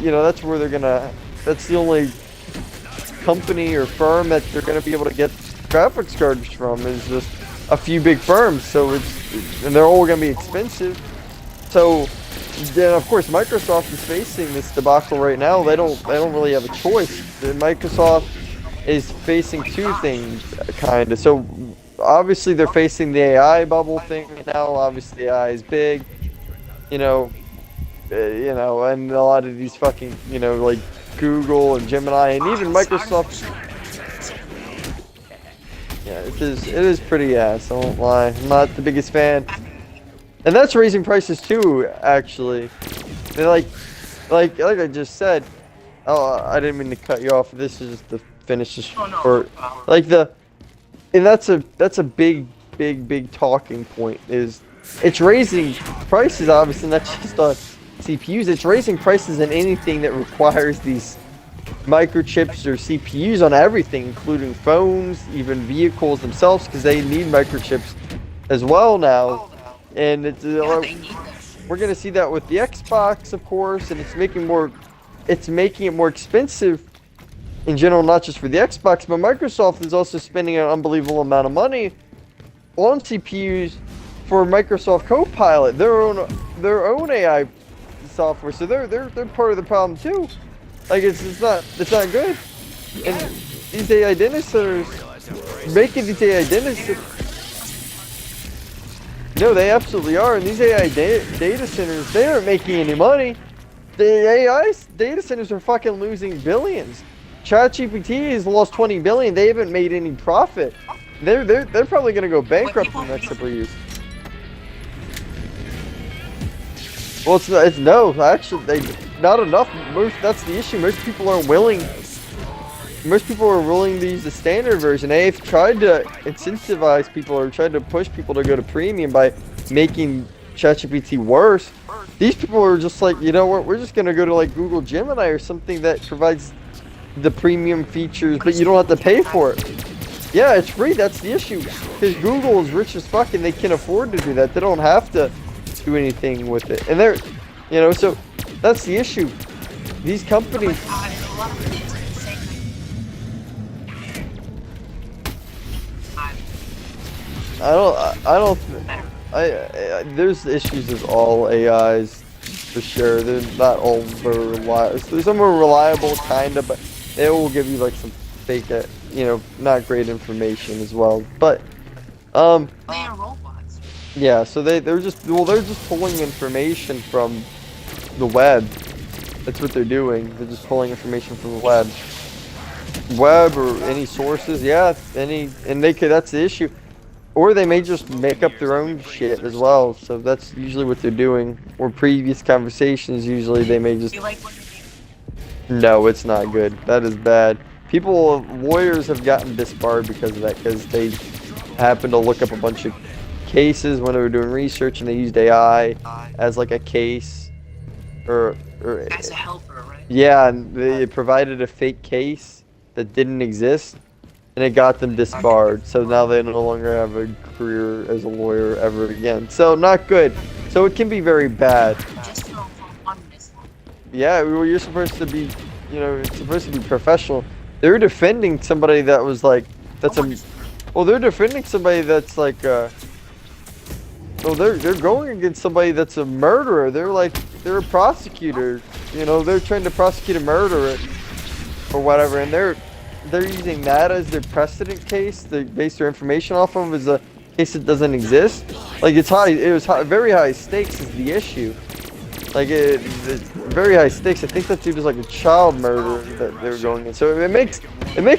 that's where they're gonna. That's the only company or firm that they're gonna be able to get graphics cards from is just a few big firms. So and they're all gonna be expensive. So then of course Microsoft is facing this debacle right now. They don't really have a choice. Microsoft is facing two things, kind of. So obviously they're facing the AI bubble thing now. Obviously AI is big, and a lot of these fucking, like Google and Gemini and even Microsoft. Yeah, it is pretty ass. I won't lie. I'm not the biggest fan, and that's raising prices too. Actually, they like I just said. Oh, I didn't mean to cut you off. This is just the finish this short. And that's a big talking point. Is it's raising prices, obviously not just on CPUs. It's raising prices in anything that requires these microchips or CPUs on everything, including phones, even vehicles themselves, because they need microchips as well now. And it's we're gonna see that with the Xbox, of course, and it's making it more expensive in general, not just for the Xbox, but Microsoft is also spending an unbelievable amount of money on CPUs for Microsoft Copilot, their own AI software. So they're part of the problem too. Like it's not good. And these AI data centers making these AI data centers. No, they absolutely are. And these AI data centers, they aren't making any money. The AI data centers are fucking losing billions. ChatGPT has lost 20 billion. They haven't made any profit. They're probably gonna go bankrupt in the next couple of years. Well, actually, not enough. That's the issue. Most people are willing to use the standard version. They've tried to incentivize people or tried to push people to go to premium by making ChatGPT worse. These people are just like, you know what? We're just gonna go to like Google Gemini or something that provides the premium features, but you don't have to pay for it. Yeah, it's free. That's the issue. Because Google is rich as fuck and they can afford to do that. They don't have to do anything with it. And they're, so that's the issue. These companies. There's issues with all AIs for sure. They're not all very reliable. Some are reliable, kinda, but they will give you like some fake, not great information as well. But, They are robots. yeah. So they're just pulling information from the web. That's what they're doing. They're just pulling information from the web or any sources. Yeah, and that's the issue. Or they may just make up their own shit as well. So that's usually what they're doing. Or previous conversations, usually they may just. You like what you do? No, it's not good. That is bad. Lawyers have gotten disbarred because of that, because they happened to look up a bunch of cases when they were doing research and they used AI as like a case or As a helper, right? Yeah, and they provided a fake case that didn't exist, and it got them disbarred. So now they no longer have a career as a lawyer ever again. So not good. So it can be very bad. Just for one miss. Yeah, well, you're supposed to be, you know, it's supposed to be professional. They're defending somebody that was like, well, they're defending somebody that's like, well, they're going against somebody that's a murderer. They're a prosecutor. You know, they're trying to prosecute a murderer or whatever, and they're using that as their precedent case to base their information off of as a case that doesn't exist. Like it was very high stakes is the issue. Like it's very high stakes. I think that dude was like a child murderer that they were going in. So it makes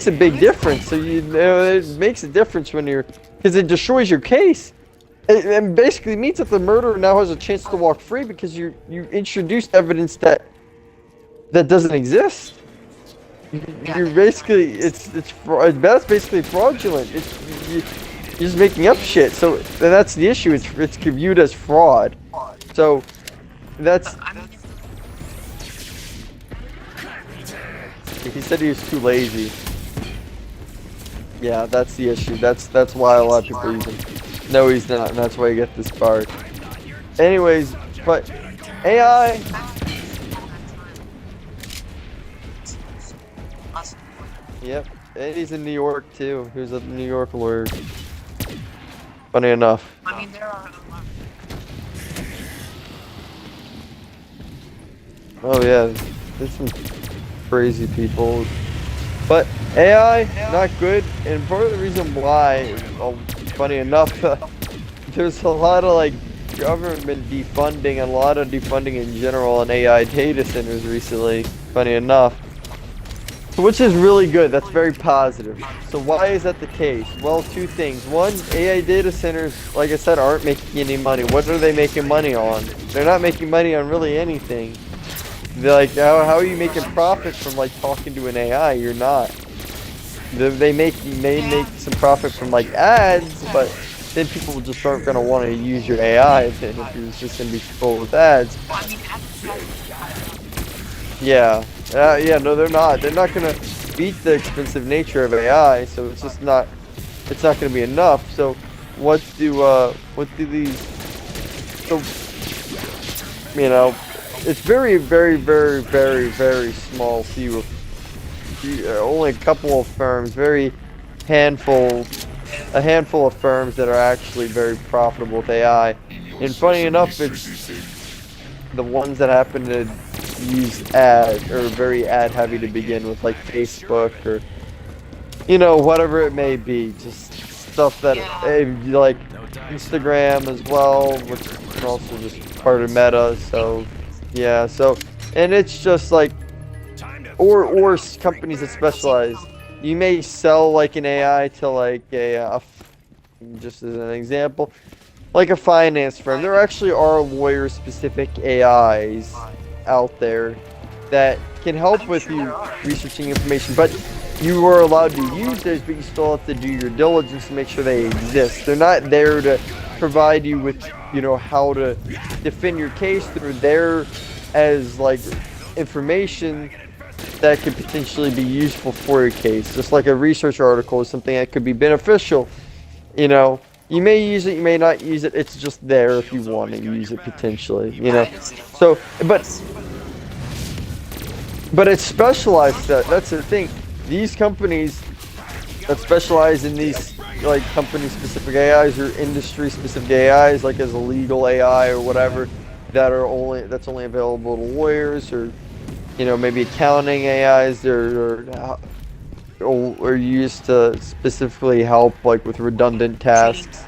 a big difference. So you know it makes a difference when because it destroys your case. It basically means that the murderer now has a chance to walk free because you introduced evidence that doesn't exist. You're basically that's basically fraudulent. You're just making up shit. So that's the issue. It's viewed as fraud. So that's. He said he was too lazy. Yeah, that's the issue. That's why a lot of people use him. No, he's not, and that's why you get this part. Anyways, but AI. Yep, and he's in New York too. He was a New York lawyer. Funny enough. I mean, there are a lot. Oh yeah, there's some crazy people. But AI, not good, and part of the reason why, funny enough, there's a lot of like government defunding and a lot of defunding in general on AI data centers recently, funny enough. Which is really good, that's very positive. So why is that the case? Well, two things. One, AI data centers, like I said, aren't making any money. What are they making money on? They're not making money on really anything. They're like, how are you making profit from like talking to an AI? You're not. They may make some profit from like ads, but then people just aren't gonna want to use your AI if you're just gonna be full with ads. Yeah, no, they're not. They're not gonna beat the expensive nature of AI, so it's just not. It's not gonna be enough. So, what do these? So, you know, it's very, very, very, very, very small few. Only a couple of firms, a handful of firms that are actually very profitable with AI. And funny enough, it's the ones that happen to use ad or very ad heavy to begin with, like Facebook or you know whatever it may be, just stuff that like Instagram as well, which is also just part of Meta. So yeah, so and it's just like or companies that specialize. You may sell like an AI to like just as an example, like a finance firm. There actually are lawyer-specific AIs out there that can help with you researching information, but you are allowed to use those, but you still have to do your diligence to make sure they exist. They're not there to provide you with, you know, how to defend your case. They're there as like information that could potentially be useful for your case. Just like a research article is something that could be beneficial. You know, you may use it, you may not use it. It's just there if you want to use it potentially. You know, so but it's specialized. That's the thing. These companies that specialize in these like company-specific AIs or industry-specific AIs, like as a legal AI or whatever, that's only available to lawyers or, you know, maybe accounting AIs or used to specifically help like with redundant tasks.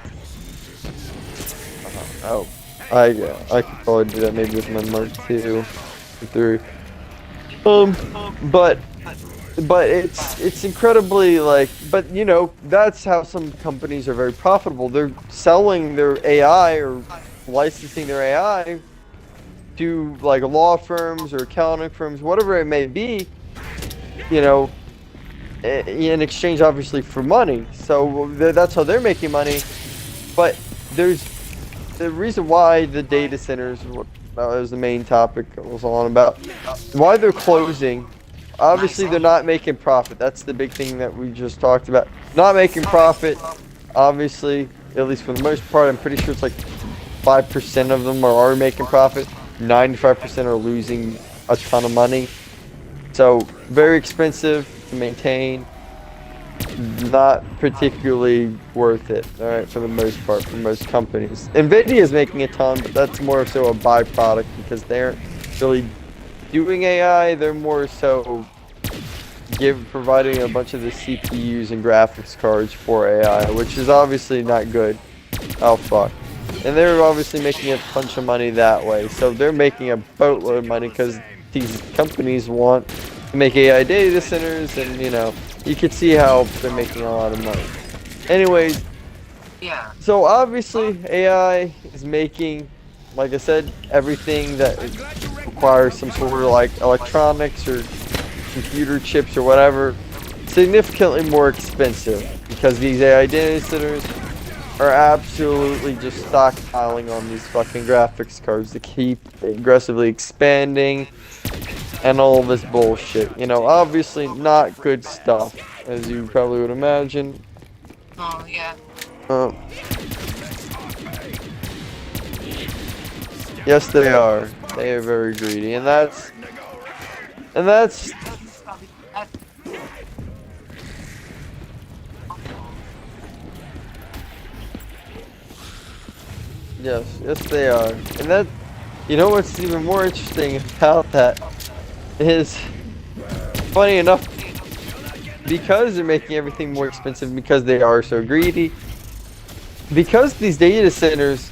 I could probably do that maybe with my Mark 2 or 3. But it's incredibly like, but you know, that's how some companies are very profitable. They're selling their AI or licensing their AI to like law firms or accounting firms, whatever it may be, you know, in exchange obviously for money. So that's how they're making money. But there's the reason why the data centers, That was the main topic I was on about. Why they're closing. Obviously, they're not making profit. That's the big thing that we just talked about. Not making profit. Obviously, at least for the most part, I'm pretty sure it's like 5% of them are making profit. 95% are losing a ton of money. So, very expensive to maintain. Not particularly worth it, alright, for the most part, for most companies. Nvidia is making a ton, but that's more so a byproduct because they aren't really doing AI, they're more so providing a bunch of the CPUs and graphics cards for AI, which is obviously not good. Oh fuck. And they're obviously making a bunch of money that way, so they're making a boatload of money because these companies want to make AI data centers, and you know, you can see how they're making a lot of money. Anyways, Yeah. so obviously AI is making, like I said, everything that requires some sort of like electronics or computer chips or whatever significantly more expensive because these AI data centers are absolutely just stockpiling on these fucking graphics cards to keep aggressively expanding and all this bullshit. You know, obviously not good stuff, as you probably would imagine. Oh, yeah. Yes, they are. They are very greedy, and that's yes, they are. And that, you know what's even more interesting about that is, funny enough, because they're making everything more expensive because they are so greedy, because these data centers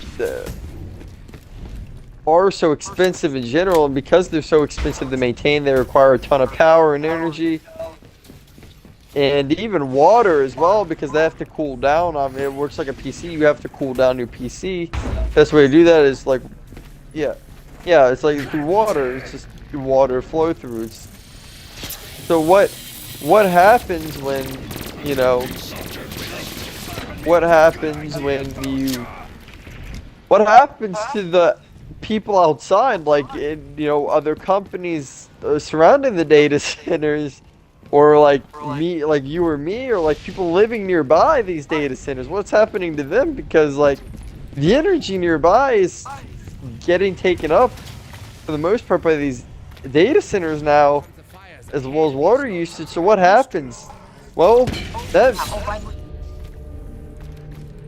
are so expensive in general, and because they're so expensive to maintain, they require a ton of power and energy, and even water as well, because they have to cool down. I mean, it works like a PC. You have to cool down your PC. Best way to do that is like, yeah, it's like through water. It's just through water flow through. So what happens when, you know, what happens to the people outside, like in, you know, other companies surrounding the data centers, or like me, like you or me, or like people living nearby these data centers? What's happening to them? Because like the energy nearby is getting taken up for the most part by these data centers now, as well as water usage. So what happens? Well, that.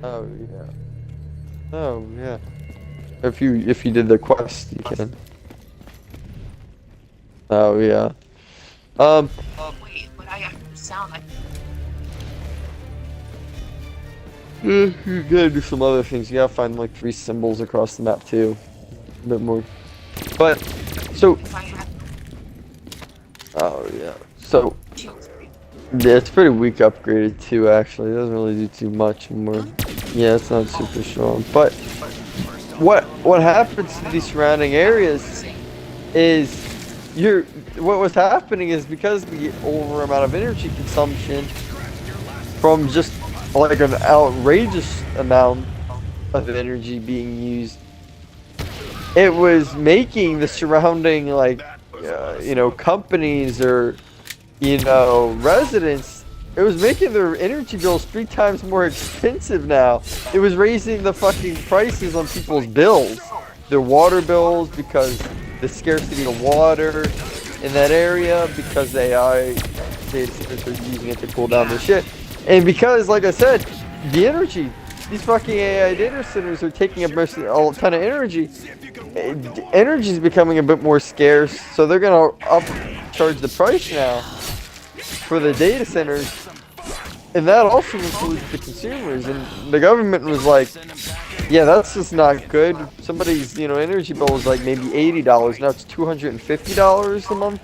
Oh yeah. If you did the quest, you can. Oh yeah. Wait, but I got sound like. You gotta do some other things. You gotta find like 3 symbols across the map too. A bit more. But so. If I had Oh yeah. So. Yeah, it's pretty weak upgraded too. Actually, it doesn't really do too much more. Yeah, it's not super strong. But what happens to these surrounding areas is what was happening is because the over amount of energy consumption from just like an outrageous amount of energy being used, it was making the surrounding like you know, companies or, you know, residents, it was making their energy bills 3 times more expensive now. It was raising the fucking prices on people's bills, their water bills, because the scarcity of water in that area, because the AI data centers are using it to cool down their shit, and because, like I said, the energy, these fucking AI data centers are taking up a ton of energy. Energy is becoming a bit more scarce, so they're gonna charge the price now for the data centers, and that also includes the consumers. And the government was like, yeah, that's just not good. Somebody's, you know, energy bill was like maybe $80, now it's $250 a month.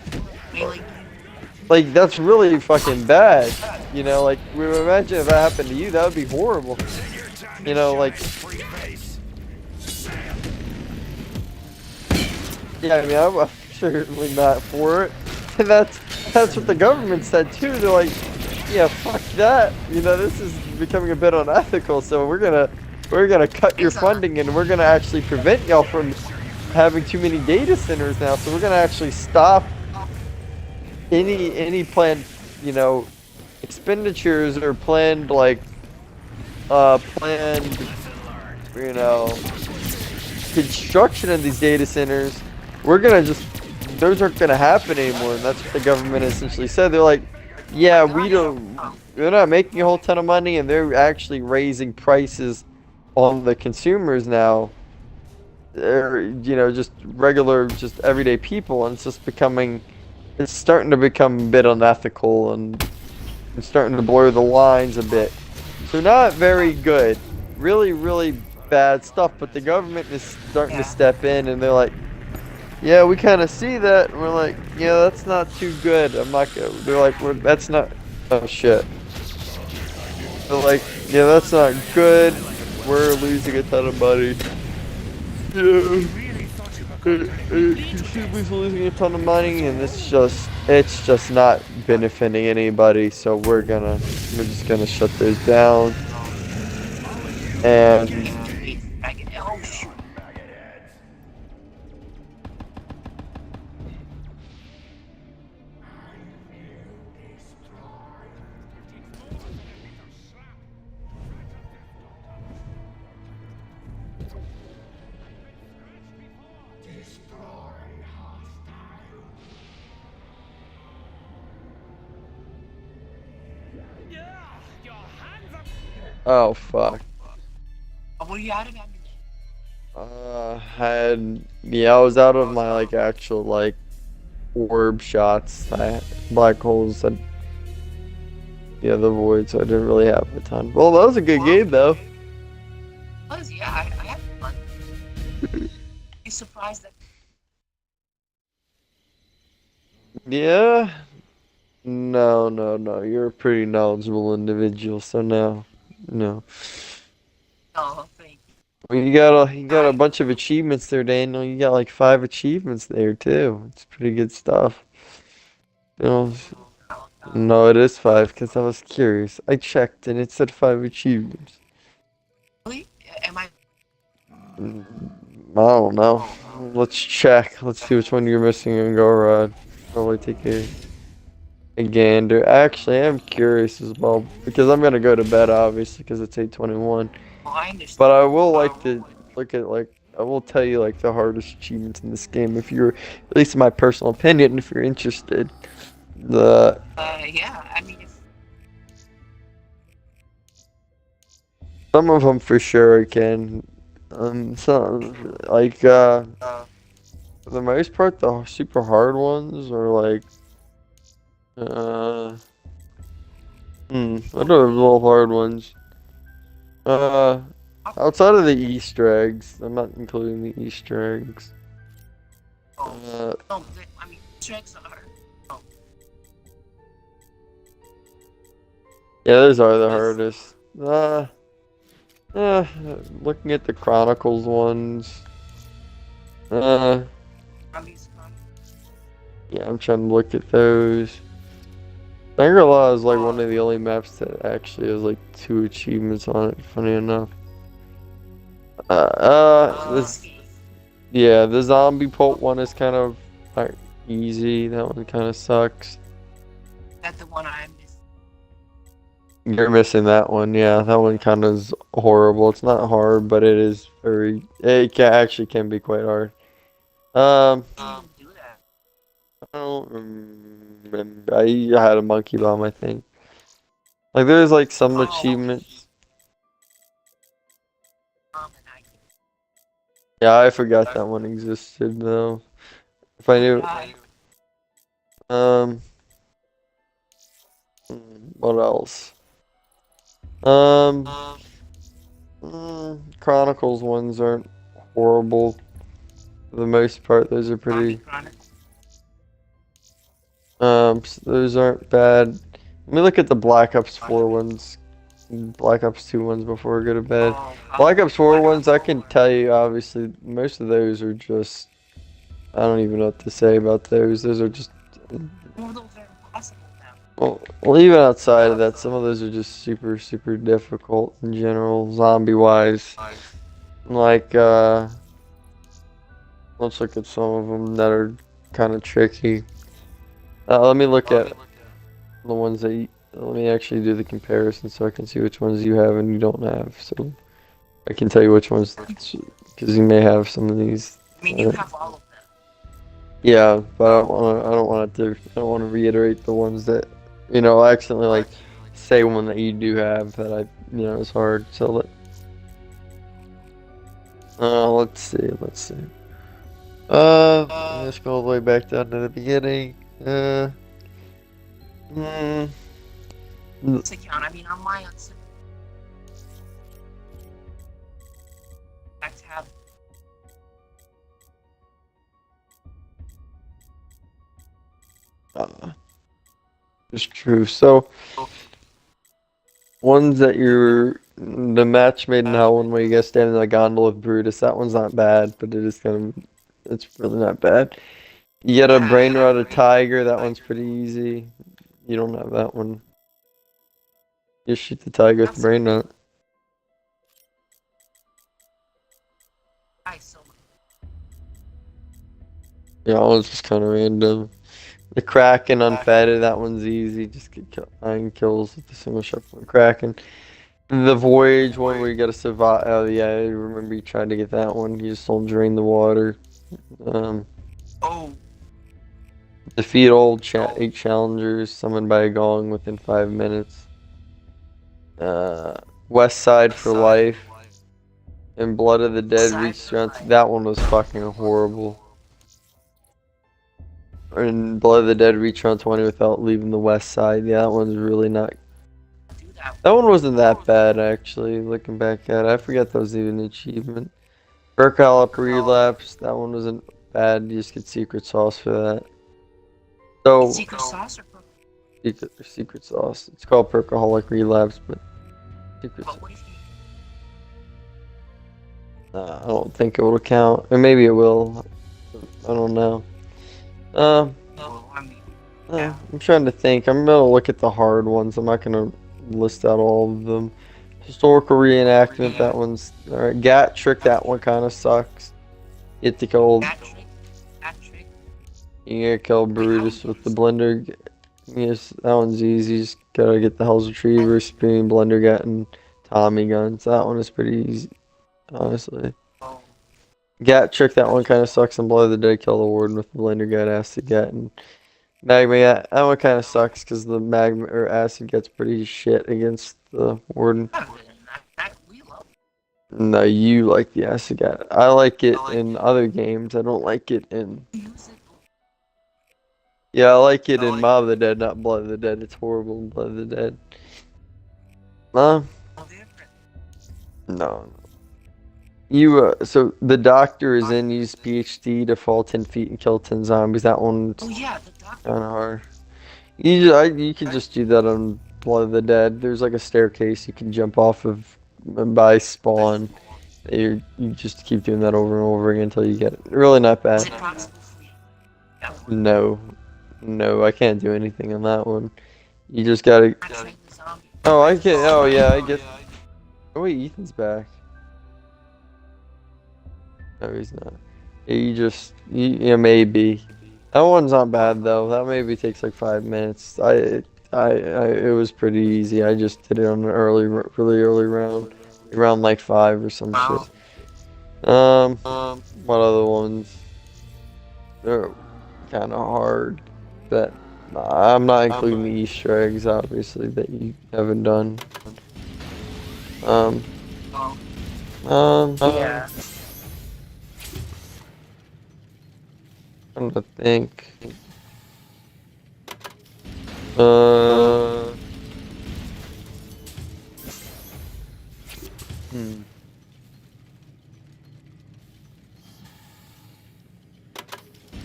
Like, that's really fucking bad. You know, like, imagine if that happened to you, that would be horrible. You know, like, yeah, I mean, I'm certainly not for it. And that's what the government said too. They're like, yeah, fuck that. You know, this is becoming a bit unethical, so we're gonna cut your funding, and we're gonna actually prevent y'all from having too many data centers now, so we're gonna actually stop any planned, you know, expenditures or planned like planned, you know, construction of these data centers. We're gonna just, those aren't gonna happen anymore, and that's what the government essentially said. They're like, yeah, they're not making a whole ton of money, and they're actually raising prices on the consumers now. They're, you know, just regular, just everyday people, and it's just becoming, it's starting to become a bit unethical, and it's starting to blur the lines a bit. So not very good. Really, really bad stuff, but the government is starting to step in, and they're like, yeah, we kind of see that, and we're like, yeah, that's not too good. I'm not gonna, they're like, that's not, oh shit. They're like, yeah, that's not good. We're losing a ton of money. Yeah. Consumers losing a ton of money, and it's just not benefiting anybody. So we're just gonna shut those down. And Oh shoot. oh fuck. What are you out of ammunition? I was out of my like actual like orb shots. I had black holes and the other void, so I didn't really have a ton. Well, that was a good game though. Yeah, I had fun. You surprised that? Yeah. No. You're a pretty knowledgeable individual, so no. No, thank you. Well, you got a bunch of achievements there, Daniel. You got like 5 achievements there too. It's pretty good stuff. You know, no, it is 5 because I was curious. I checked and it said 5 achievements. Really? Am I? I don't know. Let's check. Let's see which one you're missing in Gorod. Probably take a gander. Actually, I'm curious as well because I'm gonna go to bed obviously because it's 8:21. Oh, I understand. But I will like to look at like I will tell you like the hardest achievements in this game if you're, at least in my personal opinion, if you're interested. Yeah. I mean, if Some of them for sure I can. Some like for the most part, the super hard ones are like what are the little hard ones? Outside of the Easter eggs, I'm not including the Easter eggs. no, I mean, tricks are. Oh, Yeah, those are the hardest. Looking at the Chronicles ones. Primis. Yeah, I'm trying to look at those. Stalingrad is like one of the only maps that actually has like 2 achievements on it, funny enough. Yeah, the zombie pult one is kind of like easy. That one kind of sucks. That's the one I missed. You're missing that one, yeah. That one kind of is horrible. It's not hard, but it is very. Actually can be quite hard. Do that. I don't remember. I had a monkey bomb, I think. Like there's like some achievements. And I Yeah, I forgot that one existed though. If I knew. What else? Chronicles ones aren't horrible. For the most part, those are pretty. Those aren't bad. Let me look at the Black Ops 4 ones. Black Ops 2 ones before we go to bed. Black Ops 4 ones, I can tell you, obviously, most of those are just. I don't even know what to say about those. Those are just. Well, even outside of that, some of those are just super, super difficult in general, zombie-wise. Like, Let's look at some of them that are kind of tricky. Let me look at the ones that let me actually do the comparison so I can see which ones you have and you don't have. So I can tell you which ones, because you may have some of these. I mean, you have all of them. Yeah, but I don't want to reiterate the ones that, I accidentally like say one that you do have that it's hard. So let's see. Let's go all the way back down to the beginning. To count, I mean, on my unsub. Back to have. It's true. So, ones that the match made in hell one where you guys stand in the gondola with Brutus, that one's not bad, but it's really not bad. You get a brain rot of tiger, that one's pretty easy. You don't have that one. You shoot the tiger with the brain rot. Yeah, that one's just kind of random. The Kraken unfettered, that one's easy. Just get 9 kills with the single shot from the Kraken. The Voyage one where you gotta survive. Oh yeah, I remember you tried to get that one. You just don't drain the water. Defeat all 8 challengers summoned by a gong within 5 minutes. West Side for life. And Blood of the Dead reach strength. That one was fucking horrible. And Blood of the Dead reach round 20 without leaving the west side. Yeah, that one's really not. That one wasn't that bad actually. Looking back at it, I forgot that was even an achievement. Perkaholic relapse. That one wasn't bad. You just get secret sauce for that. So Secret sauce or secret sauce. It's called Perkaholic relapse, but secret sauce. I don't think it will count. Or maybe it will. I don't know. I'm trying to think. I'm gonna look at the hard ones. I'm not gonna list out all of them. Historical reenactment. That one's alright. Gat trick. That one kind of sucks. You get to kill. You gotta kill Brutus with the blender. Yes, that one's easy. You just gotta get the Hell's Retriever, Spoon, Blender Gat, and Tommy guns. That one is pretty easy, honestly. Gat trick, that one kind of sucks, and Blood of the Dead kill the Warden with the Blender Gat, Acid Gat, and Magma Gat. That one kind of sucks because the Magma or Acid gets pretty shit against the Warden. No, you like the Acid Gat. I like it in other games. I don't like it in. Yeah, I like it in Mob of the Dead, not Blood of the Dead. It's horrible in Blood of the Dead. No. You, so the doctor is in, use PhD to fall 10 feet and kill 10 zombies. That one's kind of hard. You can just do that on Blood of the Dead. There's like a staircase you can jump off of by spawn. You just keep doing that over and over again until you get it. Really not bad. No, I can't do anything on that one. You just gotta. Oh, I can. Oh yeah, I get. Oh wait, Ethan's back. No, he's not. Yeah, maybe. That one's not bad though. That maybe takes like 5 minutes. It was pretty easy. I just did it on an really early round, around like 5 or some shit. What other ones? They're kind of hard. That I'm not including the Easter eggs, obviously, that you haven't done. Yeah. I'm trying to think.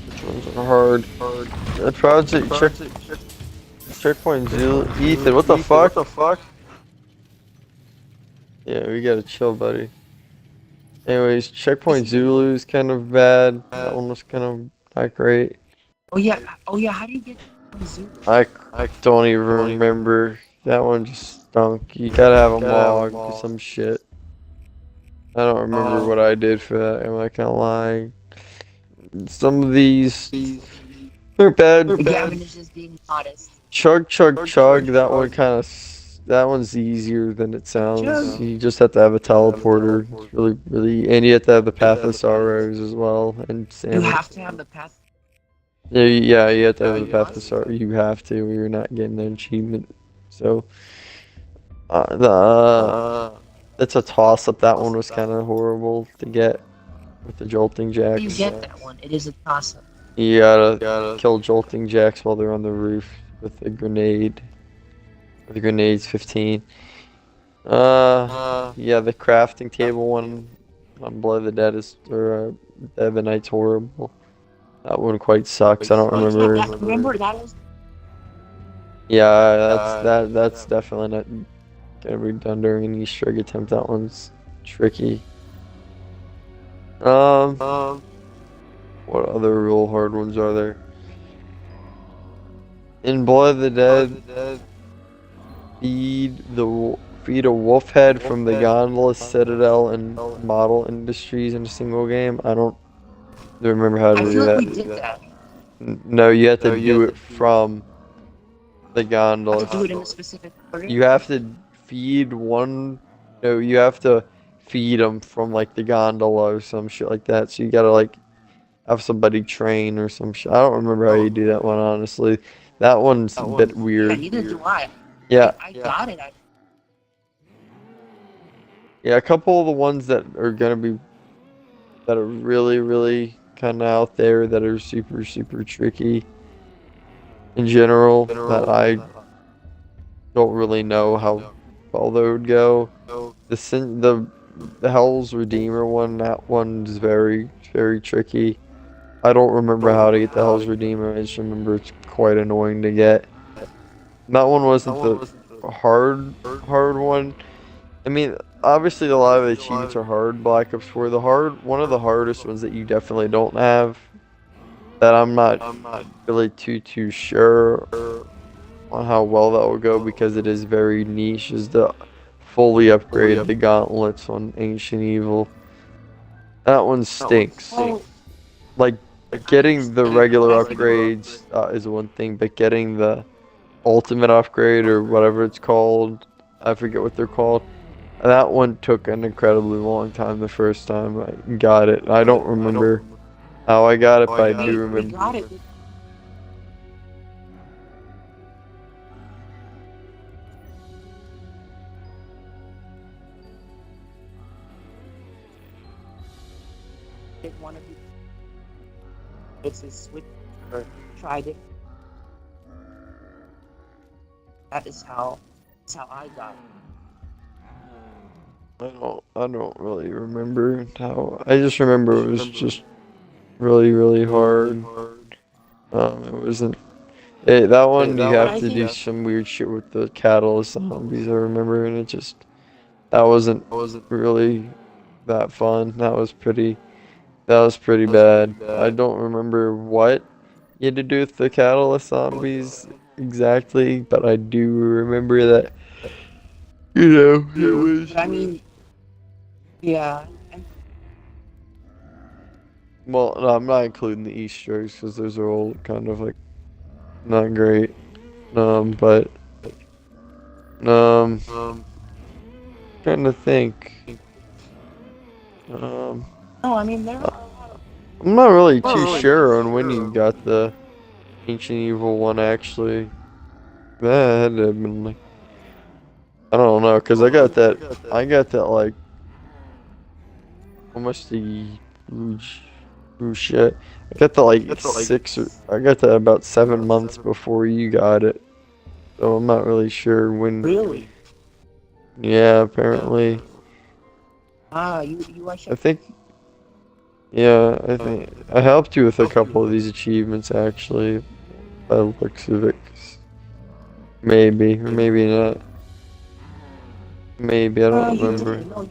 Which ones are hard? Project Checkpoint Zulu. Ethan, what the fuck? Yeah, we gotta chill, buddy. Anyways, Checkpoint Zulu is kind of bad. That one was kind of not great. Oh yeah, how do you get Zulu? I don't even remember. That one just stunk. You gotta have a log or some shit. I don't remember what I did for that. Am I kind of lying? some of these are bad. Gavin is just being modest. Chug, chug, chug. That one kind of. That one's easier than it sounds. Chug. You just have to have a teleporter. It's really, really, and you have to have the Path of Sorrows as well. And You Salmon. have to have the path. Yeah, you have to have the Path of Sorrows. You have to, or you're not getting an achievement. So, it's a toss up. That one was kind of horrible to get with the jolting jacks. You get that one. It is a toss up. You gotta kill jolting jacks while they're on the roof with a grenade. The grenade's 15. Yeah, the crafting table one on Blood of the Dead is, or Dead of the Night's horrible. That one quite sucks. I don't remember. Remember that was. Yeah, that's definitely not gonna be done during an Easter egg attempt. That one's tricky. What other real hard ones are there? In Blood of the Dead, feed a wolf head from the Gondola, Citadel, and Model Industries in a single game. I don't remember how to I do feel that. like we did that. No, you have to do it from the Gondola. Do it in a specific order. You have to feed one. No, you have to feed them from like the gondola or some shit like that. So you gotta like have somebody train or some shit. I don't remember how you do that one, honestly. That one's a bit Yeah, weird. neither do I. Yeah, I got it. yeah. A couple of the ones that are gonna be that are really, really kind of out there that are super, super tricky in general that I don't really know how well they would go. The Hell's Redeemer one, that one's very, very tricky. I don't remember how to get the Hell's Redeemer. I just remember it's quite annoying to get. That one wasn't the hard one. I mean, obviously a lot of the achievements are hard. Black Ops 4, one of the hardest ones that you definitely don't have, that I'm not really too sure on how well that will go because it is very niche, is the fully upgrade the gauntlets on Ancient Evil. That one stinks. Like, getting the regular upgrades is one thing, but getting the ultimate upgrade or whatever it's called, I forget what they're called, that one took an incredibly long time the first time I got it. I don't remember how I got it, but I do We remember. got it. If one of you it's a switch or tried it. That's how I got it. I don't really remember how. I just remember it was just really, really hard. It wasn't. That one you have to do some weird shit with the catalyst zombies. I remember, and that wasn't really that fun. That was pretty bad. I don't remember what you had to do with the catalyst zombies exactly, but I do remember that. You know, it was. But I mean, yeah. And Well, no, I'm not including the Easter eggs because those are all kind of like not great. But trying to think. no, I mean there are. I'm not really too sure on when you got the Ancient Evil one actually. That had to have been like, I don't know, cause I got that like almost shit. I got that like I got that about 7 months before you got it. So I'm not really sure when. Really? Yeah, apparently. You I think. Yeah, I think I helped you with a couple of these achievements actually, by the looks of it. Maybe, or maybe not. Maybe, I don't remember. No, you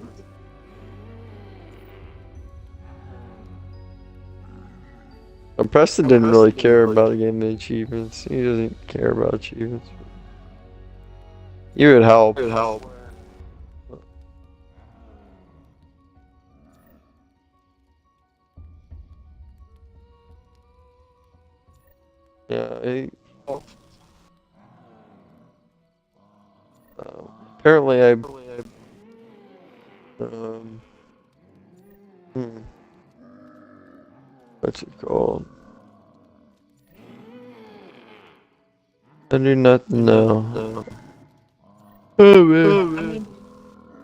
Preston didn't really care about getting the achievements. He doesn't care about achievements. You would help. Yeah, apparently I um hmm, what's it called? I do not know. Oh man. I mean,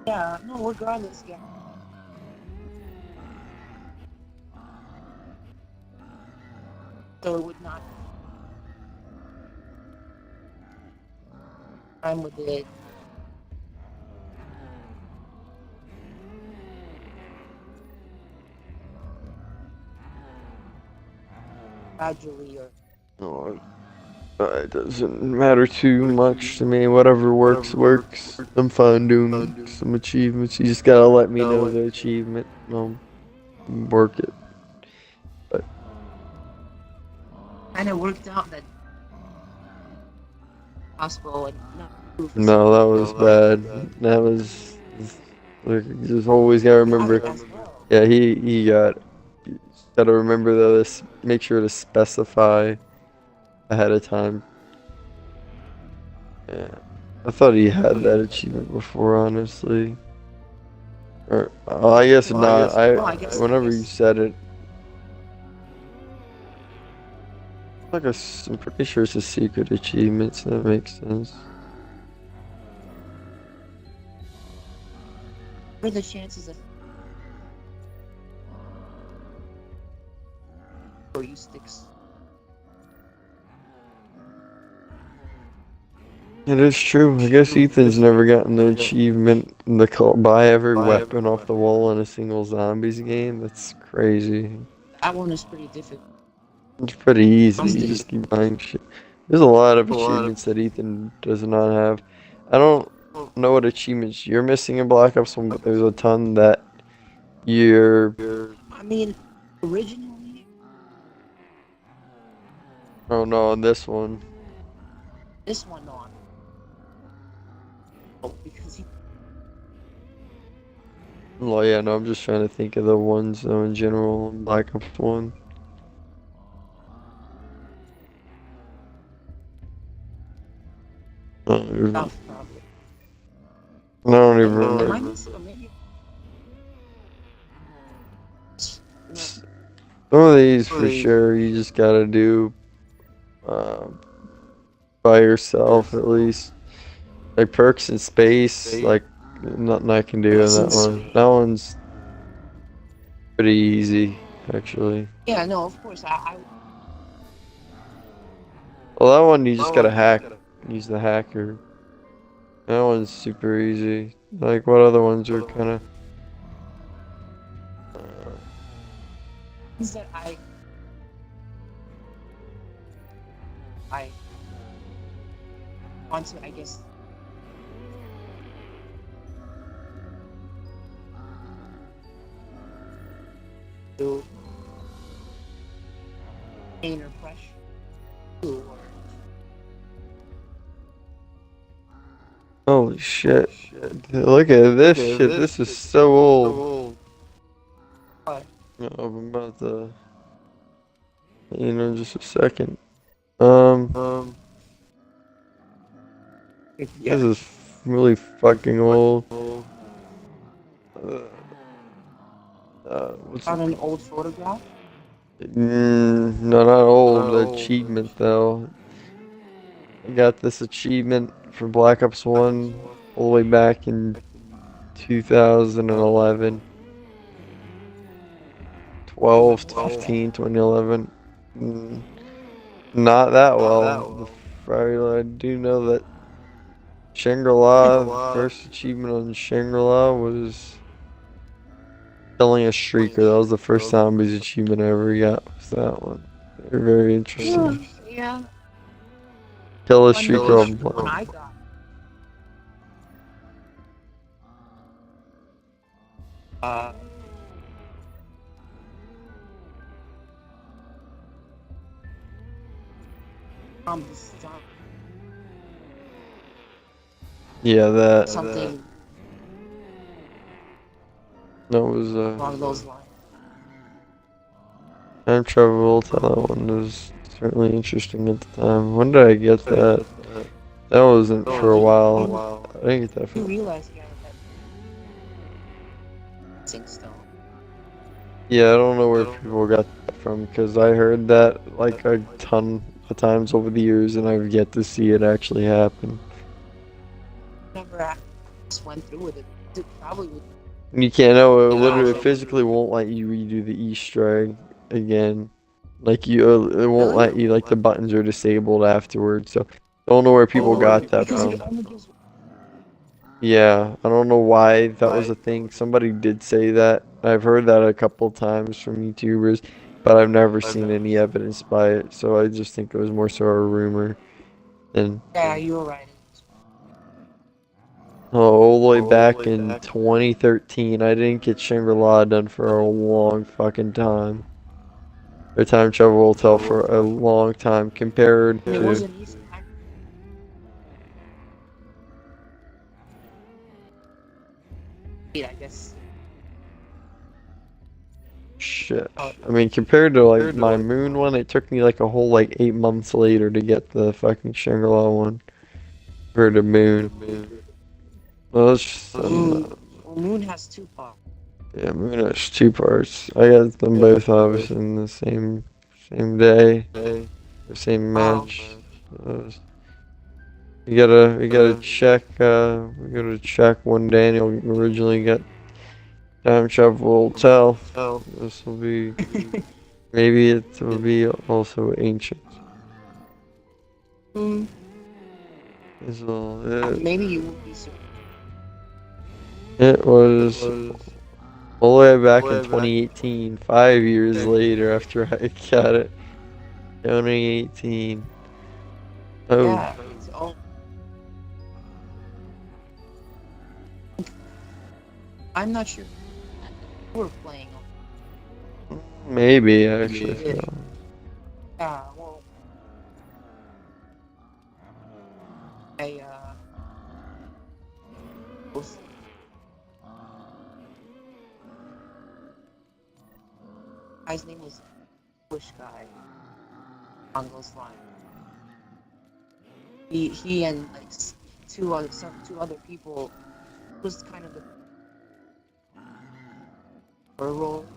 yeah, no, regardless, yeah. So it would not time with it. Gradually, or No, it doesn't matter too much to me. Whatever works, works. I'm fine doing some achievements. You just gotta let me know the achievement. And I'll work it. kind of worked out that possible and not proof. No, that was bad. That was like, you just always gotta remember. As well. Yeah, he gotta remember though. This make sure to specify ahead of time. Yeah, I thought he had that achievement before, honestly. Or I guess not. Whenever you said it, I'm pretty sure it's a secret achievement, so that makes sense. What are the chances of or you sticks? It is true. I guess Ethan's never gotten the achievement to buy every weapon off the wall in a single zombies game. That's crazy. That one is pretty difficult. It's pretty easy. You just keep buying shit. There's a lot of achievements that Ethan does not have. I don't know what achievements you're missing in Black Ops 1, but there's a ton that you're... I mean, originally, Oh no, this one. this one on. Oh, because he Well, yeah, no, I'm just trying to think of the ones though in general in Black Ops 1. I don't stuff probably. even Am I remember. missing a maybe? Some of these for sure you just gotta do by yourself at least. Like perks in space, like nothing I can do in that one. That one's pretty easy, actually. Yeah, no, of course. Well, that one you just gotta hack, use the hacker. That one's super easy. Like what other ones are kind of. Is that I want to, I guess. Do pain or pressure. Or Holy shit! Look at this shit. This is so old. what? No, I'm about to. You know, just a second. This is really fucking old. What's On an old photograph? no, not old. Achievement though. I got this achievement for Black Ops 1 all the way back in 2011. 12, 15, 2011. Not that well. I do know that Shangri-La, the first achievement on Shangri-La was killing a streaker. That was the first zombies achievement I ever got. Was that one? Very, very interesting. Yeah. Kill a When streaker. I got this Yeah, that something was along those lines. time travel. That one was certainly interesting at the time. When did I get that? That wasn't for a while. I didn't get that You for. realize, yeah, that Sing Stone. Yeah, I don't know where people got that from because I heard that like a ton of times over the years, and I've yet to see it actually happen. Never actually just went through with it. It probably would. You can't know. It literally physically won't let you redo the Easter egg again. Like it won't let you. Like the buttons are disabled afterwards. So I don't know where people got that Because it from. only gives. Yeah, I don't know why that was a thing. Somebody did say that. I've heard that a couple times from YouTubers, but I've never seen any evidence by it. So I just think it was more so a rumor. And Yeah, you were right. all the way back in 2013, I didn't get Shangri-La done for a long fucking time. Or time travel will tell for a long time compared It to. wasn't easy. I guess. Shit. I mean, compared to like my moon one, it took me like a whole like 8 months later to get the fucking Shangri-La one. Or the moon. Well, it's just, Moon has 2 parts. yeah, moon has 2 parts. I got them both obviously in the same day, the same match. We gotta check. We gotta check when Daniel originally got time travel. Will tell. This will be. Maybe it will be also ancient. So, Maybe you would be surprised. it was all the way back in 2018, 5 years later after I got it. 2018. Oh, Yeah, it's all. I'm not sure. You were playing. maybe actually. Yeah, well. I, was- Guy's name was Bush guy. On those lines. He and like two other people was kind of the role.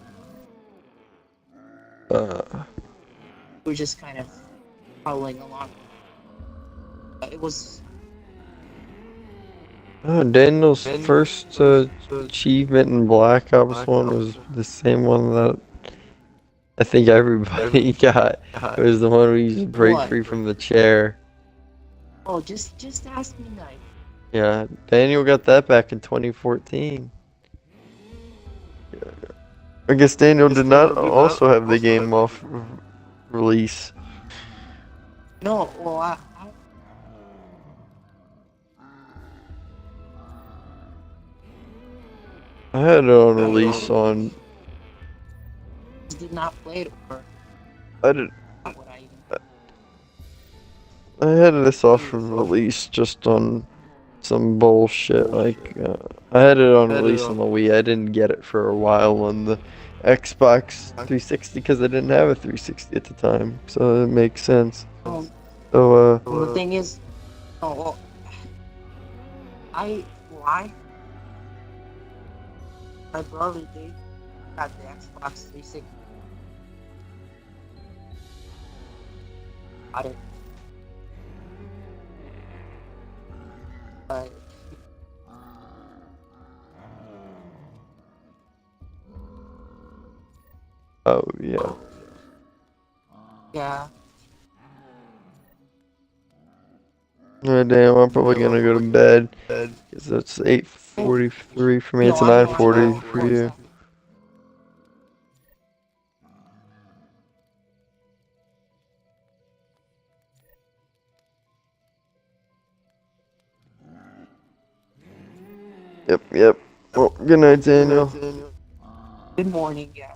We were just kind of following along. It was Daniel's first achievement in Black Ops 1 was the same one that I think everybody got. It was the one where you just break What? free from the chair. oh just ask me night. Yeah, Daniel got that back in 2014. I guess Daniel did not also have the game off release. No, well I had it on release on. did not play it or I did. not what I even. I had this off from release just on some bullshit. Like I had it on release on the Wii. I didn't get it for a while on the Xbox 360 because I didn't have a 360 at the time, so it makes sense. Um, So the thing is, oh, well, why? My brother did got the Xbox 360. Got it. But oh yeah. yeah, Oh, damn, I'm probably gonna go to bed because it's 8:43 for me. It's 9:40 for you. Yep. Well, good night, Daniel. good morning, yeah.